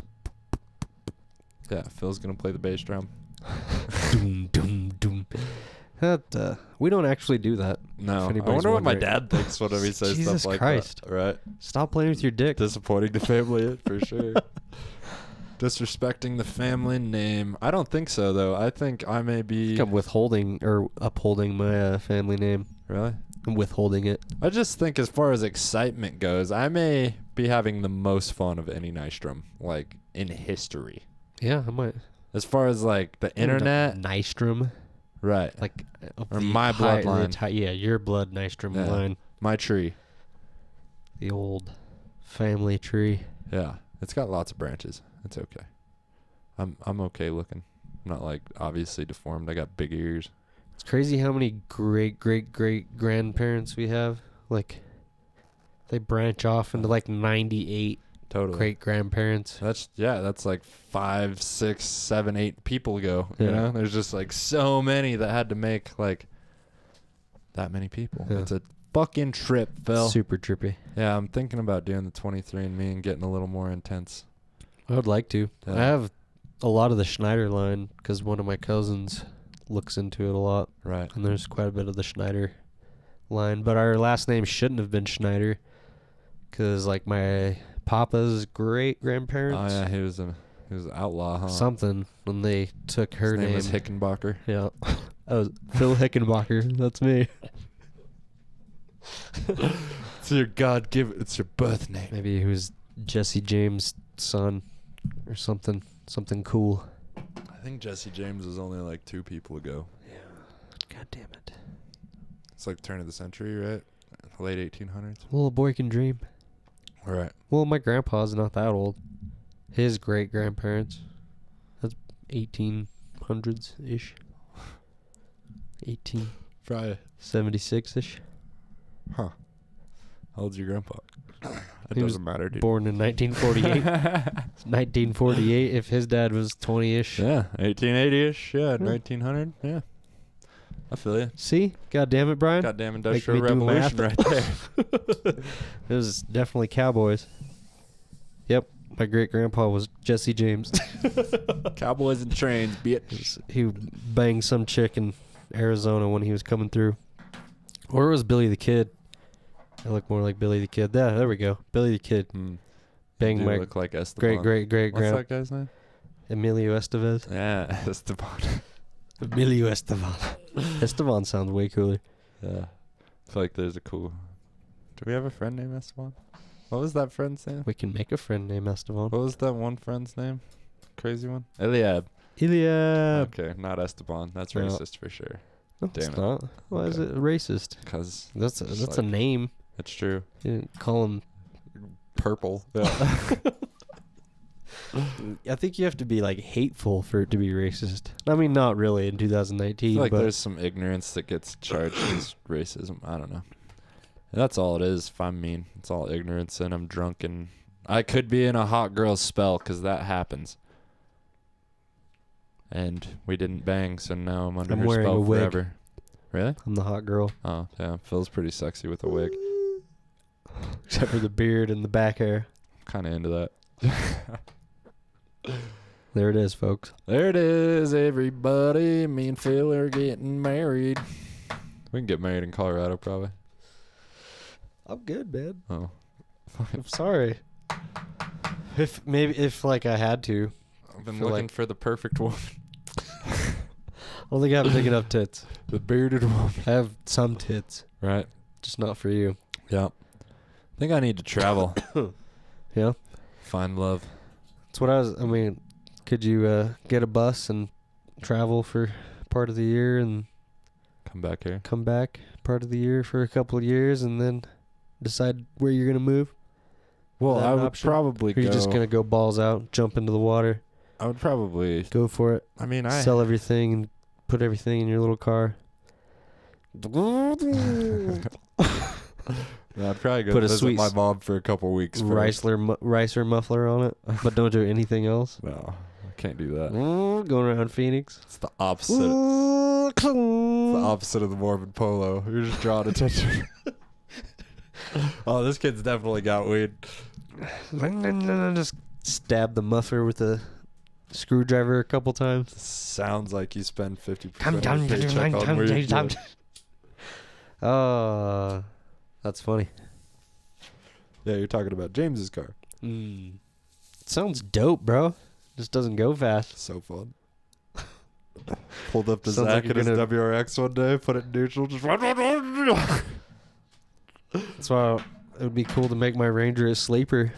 [SPEAKER 2] Yeah, Phil's going to play the bass drum.
[SPEAKER 1] Doom, doom, doom. That, we don't actually do that.
[SPEAKER 2] No,
[SPEAKER 1] If
[SPEAKER 2] I
[SPEAKER 1] anybody's
[SPEAKER 2] wonder what my
[SPEAKER 1] wondering.
[SPEAKER 2] dad thinks whenever he says
[SPEAKER 1] Jesus
[SPEAKER 2] stuff like
[SPEAKER 1] Christ.
[SPEAKER 2] that. Right?
[SPEAKER 1] Stop playing with your dick.
[SPEAKER 2] Disappointing the family, for sure. Disrespecting the family name. I don't think so, though. I think I may be...
[SPEAKER 1] I'm withholding or upholding my family name.
[SPEAKER 2] Really?
[SPEAKER 1] I'm withholding it.
[SPEAKER 2] I just think as far as excitement goes, I may be having the most fun of any Nystrom, like, in history.
[SPEAKER 1] Yeah, I might.
[SPEAKER 2] As far as, like, the internet...
[SPEAKER 1] Nystrom.
[SPEAKER 2] Right.
[SPEAKER 1] Like, of
[SPEAKER 2] Or
[SPEAKER 1] the
[SPEAKER 2] my
[SPEAKER 1] high-
[SPEAKER 2] bloodline.
[SPEAKER 1] yeah, your blood Nystrom
[SPEAKER 2] Yeah.
[SPEAKER 1] line.
[SPEAKER 2] My tree.
[SPEAKER 1] The old family tree.
[SPEAKER 2] Yeah, it's got lots of branches. It's okay. I'm okay looking. I'm not like obviously deformed. I got big ears.
[SPEAKER 1] It's crazy how many great grandparents we have. Like, they branch off into like 98
[SPEAKER 2] Totally.
[SPEAKER 1] great grandparents.
[SPEAKER 2] That's like 5, 6, 7, 8 people ago.
[SPEAKER 1] Yeah.
[SPEAKER 2] You know, there's just like so many that had to make like that many people.
[SPEAKER 1] Yeah.
[SPEAKER 2] It's a fucking trip, Phil.
[SPEAKER 1] Super trippy.
[SPEAKER 2] Yeah, I'm thinking about doing the 23andMe and getting a little more intense.
[SPEAKER 1] I would like to.
[SPEAKER 2] Yeah.
[SPEAKER 1] I have a lot of the Schneider line because one of my cousins looks into it a lot.
[SPEAKER 2] Right.
[SPEAKER 1] And there's quite a bit of the Schneider line. But our last name shouldn't have been Schneider because, like, my papa's great-grandparents.
[SPEAKER 2] Oh, yeah, he was an outlaw, huh?
[SPEAKER 1] Something. When they took her
[SPEAKER 2] His name was Hickenbacher.
[SPEAKER 1] Yeah. Oh, Phil Hickenbacher. That's me.
[SPEAKER 2] It's your it's your birth name.
[SPEAKER 1] Maybe he was Jesse James' son or something. Something cool.
[SPEAKER 2] I think Jesse James was only like 2 people ago.
[SPEAKER 1] Yeah. God damn it.
[SPEAKER 2] It's like turn of the century, right? Late 1800s.
[SPEAKER 1] Well, a boy can dream.
[SPEAKER 2] Right.
[SPEAKER 1] Well, my grandpa's not that old. His great-grandparents. That's 1800s-ish.
[SPEAKER 2] Probably.
[SPEAKER 1] 1876-ish.
[SPEAKER 2] Huh. How old's your grandpa? It
[SPEAKER 1] He was
[SPEAKER 2] doesn't matter, dude.
[SPEAKER 1] Born in 1948. 1948, if his dad was 20-ish.
[SPEAKER 2] Yeah, 1880-ish. Yeah, 1900. Yeah. I feel you.
[SPEAKER 1] See? God damn it, Brian.
[SPEAKER 2] Goddamn
[SPEAKER 1] Make
[SPEAKER 2] industrial
[SPEAKER 1] me do
[SPEAKER 2] revolution
[SPEAKER 1] math.
[SPEAKER 2] right there.
[SPEAKER 1] It was definitely cowboys. Yep. My great-grandpa was Jesse James.
[SPEAKER 2] Cowboys and trains, bitch.
[SPEAKER 1] He banged some chick in Arizona when he was coming through. Or it was Billy the Kid. I look more like Billy the Kid. Yeah, there we go. Billy the Kid. Bang
[SPEAKER 2] You
[SPEAKER 1] my
[SPEAKER 2] look like Esteban.
[SPEAKER 1] great
[SPEAKER 2] What's
[SPEAKER 1] grand
[SPEAKER 2] that guy's name?
[SPEAKER 1] Emilio Estevez.
[SPEAKER 2] Yeah, Esteban.
[SPEAKER 1] Emilio Esteban. Esteban sounds way cooler.
[SPEAKER 2] Yeah. I feel like there's a cool... Do we have a friend named Esteban? What was that friend's name?
[SPEAKER 1] We can make a friend named Esteban.
[SPEAKER 2] What was that one friend's name? Crazy one? Eliab.
[SPEAKER 1] Eliab.
[SPEAKER 2] Okay, not Esteban. That's
[SPEAKER 1] No.
[SPEAKER 2] racist for sure.
[SPEAKER 1] No,
[SPEAKER 2] Damn
[SPEAKER 1] it's
[SPEAKER 2] it.
[SPEAKER 1] not. Why is
[SPEAKER 2] Okay.
[SPEAKER 1] it racist?
[SPEAKER 2] Because
[SPEAKER 1] That's
[SPEAKER 2] It's
[SPEAKER 1] a
[SPEAKER 2] like-
[SPEAKER 1] name.
[SPEAKER 2] it's true.
[SPEAKER 1] You didn't call him.
[SPEAKER 2] Purple. Yeah.
[SPEAKER 1] I think you have to be like hateful for it to be racist. I mean, not really in
[SPEAKER 2] I
[SPEAKER 1] 2019,
[SPEAKER 2] feel like
[SPEAKER 1] but
[SPEAKER 2] there's some ignorance that gets charged as racism. I don't know. That's all it is, if I'm mean. It's all ignorance, and I'm drunk, and I could be in a hot girl spell, because that happens. And we didn't bang, so now I'm under
[SPEAKER 1] I'm
[SPEAKER 2] her
[SPEAKER 1] wearing
[SPEAKER 2] spell
[SPEAKER 1] a wig.
[SPEAKER 2] forever. Really?
[SPEAKER 1] I'm the hot girl.
[SPEAKER 2] Oh, yeah. Feels pretty sexy with a wig.
[SPEAKER 1] Except for the beard and the back hair.
[SPEAKER 2] Kind of into that.
[SPEAKER 1] There it is, folks.
[SPEAKER 2] There it is, everybody. Me and Phil are getting married. We can get married in Colorado, probably.
[SPEAKER 1] I'm good, man.
[SPEAKER 2] Oh.
[SPEAKER 1] I'm sorry. If like I had to.
[SPEAKER 2] I've been
[SPEAKER 1] Feel
[SPEAKER 2] looking
[SPEAKER 1] like-
[SPEAKER 2] for the perfect woman.
[SPEAKER 1] I don't think I have big enough tits.
[SPEAKER 2] The bearded woman.
[SPEAKER 1] I have some tits,
[SPEAKER 2] Right.
[SPEAKER 1] just not for you.
[SPEAKER 2] Yeah. I think I need to travel.
[SPEAKER 1] Yeah.
[SPEAKER 2] Find love.
[SPEAKER 1] That's what I mean, could you get a bus and travel for part of the year and
[SPEAKER 2] Come back here.
[SPEAKER 1] come back part of the year for a couple of years and then decide where you're going to move?
[SPEAKER 2] Well,
[SPEAKER 1] Is that
[SPEAKER 2] I
[SPEAKER 1] an
[SPEAKER 2] would
[SPEAKER 1] option?
[SPEAKER 2] probably
[SPEAKER 1] Or
[SPEAKER 2] go.
[SPEAKER 1] you're just going to go balls out, jump into the water,
[SPEAKER 2] I would probably.
[SPEAKER 1] go for it,
[SPEAKER 2] I mean,
[SPEAKER 1] sell everything and put everything in your little car?
[SPEAKER 2] Yeah, I'd probably go
[SPEAKER 1] Put a
[SPEAKER 2] visit
[SPEAKER 1] sweet
[SPEAKER 2] my mom for a couple weeks. first.
[SPEAKER 1] Ricer muffler on it, but don't do anything else.
[SPEAKER 2] No, I can't do that.
[SPEAKER 1] Going around Phoenix.
[SPEAKER 2] It's the opposite. It's the opposite of the Mormon polo. You're just drawing attention. Oh, this kid's definitely got weed.
[SPEAKER 1] Just stab the muffler with a screwdriver a couple times.
[SPEAKER 2] Sounds like you spend 50%
[SPEAKER 1] Come
[SPEAKER 2] of
[SPEAKER 1] down,
[SPEAKER 2] your paycheck on weed. Yeah.
[SPEAKER 1] Oh, that's funny.
[SPEAKER 2] Yeah, you're talking about James's car.
[SPEAKER 1] Sounds dope, bro. Just doesn't go fast.
[SPEAKER 2] So fun. Pulled up to
[SPEAKER 1] Sounds
[SPEAKER 2] Zach
[SPEAKER 1] like
[SPEAKER 2] in his
[SPEAKER 1] you're gonna-
[SPEAKER 2] WRX one day, put it in neutral, just run.
[SPEAKER 1] That's why it would be cool to make my Ranger a sleeper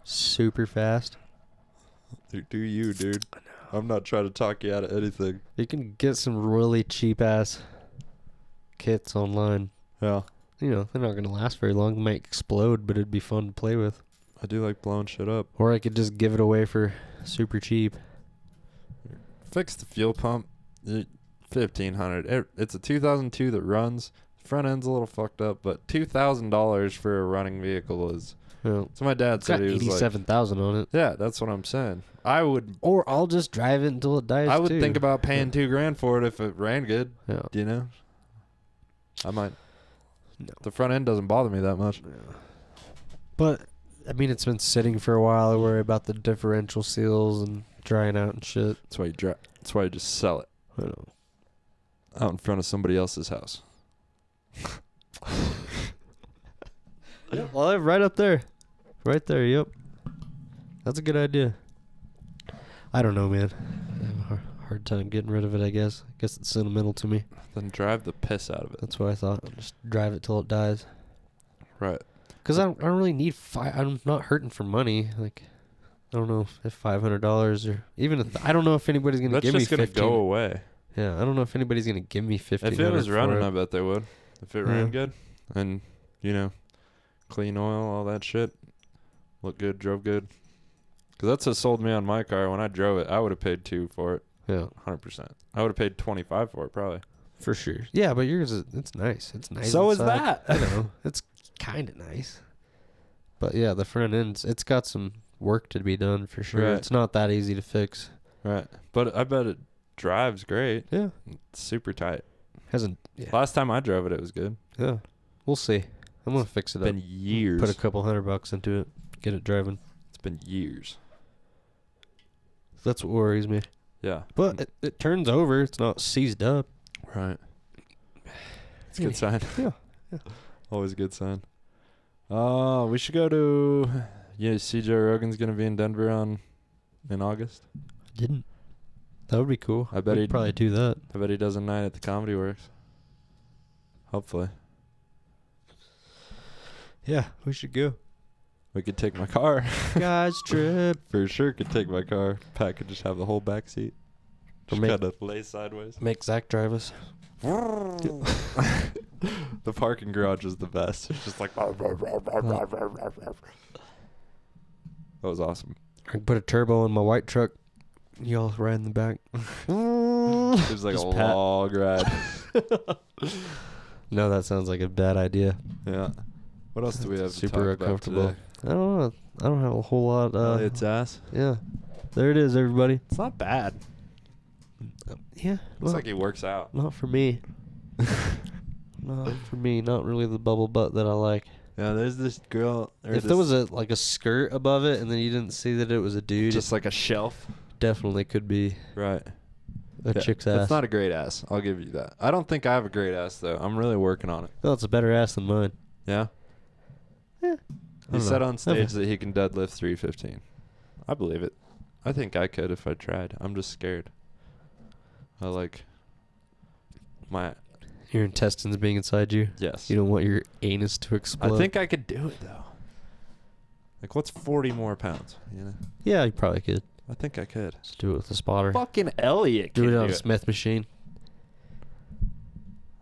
[SPEAKER 1] super fast.
[SPEAKER 2] Do you, dude? I'm not trying to talk you out of anything.
[SPEAKER 1] You can get some really cheap ass kits online.
[SPEAKER 2] Yeah.
[SPEAKER 1] you know, they're not going to last very long. They might explode, but it'd be fun to play with.
[SPEAKER 2] I do like blowing shit up.
[SPEAKER 1] Or I could just give it away for super cheap.
[SPEAKER 2] Fix the fuel pump. $1,500. It's a 2002 that runs. Front end's a little fucked up, but $2,000 for a running vehicle is.
[SPEAKER 1] Well,
[SPEAKER 2] So my dad
[SPEAKER 1] it's
[SPEAKER 2] said
[SPEAKER 1] got
[SPEAKER 2] he was like,
[SPEAKER 1] 87,000 on it.
[SPEAKER 2] yeah, that's what I'm saying. I would.
[SPEAKER 1] Or I'll just drive it until it dies.
[SPEAKER 2] I would
[SPEAKER 1] too.
[SPEAKER 2] think about paying $2,000 for it if it ran good.
[SPEAKER 1] Yeah.
[SPEAKER 2] Do you know? I might.
[SPEAKER 1] No.
[SPEAKER 2] The front end doesn't bother me that much.
[SPEAKER 1] But I mean, it's been sitting for a while. I worry about the differential seals and drying out and shit.
[SPEAKER 2] That's why you That's why you just sell it
[SPEAKER 1] I know.
[SPEAKER 2] out in front of somebody else's house.
[SPEAKER 1] Yep. Well, right up there. Right there, yep. That's a good idea. I don't know, man. I have a hard time getting rid of it, I guess. I guess it's sentimental to me.
[SPEAKER 2] Then drive the piss out of it.
[SPEAKER 1] That's what I thought. I'll just drive it till it dies.
[SPEAKER 2] Right.
[SPEAKER 1] Because I don't really need I'm not hurting for money. Like, I don't know if $500 or even I don't know if anybody's going to
[SPEAKER 2] That's
[SPEAKER 1] give me
[SPEAKER 2] just gonna
[SPEAKER 1] 15.
[SPEAKER 2] go away.
[SPEAKER 1] Yeah, I don't know if anybody's going to give me 15.
[SPEAKER 2] If it was running, I
[SPEAKER 1] it.
[SPEAKER 2] bet they would. If it
[SPEAKER 1] Yeah.
[SPEAKER 2] ran good, and you know, clean oil, all that shit, looked good, drove good. Because that's what sold me on my car. When I drove it, I would have paid $2,000 for it.
[SPEAKER 1] Yeah,
[SPEAKER 2] 100%. I would have paid $25,000 for it, probably.
[SPEAKER 1] for sure. Yeah, but yours it's nice. It's nice.
[SPEAKER 2] So is
[SPEAKER 1] inside.
[SPEAKER 2] that.
[SPEAKER 1] You know, it's kind of nice. But yeah, the front end's it's got some work to be done for sure.
[SPEAKER 2] Right.
[SPEAKER 1] It's not that easy to fix.
[SPEAKER 2] Right. But I bet it drives great.
[SPEAKER 1] Yeah,
[SPEAKER 2] It's super tight.
[SPEAKER 1] hasn't. Yeah,
[SPEAKER 2] Last time I drove it, it was good.
[SPEAKER 1] yeah. We'll see. I'm gonna fix it
[SPEAKER 2] It's been
[SPEAKER 1] up.
[SPEAKER 2] years.
[SPEAKER 1] Put a couple $100 into it. Get it driving.
[SPEAKER 2] It's been years.
[SPEAKER 1] That's what worries me.
[SPEAKER 2] Yeah.
[SPEAKER 1] But it turns over. It's not seized up.
[SPEAKER 2] Right. It's a good sign.
[SPEAKER 1] Yeah.
[SPEAKER 2] Always a good sign. We should go to. Yeah, see Joe Rogan's gonna be in Denver in August.
[SPEAKER 1] Didn't. That would be cool.
[SPEAKER 2] I bet
[SPEAKER 1] We'd
[SPEAKER 2] he'd
[SPEAKER 1] probably do that.
[SPEAKER 2] I bet he does a night at the Comedy Works. Hopefully,
[SPEAKER 1] Yeah, we should go.
[SPEAKER 2] we could take my car.
[SPEAKER 1] Guys trip.
[SPEAKER 2] For sure, could take my car. Pat could just have the whole back seat. Just
[SPEAKER 1] make-
[SPEAKER 2] kind of lay sideways.
[SPEAKER 1] Make Zach drive us.
[SPEAKER 2] The parking garage is the best. It's just like that was awesome.
[SPEAKER 1] I can put a turbo in my white truck. Y'all ride in the back.
[SPEAKER 2] It was like
[SPEAKER 1] Just
[SPEAKER 2] a
[SPEAKER 1] Pat.
[SPEAKER 2] long ride.
[SPEAKER 1] No, that sounds like a bad idea.
[SPEAKER 2] Yeah. What else do we have
[SPEAKER 1] Super
[SPEAKER 2] to talk about
[SPEAKER 1] uncomfortable.
[SPEAKER 2] today?
[SPEAKER 1] I don't know. I don't have a whole lot.
[SPEAKER 2] Elliot's ass.
[SPEAKER 1] Yeah. There it is, everybody.
[SPEAKER 2] It's not bad.
[SPEAKER 1] Yeah.
[SPEAKER 2] Looks like he works out.
[SPEAKER 1] Not for me. Not for me. Not really the bubble butt that I like.
[SPEAKER 2] Yeah, there's this girl.
[SPEAKER 1] If there was a skirt above it and then you didn't see that it was a dude,
[SPEAKER 2] just like a shelf.
[SPEAKER 1] definitely could be
[SPEAKER 2] Right.
[SPEAKER 1] a chick's ass.
[SPEAKER 2] It's not a great ass. I'll give you that. I don't think I have a great ass though. I'm really working on it.
[SPEAKER 1] No, it's a better ass than mine.
[SPEAKER 2] Yeah.
[SPEAKER 1] Yeah.
[SPEAKER 2] He said on stage that he can deadlift 315. I believe it. I think I could if I tried. I'm just scared. I like my
[SPEAKER 1] Your intestines being inside you.
[SPEAKER 2] yes.
[SPEAKER 1] You don't want your anus to explode.
[SPEAKER 2] I think I could do it though. Like what's 40 more pounds? You know.
[SPEAKER 1] Yeah, you probably could.
[SPEAKER 2] I think I could.
[SPEAKER 1] Just do it with a spotter.
[SPEAKER 2] Fucking Elliot
[SPEAKER 1] Do
[SPEAKER 2] can
[SPEAKER 1] it on a Smith machine.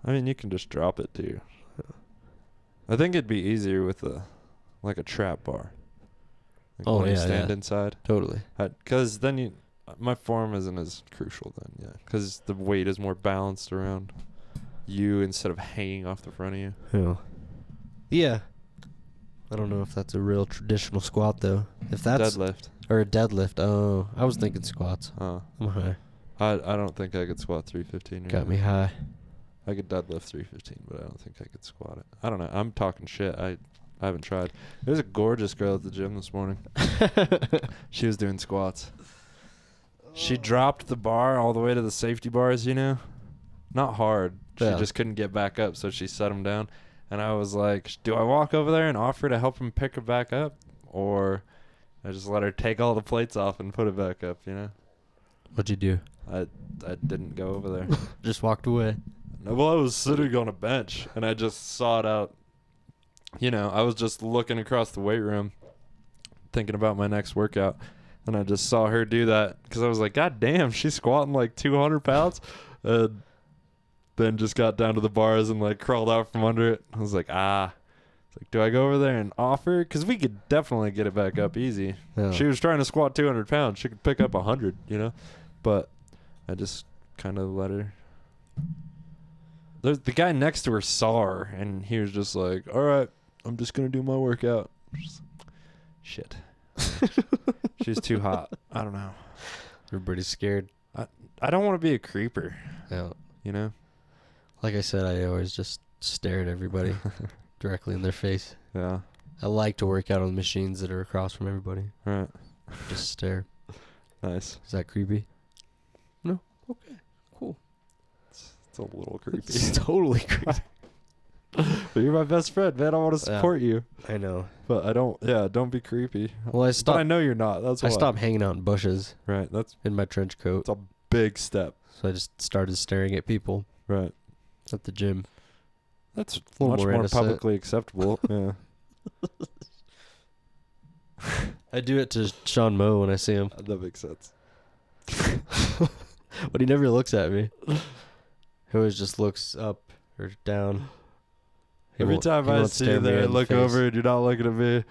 [SPEAKER 2] I mean, you can just drop it too. I think it'd be easier with like a trap bar. Like
[SPEAKER 1] Oh,
[SPEAKER 2] when you
[SPEAKER 1] yeah,
[SPEAKER 2] stand
[SPEAKER 1] yeah.
[SPEAKER 2] inside.
[SPEAKER 1] Totally.
[SPEAKER 2] Because then my form isn't as crucial then, yeah. Because the weight is more balanced around you instead of hanging off the front of you.
[SPEAKER 1] Yeah. Yeah. I don't know if that's a real traditional squat though. If that's
[SPEAKER 2] Deadlift.
[SPEAKER 1] or a deadlift. Oh, I was thinking squats.
[SPEAKER 2] Oh.
[SPEAKER 1] I'm high.
[SPEAKER 2] I don't think I could squat 315. Right
[SPEAKER 1] Got
[SPEAKER 2] now.
[SPEAKER 1] me high.
[SPEAKER 2] I could deadlift 315, but I don't think I could squat it. I don't know. I'm talking shit. I haven't tried. There's a gorgeous girl at the gym this morning. She was doing squats. She dropped the bar all the way to the safety bars, you know? Not hard. She
[SPEAKER 1] Yeah.
[SPEAKER 2] just couldn't get back up, so she set them down. And I was like, do I walk over there and offer to help him pick it back up? Or I just let her take all the plates off and put it back up, you know?
[SPEAKER 1] What'd you do?
[SPEAKER 2] I didn't go over there.
[SPEAKER 1] Just walked away.
[SPEAKER 2] No, well, I was sitting on a bench, and I just saw it out. You know, I was just looking across the weight room, thinking about my next workout, and I just saw her do that because I was like, God damn, she's squatting like 200 pounds. then just got down to the bars and like crawled out from under it. I was like, It's like, do I go over there and offer? Because we could definitely get it back up easy.
[SPEAKER 1] Yeah.
[SPEAKER 2] She was trying to squat 200 pounds. She could pick up 100, But I just kind of let her. The guy next to her saw her, and he was just like, all right, I'm just going to do my workout. Just, shit. She's too hot. I don't know.
[SPEAKER 1] Everybody's scared.
[SPEAKER 2] I don't want to be a creeper,
[SPEAKER 1] Yeah. Like I said, I always just stare at everybody directly in their face.
[SPEAKER 2] Yeah.
[SPEAKER 1] I like to work out on machines that are across from everybody.
[SPEAKER 2] Right.
[SPEAKER 1] Just stare.
[SPEAKER 2] Nice.
[SPEAKER 1] Is that creepy? No? Okay. Cool.
[SPEAKER 2] It's a little creepy.
[SPEAKER 1] It's totally creepy.
[SPEAKER 2] But you're my best friend, man. I want to support you.
[SPEAKER 1] I know.
[SPEAKER 2] But don't be creepy.
[SPEAKER 1] Well, I
[SPEAKER 2] But
[SPEAKER 1] stopped.
[SPEAKER 2] I know you're not. That's why.
[SPEAKER 1] I stopped hanging out in bushes
[SPEAKER 2] Right. That's
[SPEAKER 1] in my trench coat.
[SPEAKER 2] a big step.
[SPEAKER 1] So I just started staring at people
[SPEAKER 2] Right.
[SPEAKER 1] at the gym.
[SPEAKER 2] That's
[SPEAKER 1] little
[SPEAKER 2] much
[SPEAKER 1] more
[SPEAKER 2] more
[SPEAKER 1] innocent.
[SPEAKER 2] publicly acceptable. Yeah.
[SPEAKER 1] I do it to Sean Moe when I see him.
[SPEAKER 2] That makes sense.
[SPEAKER 1] But he never looks at me. He always just looks up or down.
[SPEAKER 2] Every time I see you there, I look over and you're not looking at me.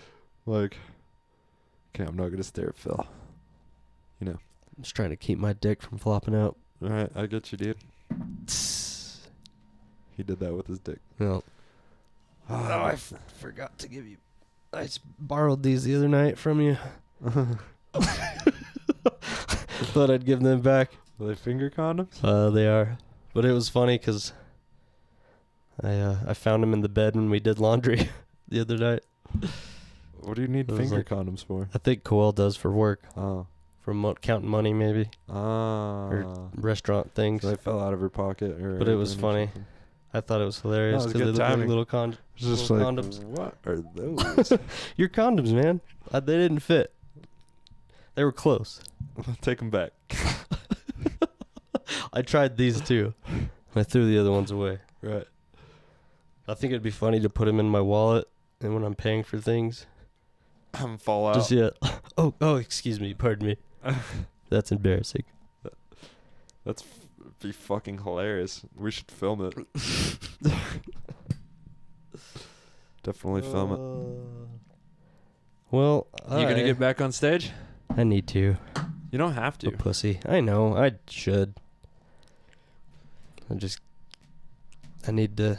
[SPEAKER 2] Like, okay, I'm not going to stare at Phil.
[SPEAKER 1] I'm just trying to keep my dick from flopping out.
[SPEAKER 2] All right, I get you, dude. He did that with his dick.
[SPEAKER 1] No. Oh, I forgot to give you. I borrowed these the other night from you. Thought I'd give them back.
[SPEAKER 2] Are they finger condoms?
[SPEAKER 1] They are. But it was funny because I found them in the bed when we did laundry the other night.
[SPEAKER 2] What do you need
[SPEAKER 1] It was
[SPEAKER 2] finger
[SPEAKER 1] like-
[SPEAKER 2] condoms for?
[SPEAKER 1] I think Coel does for work.
[SPEAKER 2] Oh.
[SPEAKER 1] For counting money maybe.
[SPEAKER 2] Ah.
[SPEAKER 1] Or restaurant things.
[SPEAKER 2] So they fell out of her pocket.
[SPEAKER 1] But it was
[SPEAKER 2] anything or
[SPEAKER 1] funny.
[SPEAKER 2] something.
[SPEAKER 1] I thought it was hilarious
[SPEAKER 2] No, it was
[SPEAKER 1] because
[SPEAKER 2] good
[SPEAKER 1] they look like
[SPEAKER 2] timing.
[SPEAKER 1] little condoms.
[SPEAKER 2] Just
[SPEAKER 1] Little
[SPEAKER 2] like,
[SPEAKER 1] condoms.
[SPEAKER 2] what are those?
[SPEAKER 1] Your condoms, man. They didn't fit. They were close.
[SPEAKER 2] Take them back.
[SPEAKER 1] I tried these too. I threw the other ones away.
[SPEAKER 2] Right.
[SPEAKER 1] I think it'd be funny to put them in my wallet and when I'm paying for things.
[SPEAKER 2] Fall out.
[SPEAKER 1] Just yet. Oh, excuse me. Pardon me. That's embarrassing.
[SPEAKER 2] That's be fucking hilarious. We should film it. Definitely film it.
[SPEAKER 1] Well,
[SPEAKER 2] You gonna get back on stage?
[SPEAKER 1] I need to.
[SPEAKER 2] You don't have
[SPEAKER 1] A
[SPEAKER 2] to.
[SPEAKER 1] pussy. I know. I should. I need to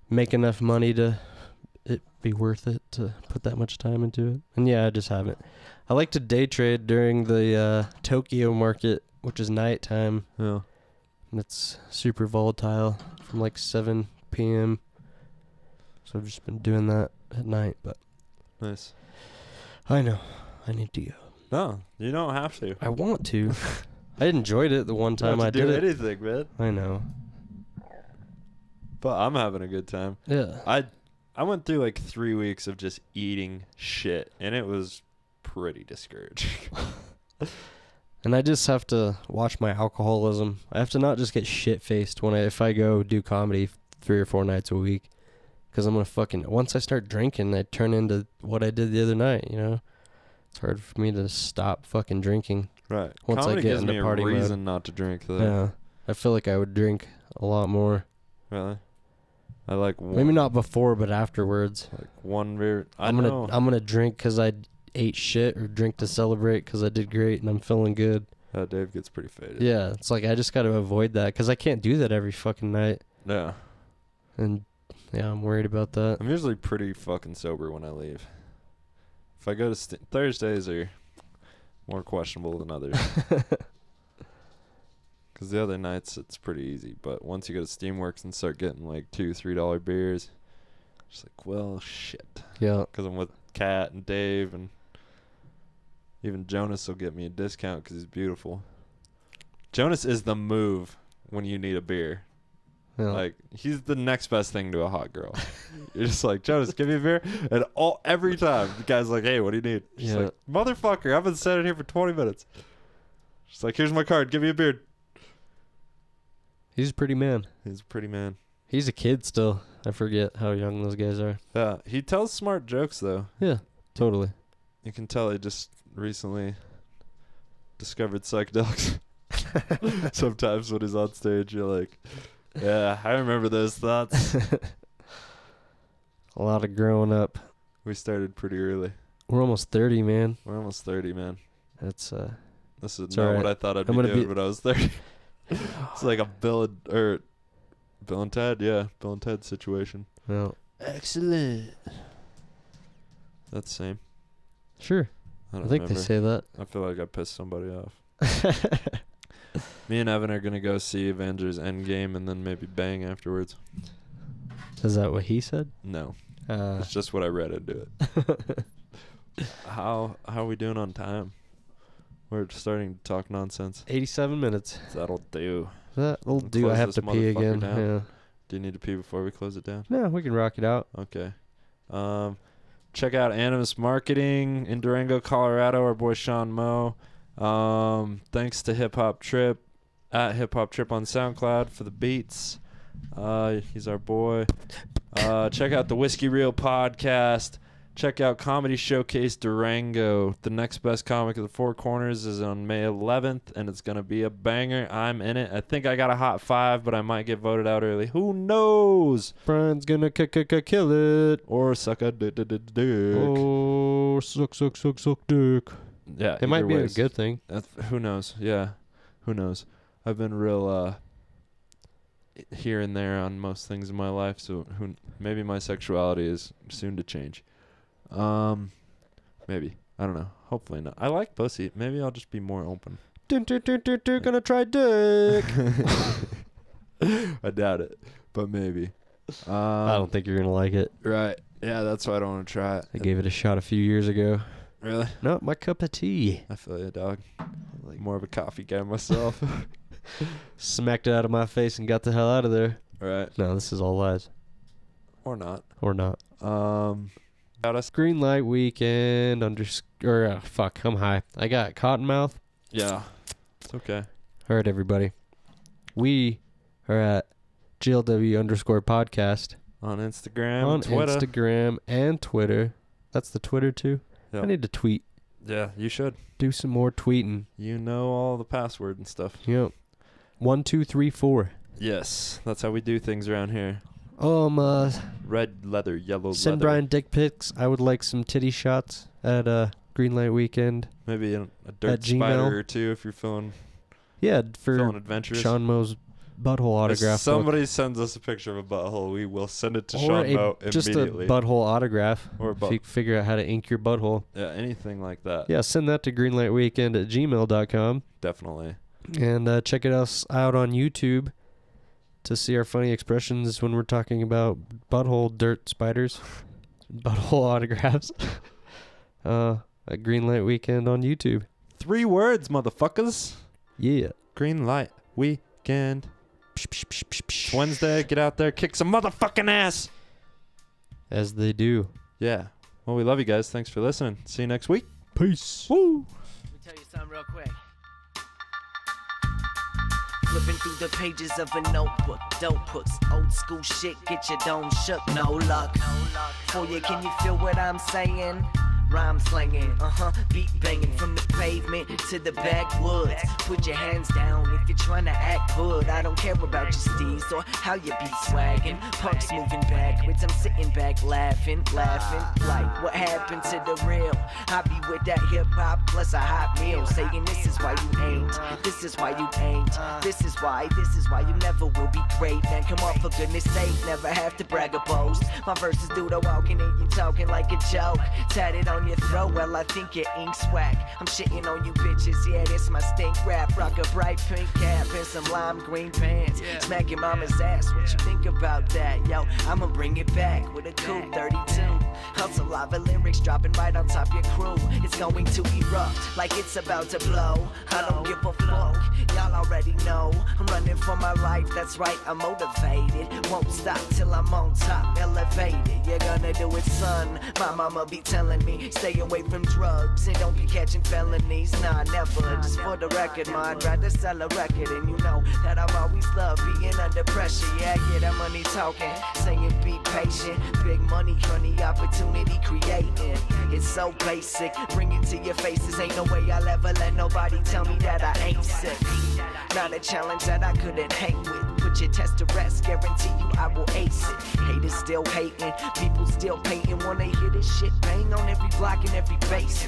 [SPEAKER 1] make enough money to it be worth it to put that much time into it. And yeah, I just haven't. I like to day trade during the Tokyo market, which is nighttime.
[SPEAKER 2] Yeah.
[SPEAKER 1] And it's super volatile from like 7 p.m. So I've just been doing that at night, but
[SPEAKER 2] Nice.
[SPEAKER 1] I know. I need to go.
[SPEAKER 2] No, you don't have to.
[SPEAKER 1] I want to. I enjoyed it the one time I did it.
[SPEAKER 2] anything, man.
[SPEAKER 1] I know.
[SPEAKER 2] But I'm having a good time.
[SPEAKER 1] Yeah.
[SPEAKER 2] I went through like 3 weeks of just eating shit, and it was pretty discouraging.
[SPEAKER 1] And I just have to watch my alcoholism. I have to not just get shit faced if I go do comedy 3 or 4 nights a week, because I'm gonna once I start drinking, I turn into what I did the other night. It's hard for me to stop fucking drinking.
[SPEAKER 2] Right.
[SPEAKER 1] Once I
[SPEAKER 2] Comedy
[SPEAKER 1] get
[SPEAKER 2] gives
[SPEAKER 1] into
[SPEAKER 2] me a
[SPEAKER 1] party mode.
[SPEAKER 2] reason not to drink, though.
[SPEAKER 1] Yeah, I feel like I would drink a lot more.
[SPEAKER 2] Really? I like one,
[SPEAKER 1] Maybe not before, but afterwards.
[SPEAKER 2] like one beer.
[SPEAKER 1] I'm gonna drink because I ate shit, or drink to celebrate because I did great and I'm feeling good.
[SPEAKER 2] Dave gets pretty faded.
[SPEAKER 1] Yeah, it's like I just got to avoid that because I can't do that every fucking night.
[SPEAKER 2] Yeah.
[SPEAKER 1] And yeah, I'm worried about that.
[SPEAKER 2] I'm usually pretty fucking sober when I leave. If I go to Thursdays are more questionable than others. Because the other nights it's pretty easy. But once you go to Steamworks and start getting like $2-3 beers, it's like, well, shit.
[SPEAKER 1] Yeah.
[SPEAKER 2] Because I'm with Kat and Dave, and even Jonas will get me a discount because he's beautiful. Jonas is the move when you need a beer.
[SPEAKER 1] Yeah.
[SPEAKER 2] Like, he's the next best thing to a hot girl. You're just like, Jonas, give me a beer. And every time, the guy's like, hey, what do you need? She's like, motherfucker, I've been standing here for 20 minutes. She's like, here's my card. Give me a beer.
[SPEAKER 1] He's a pretty man.
[SPEAKER 2] He's a pretty man.
[SPEAKER 1] He's a kid still. I forget how young those guys are.
[SPEAKER 2] Yeah, he tells smart jokes, though.
[SPEAKER 1] Yeah, totally.
[SPEAKER 2] You can tell he just recently discovered psychedelics. Sometimes when he's on stage, you're like, yeah, I remember those thoughts.
[SPEAKER 1] A lot of growing up.
[SPEAKER 2] We started pretty early.
[SPEAKER 1] We're almost 30, man.
[SPEAKER 2] We're almost 30, man.
[SPEAKER 1] That's
[SPEAKER 2] This is
[SPEAKER 1] It's
[SPEAKER 2] not
[SPEAKER 1] alright.
[SPEAKER 2] what I thought I'd
[SPEAKER 1] I'm
[SPEAKER 2] be
[SPEAKER 1] gonna
[SPEAKER 2] doing
[SPEAKER 1] be-
[SPEAKER 2] when I was 30. It's like a Bill and Ted, yeah, Bill and Ted situation.
[SPEAKER 1] well,
[SPEAKER 2] Excellent. That's the same.
[SPEAKER 1] sure.
[SPEAKER 2] I
[SPEAKER 1] I
[SPEAKER 2] don't
[SPEAKER 1] think
[SPEAKER 2] remember.
[SPEAKER 1] they say that.
[SPEAKER 2] I feel like I pissed somebody off. Me and Evan are gonna go see Avengers Endgame and then maybe bang afterwards.
[SPEAKER 1] Is that what he said?
[SPEAKER 2] No, it's just what I read into it. How are we doing on time? We're starting to talk nonsense.
[SPEAKER 1] 87 minutes.
[SPEAKER 2] That'll do.
[SPEAKER 1] That'll
[SPEAKER 2] We'll
[SPEAKER 1] do. I
[SPEAKER 2] close
[SPEAKER 1] have
[SPEAKER 2] this
[SPEAKER 1] to pee
[SPEAKER 2] motherfucker
[SPEAKER 1] again.
[SPEAKER 2] down.
[SPEAKER 1] Yeah.
[SPEAKER 2] Do you need to pee before we close it down?
[SPEAKER 1] No, we can rock it out.
[SPEAKER 2] Okay. Check out Animus Marketing in Durango, Colorado. Our boy Sean Moe. Thanks to Hip Hop Trip at Hip Hop Trip on SoundCloud for the beats. He's our boy. Check out the Whiskey Reel podcast. Check out Comedy Showcase Durango. The next best comic of the Four Corners is on May 11th, and it's going to be a banger. I'm in it. I think I got a hot 5, but I might get voted out early. Who knows?
[SPEAKER 1] Brian's gonna kill it.
[SPEAKER 2] Or suck a dick.
[SPEAKER 1] Oh, suck dick.
[SPEAKER 2] Yeah,
[SPEAKER 1] It might
[SPEAKER 2] either
[SPEAKER 1] be
[SPEAKER 2] ways.
[SPEAKER 1] a good thing.
[SPEAKER 2] Who knows? Yeah, who knows? I've been real here and there on most things in my life, so maybe my sexuality is soon to change. Maybe. I don't know. Hopefully not. I like pussy. Maybe I'll just be more open.
[SPEAKER 1] Gonna try dick.
[SPEAKER 2] I doubt it, but maybe.
[SPEAKER 1] I don't think you're gonna like it.
[SPEAKER 2] Right. Yeah, that's why I don't want to try it.
[SPEAKER 1] I gave it a shot a few years ago.
[SPEAKER 2] Really?
[SPEAKER 1] Not my cup of tea.
[SPEAKER 2] I feel you, dog. Like more of a coffee guy myself.
[SPEAKER 1] Smacked it out of my face and got the hell out of there.
[SPEAKER 2] Right.
[SPEAKER 1] No, this is all lies.
[SPEAKER 2] Or not.
[SPEAKER 1] Or not.
[SPEAKER 2] Got us.
[SPEAKER 1] Green light weekend fuck, I'm high. I got Cottonmouth.
[SPEAKER 2] Yeah. It's okay.
[SPEAKER 1] All right, everybody. We are at GLW_podcast
[SPEAKER 2] On Instagram,
[SPEAKER 1] on
[SPEAKER 2] Twitter.
[SPEAKER 1] Instagram and Twitter. That's the Twitter too.
[SPEAKER 2] Yep.
[SPEAKER 1] I need to tweet.
[SPEAKER 2] Yeah, you should.
[SPEAKER 1] Do some more tweeting.
[SPEAKER 2] You know all the password and stuff.
[SPEAKER 1] Yep. 1, 2, 3, 4.
[SPEAKER 2] Yes, that's how we do things around here.
[SPEAKER 1] Red
[SPEAKER 2] leather, yellow
[SPEAKER 1] Send
[SPEAKER 2] leather.
[SPEAKER 1] Brian dick pics. I would like some titty shots at Green Light Weekend.
[SPEAKER 2] Maybe a dirt
[SPEAKER 1] At Gmail.
[SPEAKER 2] spider or two if you're feeling
[SPEAKER 1] Yeah, for
[SPEAKER 2] adventurous.
[SPEAKER 1] Sean Moe's butthole
[SPEAKER 2] If
[SPEAKER 1] autograph.
[SPEAKER 2] somebody sends us a picture of a butthole, we will send it to
[SPEAKER 1] or
[SPEAKER 2] Sean Moe
[SPEAKER 1] just a
[SPEAKER 2] immediately.
[SPEAKER 1] butthole autograph.
[SPEAKER 2] Or a
[SPEAKER 1] If you figure out how to ink your butthole.
[SPEAKER 2] yeah, anything like that.
[SPEAKER 1] Yeah, send that to greenlightweekend@gmail.com.
[SPEAKER 2] Definitely.
[SPEAKER 1] And check us out on YouTube to see our funny expressions when we're talking about butthole dirt spiders. Butthole autographs. At Green Light Weekend on YouTube.
[SPEAKER 2] 3 words, motherfuckers.
[SPEAKER 1] Yeah.
[SPEAKER 2] Green light weekend. It's Wednesday. Get out there, kick some motherfucking ass.
[SPEAKER 1] As they do.
[SPEAKER 2] Yeah. Well, we love you guys. Thanks for listening. See you next week.
[SPEAKER 1] Peace.
[SPEAKER 2] Woo.
[SPEAKER 3] Let me tell you something real quick. Flipping through the pages of a notebook, dope hooks, old school shit, get your dome shook, no luck. For you, can you feel what I'm saying? Rhyme slanging, beat banging from the pavement to the backwoods. Put your hands down if you're trying to act hood. I don't care about your steez or how you be swagging. Punks moving backwards, I'm sitting back laughing. Like what happened to the real? I be with that hip hop plus a hot meal, saying this is why you ain't, this is why you ain't, this is why you never will be great. Man, come on, for goodness sake, never have to brag or boast. My verses do the walking and you talking like a joke. Tatted on your throat, well I think your ink's whack. I'm shitting on you bitches, yeah, this my stink rap. Rock a bright pink cap and some lime green pants. Smacking mama's ass, what you think about that? Yo, I'ma bring it back with a cool 32. Hustle lava lyrics dropping right on top your crew. It's going to erupt like it's about to blow. I don't give a fuck, y'all already know. I'm running for my life, that's right, I'm motivated. Won't stop till I'm on top, elevated. You're gonna do it, son. My mama be telling me Stay away from drugs and don't be catching felonies. Nah, never. Just for the record, ma, I'd rather sell a record. And you know that I've always loved being under pressure. Yeah, that money talking, saying be patient. Big money, honey, opportunity creating. It's so basic, bring it to your faces. Ain't no way I'll ever let nobody tell me that I ain't sick. Not a challenge that I couldn't hang with. Put your test to rest, guarantee you I will ace it. Haters still hating, people still painting. Wanna hear this shit bang on every block and every base.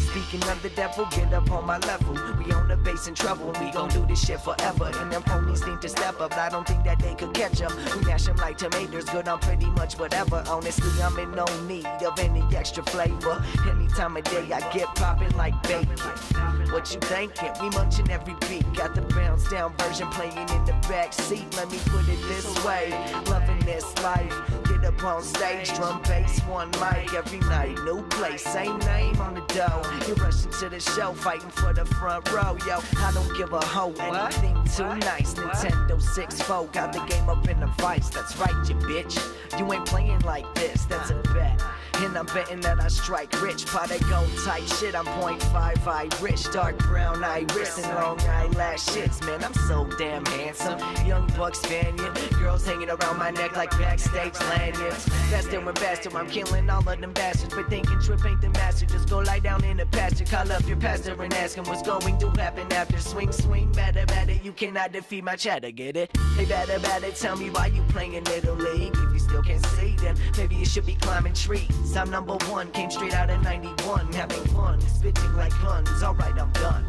[SPEAKER 3] Speaking of the devil, get up on my level. We on the base in trouble, we gon' do this shit forever. And them ponies need to step up, I don't think that they could catch up. We mash them like tomatoes, good on pretty much whatever. Honestly, I'm in no need of any extra flavor. Any time of day, I get poppin' like bacon. What you thinking? We munchin' every beat. Got the bounce down version playing in the back seat. Let me put it this way, loving this life. Get up on stage, drum bass, one mic every night. New place, same name on the dough. You rushing to the show, fighting for the front row. Yo, I don't give a hoe, anything too nice. Nintendo 6-4, got the game up in the vice. That's right, you bitch. You ain't playing like this, that's a bet. And I'm betting that I strike rich. Pot of gold type shit, I'm 0.5 Irish. Dark brown iris and long eyelash shits. Man, I'm so damn handsome. Young buck Spaniard. Girls hanging around my neck like backstage lanyards. Faster and faster, I'm killing all of them bastards. But thinking trip ain't the master. Just go lie down in the pasture. Call up your pastor and ask him what's going to happen after. Swing, swing, batter, batter. You cannot defeat my chatter, get it? Hey, batter, batter, tell me why you playing Little League. If you still can't see, then maybe you should be climbing trees. I'm number one, came straight out of 91, having fun, spitting like guns. Alright, I'm done.